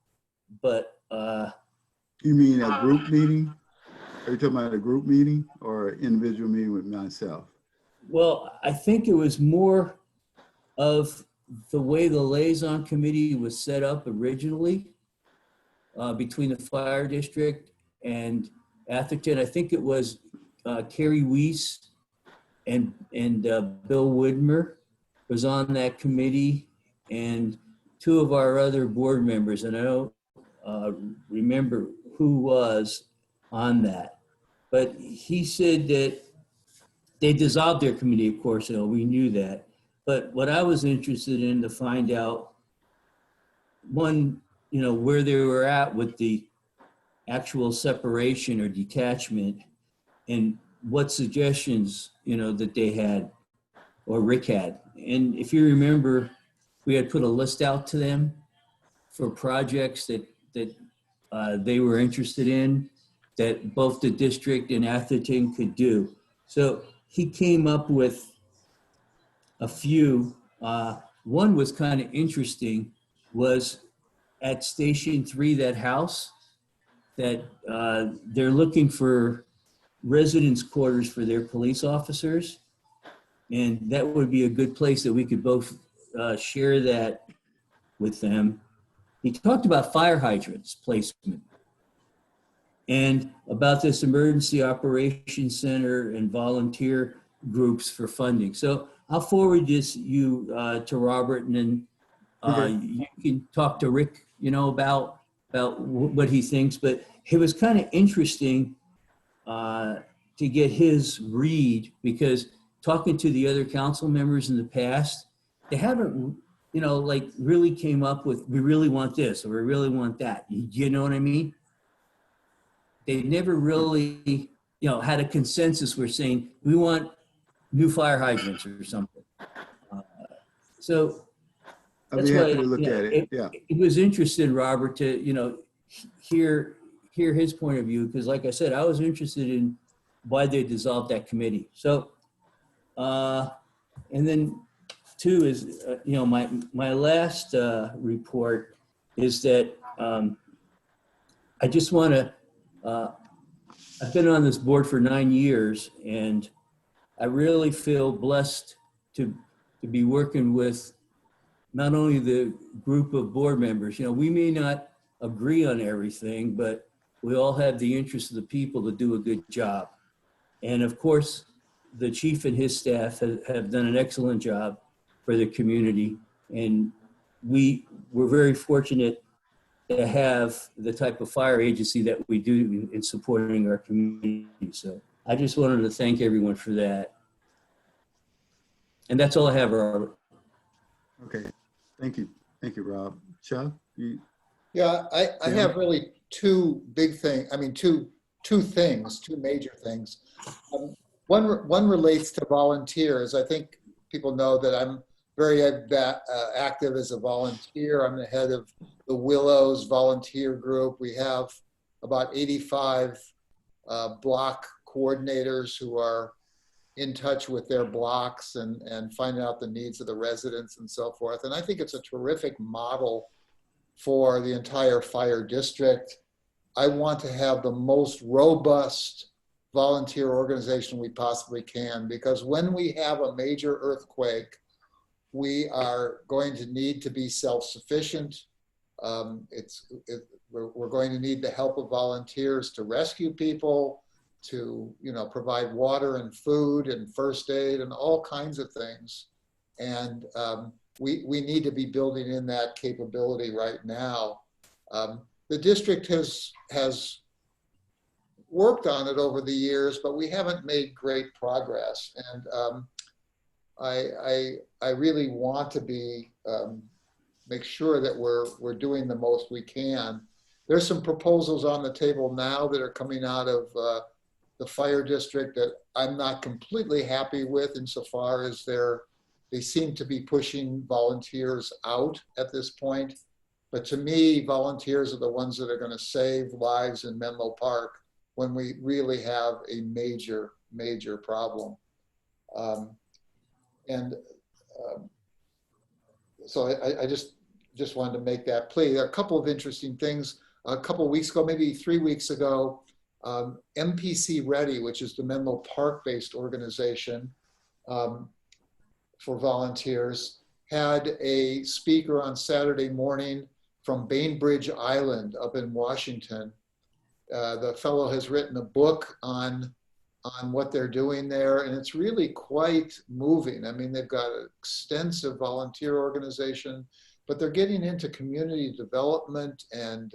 but You mean a group meeting? Are you talking about a group meeting or an individual meeting with myself? well, I think it was more of the way the liaison committee was set up originally between the fire district and Atherton. I think it was Carrie Weiss and Bill Widmer was on that committee, and two of our other board members, and I don't remember who was on that. But he said that they dissolved their committee, of course, we knew that. But what I was interested in to find out, one, where they were at with the actual separation or detachment, and what suggestions, that they had, or Rick had. And if you remember, we had put a list out to them for projects that they were interested in, that both the district and Atherton could do. So he came up with a few. One was kind of interesting, was at Station 3, that house, that they're looking for residence quarters for their police officers. And that would be a good place that we could both share that with them. He talked about fire hydrants placement and about this emergency operations center and volunteer groups for funding. So I'll forward this to Robert, and then you can talk to Rick, about what he thinks. But it was kind of interesting to get his read, because talking to the other council members in the past, they haven't, really came up with, we really want this, or we really want that. You know what I mean? They never really, had a consensus. We're saying, we want new fire hydrants or something. So I'll be happy to look at it. Yeah. It was interesting, Robert, to, hear his point of view, because like I said, I was interested in why they dissolved that committee. So, and then two is, my last report is that I just want to, I've been on this board for 9 years, and I really feel blessed to be working with not only the group of board members. We may not agree on everything, but we all have the interest of the people to do a good job. And of course, the chief and his staff have done an excellent job for the community. And we're very fortunate to have the type of fire agency that we do in supporting our community. So I just wanted to thank everyone for that. And that's all I have, Robert. Okay. Thank you. Thank you, Rob. Chuck? Yeah, I have really two big things. I mean, two major things. One relates to volunteers. I think people know that I'm very active as a volunteer. I'm the head of the Willows volunteer group. We have about 85 block coordinators who are in touch with their blocks and finding out the needs of the residents and so forth. And I think it's a terrific model for the entire fire district. I want to have the most robust volunteer organization we possibly can, because when we have a major earthquake, we are going to need to be self-sufficient. We're going to need the help of volunteers to rescue people, to provide water and food and first aid and all kinds of things. And we need to be building in that capability right now. The district has worked on it over the years, but we haven't made great progress. And I really want to be make sure that we're doing the most we can. There's some proposals on the table now that are coming out of the fire district that I'm not completely happy with, insofar as they seem to be pushing volunteers out at this point. But to me, volunteers are the ones that are going to save lives in Menlo Park when we really have a major, major problem. So I just wanted to make that plea. There are a couple of interesting things. A couple of weeks ago, maybe 3 weeks ago, MPC Ready, which is the Menlo Park-based organization for volunteers, had a speaker on Saturday morning from Bainbridge Island up in Washington. The fellow has written a book on what they're doing there, and it's really quite moving. I mean, they've got an extensive volunteer organization, but they're getting into community development, and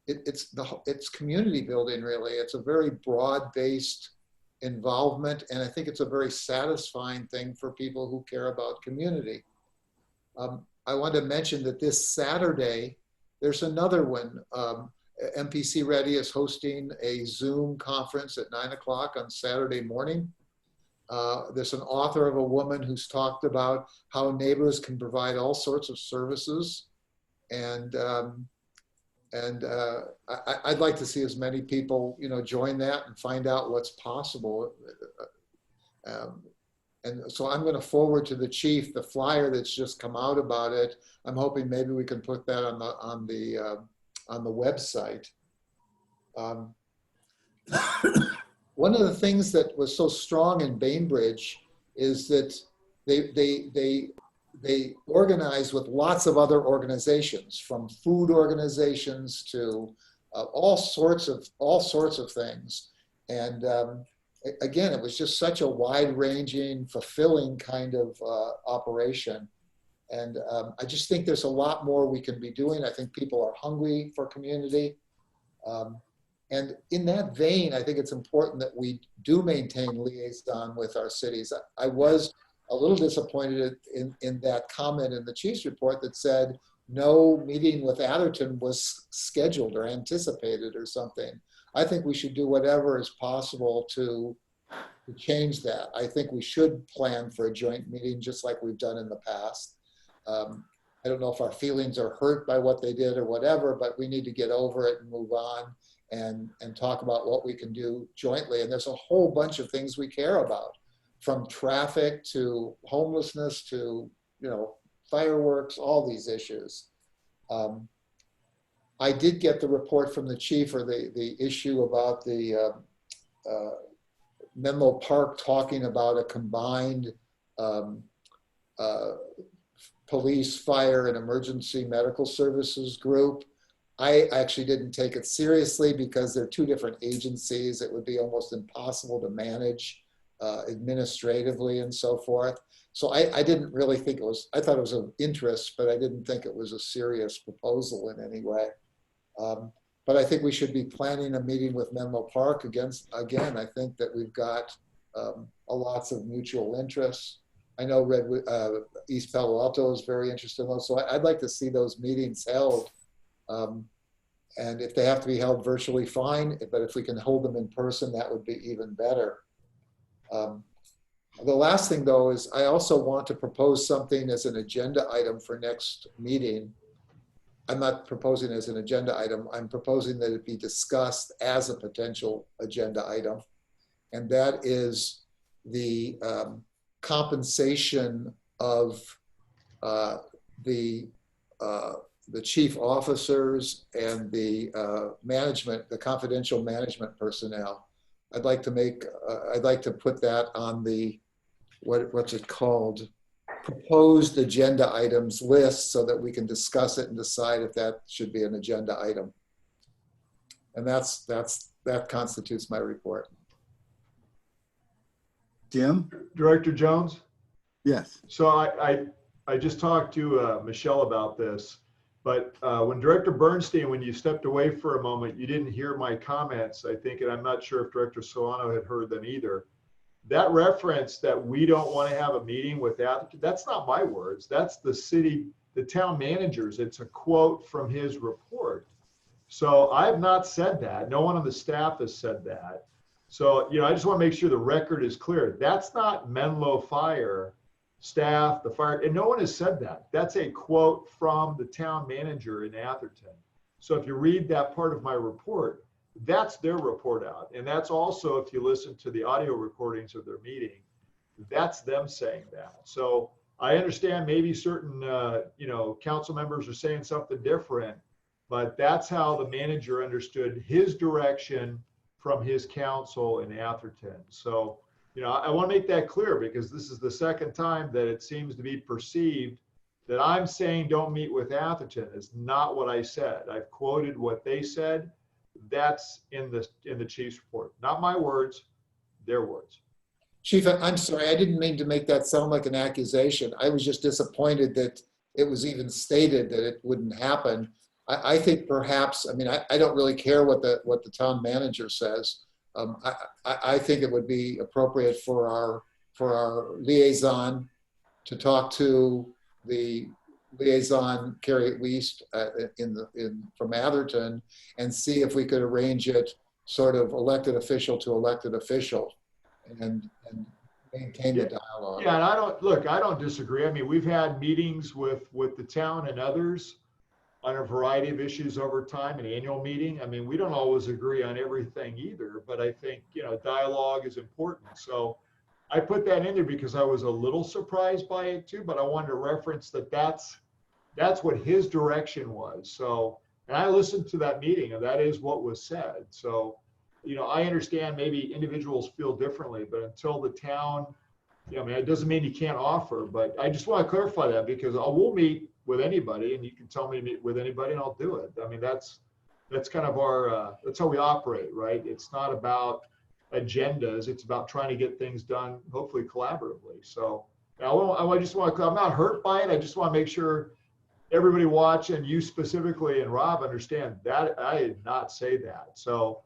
it's community building, really. It's a very broad-based involvement, and I think it's a very satisfying thing for people who care about community. I want to mention that this Saturday, there's another one. MPC Ready is hosting a Zoom conference at 9 o'clock on Saturday morning. There's an author of a woman who's talked about how neighbors can provide all sorts of services. And I'd like to see as many people, join that and find out what's possible. And so I'm going to forward to the chief the flyer that's just come out about it. I'm hoping maybe we can put that on the website. One of the things that was so strong in Bainbridge is that they organize with lots of other organizations, from food organizations to all sorts of things. And again, it was just such a wide-ranging, fulfilling kind of operation. And I just think there's a lot more we can be doing. I think people are hungry for community. And in that vein, I think it's important that we do maintain liaison with our cities. I was a little disappointed in that comment in the chief's report that said no meeting with Atherton was scheduled or anticipated or something. I think we should do whatever is possible to change that. I think we should plan for a joint meeting just like we've done in the past. I don't know if our feelings are hurt by what they did or whatever, but we need to get over it and move on and talk about what we can do jointly. And there's a whole bunch of things we care about, from traffic to homelessness to, fireworks, all these issues. I did get the report from the chief, or the issue about the Menlo Park talking about a combined police, fire, and emergency medical services group. I actually didn't take it seriously because they're two different agencies. It would be almost impossible to manage administratively and so forth. So I didn't really think it was, I thought it was of interest, but I didn't think it was a serious proposal in any way. But I think we should be planning a meeting with Menlo Park. Again, I think that we've got lots of mutual interests. I know East Palo Alto is very interested in those. So I'd like to see those meetings held. And if they have to be held virtually, fine. But if we can hold them in person, that would be even better. The last thing, though, is I also want to propose something as an agenda item for next meeting. I'm not proposing as an agenda item. I'm proposing that it be discussed as a potential agenda item. And that is the compensation of the chief officers and the the confidential management personnel. I'd like to put that on the, what's it called? Proposed agenda items list, so that we can discuss it and decide if that should be an agenda item. And that constitutes my report. Jim? Director Jones? Yes. So I just talked to Michelle about this, But when Director Bernstein, when you stepped away for a moment, you didn't hear my comments, I think, and I'm not sure if Director Solano had heard them either. That reference that we don't want to have a meeting with applicant, that's not my words. That's the town manager's. It's a quote from his report. So I've not said that. No one on the staff has said that. So, I just want to make sure the record is clear. That's not Menlo Fire staff, the fire, and no one has said that. That's a quote from the town manager in Atherton. So if you read that part of my report, that's their report out. And that's also, if you listen to the audio recordings of their meeting, that's them saying that. So I understand maybe certain, council members are saying something different, but that's how the manager understood his direction from his council in Atherton. So, I want to make that clear because this is the second time that it seems to be perceived that I'm saying don't meet with Atherton. It's not what I said. I've quoted what they said. That's in the chief's report. Not my words, their words. Chief, I'm sorry, I didn't mean to make that sound like an accusation. I was just disappointed that it was even stated that it wouldn't happen. I think perhaps, I don't really care what the town manager says. I think it would be appropriate for our liaison to talk to the liaison Carrie Weist from Atherton and see if we could arrange it sort of elected official to elected official and maintain the dialogue. Yeah, and I don't disagree. We've had meetings with the town and others on a variety of issues over time, an annual meeting. We don't always agree on everything either, but I think, dialogue is important. So I put that in there because I was a little surprised by it too, but I wanted to reference that's what his direction was. So, and I listened to that meeting and that is what was said. So, I understand maybe individuals feel differently, but until the town, it doesn't mean you can't offer, but I just want to clarify that because we'll meet with anybody and you can tell me to meet with anybody and I'll do it. That's kind of our, that's how we operate, right? It's not about agendas. It's about trying to get things done, hopefully collaboratively. So I just want to, I'm not hurt by it. I just want to make sure everybody watching, you specifically and Rob understand that I did not say that. So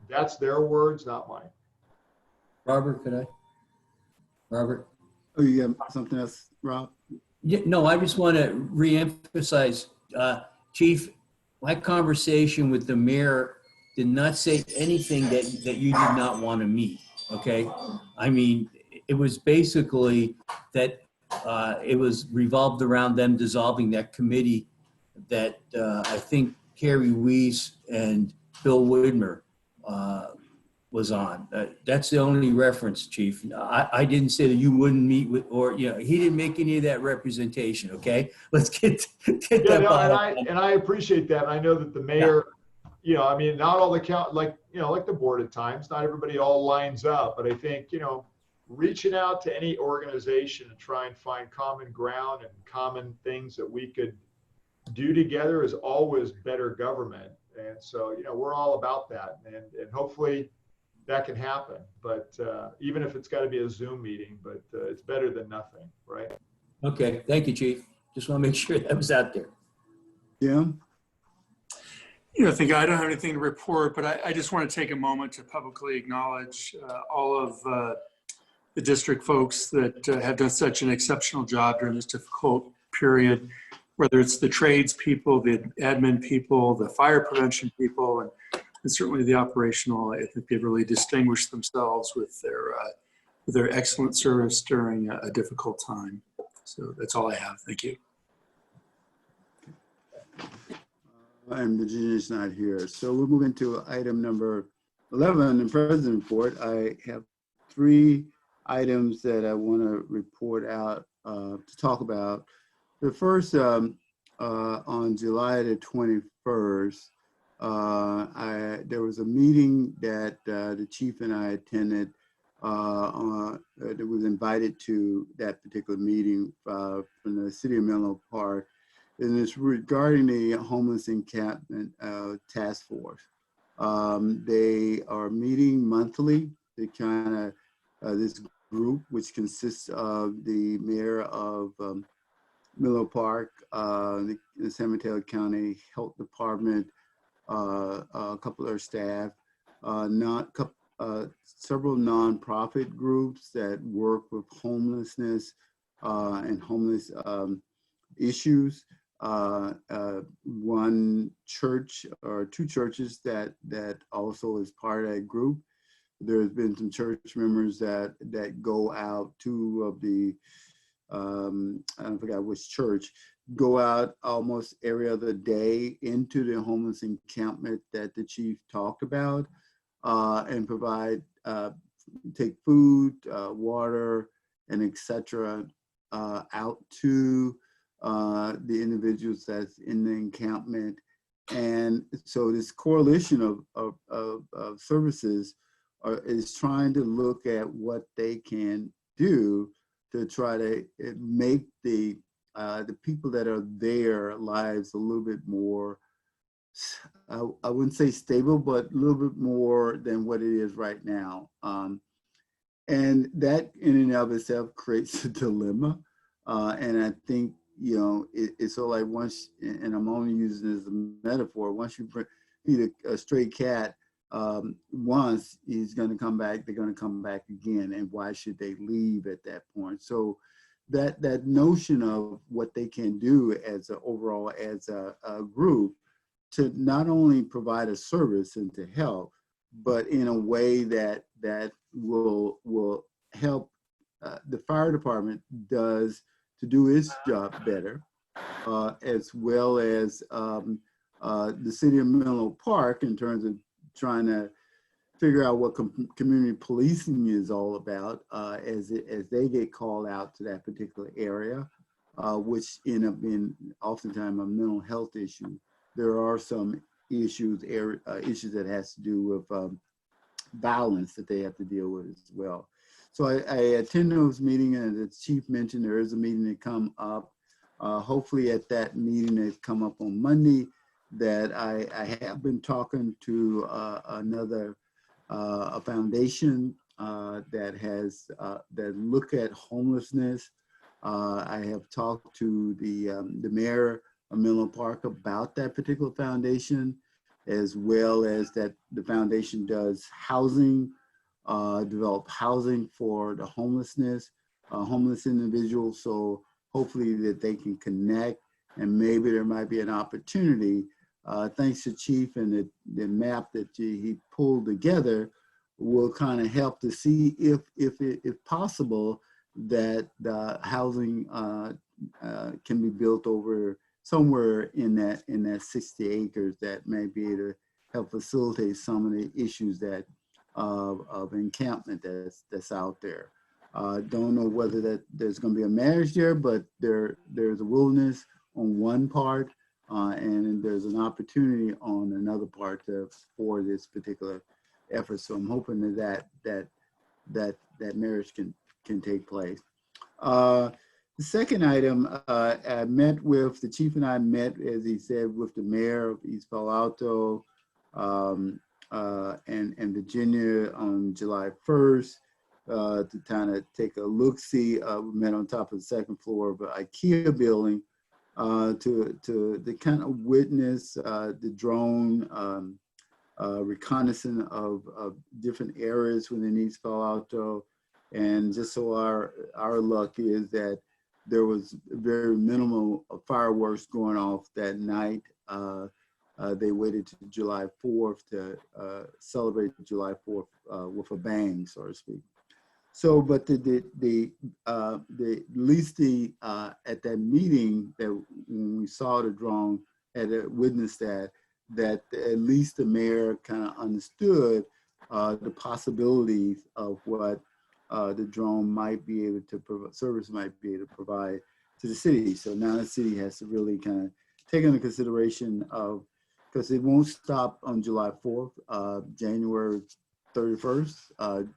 that's their words, not mine. Robert, could I? Robert? Oh, you got something else, Rob? Yeah, no, I just want to reemphasize, Chief, my conversation with the mayor did not say anything that you did not want to meet, okay? It was basically that it was revolved around them dissolving that committee that I think Carrie Weist and Bill Widmer was on. That's the only reference, Chief. I didn't say that you wouldn't meet with, or he didn't make any of that representation. Okay, let's get that. And I appreciate that. I know that the mayor, not all the like the board at times, not everybody all lines up, but I think reaching out to any organization and try and find common ground and common things that we could do together is always better government. And so we're all about that, and hopefully that can happen, but even if it's got to be a Zoom meeting, but it's better than nothing, right? Okay, thank you, Chief. Just want to make sure that was out there. Yeah. I think I don't have anything to report, but I just want to take a moment to publicly acknowledge all of the district folks that have done such an exceptional job during this difficult period, whether it's the trades people, the admin people, the fire prevention people, and certainly the operational. I think they've really distinguished themselves with their excellent service during a difficult time. So that's all I have. Thank you. And Virginia's not here. So we'll move into item number 11, the President's report. I have 3 items that I want to report out to talk about. The first, on July the 21st, there was a meeting that the chief and I attended that was invited to that particular meeting from the city of Menlo Park, and it's regarding the homeless encampment task force. They are meeting monthly. They this group, which consists of the mayor of Menlo Park, the San Mateo County Health Department, a couple of their staff, several nonprofit groups that work with homelessness and homeless issues. One church or two churches that also is part of that group. There's been some church members that go out, two of the I forgot which church, go out almost every other day into the homeless encampment that the chief talked about, and provide, take food, water, and etc. Out to the individuals that's in the encampment. And so this coalition of services is trying to look at what they can do to try to make the people that are there lives a little bit more, I wouldn't say stable, but a little bit more than what it is right now. And that in and of itself creates a dilemma. And I think, you know, it's sort of like once, and I'm only using this as a metaphor, once you feed a stray cat once, he's going to come back, they're going to come back again. And why should they leave at that point? So that notion of what they can do as a overall, as a group, to not only provide a service and to help, but in a way that will help the fire department does to do its job better, as well as the city of Menlo Park in terms of trying to figure out what community policing is all about, as they get called out to that particular area, which end up being oftentimes a mental health issue. There are some issues that has to do with violence that they have to deal with as well. So I attend those meetings, and as the chief mentioned, there is a meeting that come up. Hopefully at that meeting that come up on Monday, that I have been talking to another a foundation that has that look at homelessness. I have talked to the mayor of Menlo Park about that particular foundation, as well as that the foundation does housing, develop housing for the homeless individuals. So hopefully that they can connect, and maybe there might be an opportunity, thanks to Chief and the map that he pulled together, will kind of help to see if possible that the housing can be built over somewhere in that 60 acres that may be able to help facilitate some of the issues that of encampment that's out there. Don't know whether there's going to be a marriage there, but there's a willingness on one part, and there's an opportunity on another part for this particular effort. So I'm hoping that marriage can take place. The second item, I met with the chief, and I met, as he said, with the mayor of East Palo Alto and Virginia on July 1st to kind of take a look-see. We met on top of the second floor of an IKEA building to kind of witness the drone reconnaissance of different areas within East Palo Alto. And just so our luck is that there was very minimal fireworks going off that night. They waited to July 4th to celebrate July 4th with a bang, so to speak. So, but at least at that meeting, that when we saw the drone, had witnessed that at least the mayor kind of understood the possibilities of what the drone might be able to provide, service might be able to provide to the city. So now the city has to really kind of take into consideration of, because it won't stop on July 4th, January 31st,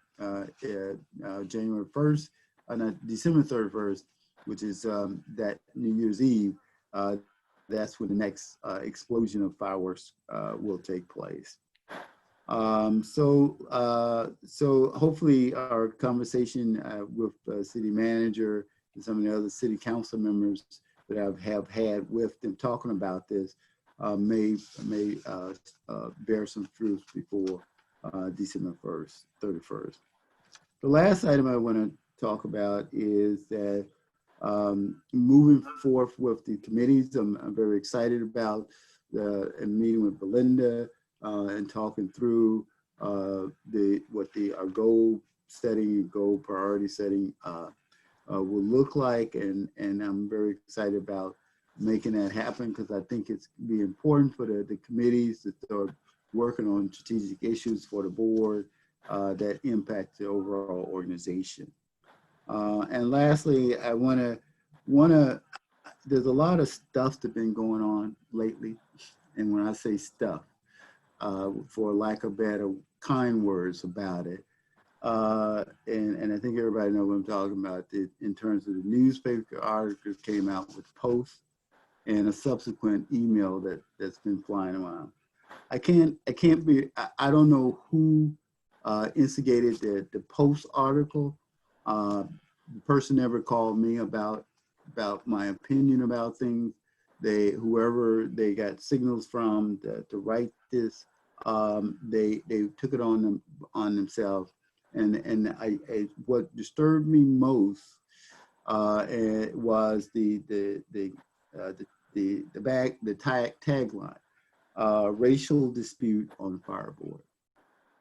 January 1st, not December 31st, which is that New Year's Eve. That's when the next explosion of fireworks will take place. So hopefully our conversation with the city manager and some of the other city council members that I have had with them talking about this may bear some fruits before December 31st. The last item I want to talk about is that moving forth with the committees, I'm very excited about the meeting with Belinda and talking through our goal setting, goal priority setting will look like, and I'm very excited about making that happen, because I think it's be important for the committees to start working on strategic issues for the board that impact the overall organization. And lastly, I wanna, there's a lot of stuff that's been going on lately. And when I say stuff, for lack of better kind words about it, and I think everybody knows what I'm talking about in terms of the newspaper articles came out with posts and a subsequent email that's been flying around. I don't know who instigated the post article. The person never called me about my opinion about things. Whoever they got signals from to write this, they took it on themselves. And what disturbed me most was the tagline, racial dispute on the fire board.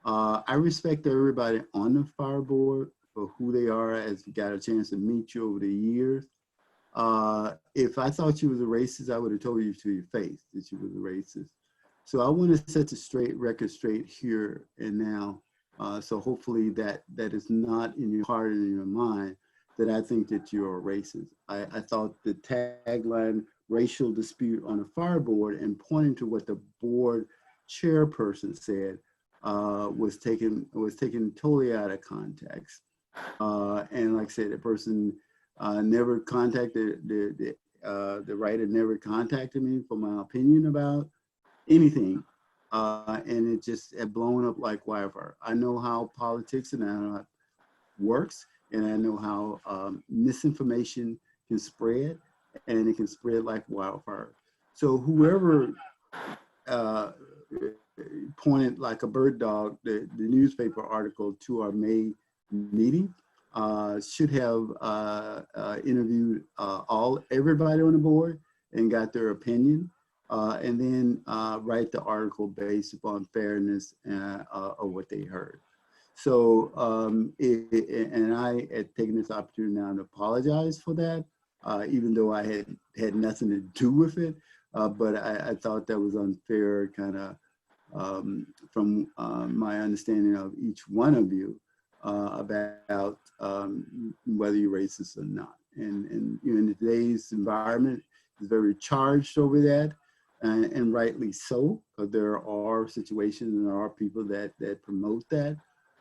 I respect everybody on the fire board for who they are, as we got a chance to meet you over the years. If I thought you was a racist, I would have told you to your face that you was a racist. So I want to set the record straight here and now. So hopefully that is not in your heart and in your mind that I think that you're a racist. I thought the tagline, racial dispute on a fire board, and pointing to what the board chairperson said was taken totally out of context. And like I said, the person never contacted, the writer never contacted me for my opinion about anything. And it just had blown up like wildfire. I know how politics and I know how it works, and I know how misinformation can spread, and it can spread like wildfire. So whoever pointed like a bird dog the newspaper article to our May meeting should have interviewed everybody on the board and got their opinion. And then write the article based upon fairness of what they heard. So, and I had taken this opportunity now to apologize for that, even though I had nothing to do with it. But I thought that was unfair, kind of from my understanding of each one of you about whether you're racist or not. And you know, in today's environment, it's very charged over that. And rightly so, because there are situations and there are people that promote that.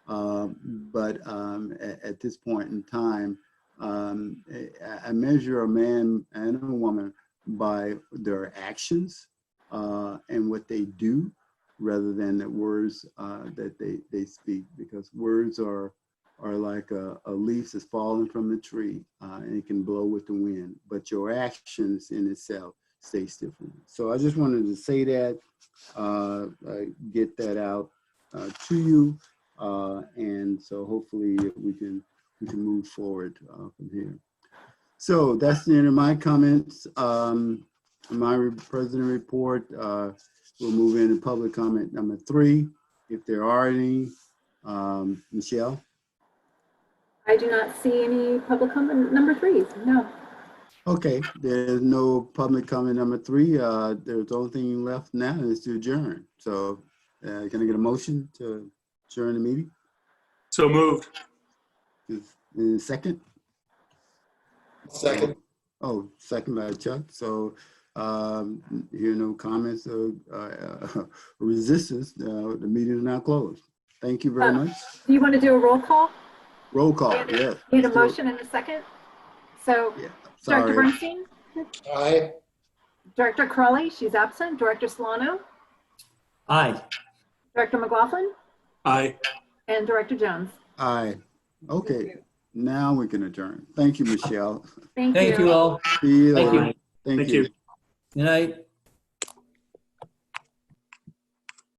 But at this point in time, I measure a man and a woman by their actions and what they do, rather than the words that they speak. Because words are like a leaf that's falling from the tree, and it can blow with the wind. But your actions in itself stays different. So I just wanted to say that, get that out to you, and so hopefully we can move forward from here. So that's the end of my comments. My president report. We'll move into public comment number 3, if there are any. Michelle? I do not see any public comment number 3s, no. Okay, there's no public comment number 3. There's the only thing left now is to adjourn. So can I get a motion to adjourn the meeting? So moved. Second? Second. Oh, second by Chuck. So hear no comments or resistance. The meeting is now closed. Thank you very much. Do you want to do a roll call? Roll call, yes. Need a motion in a second? So Yeah. Director Sorry. Bernstein? Aye. Director Crawley, she's absent. Director Solano? Aye. Director McLaughlin? Aye. And Director Jones? Aye. Okay, now we can adjourn. Thank you, Michelle. Thank Thank you all. See you Thank later. you. Thank Thank you. you. Good night.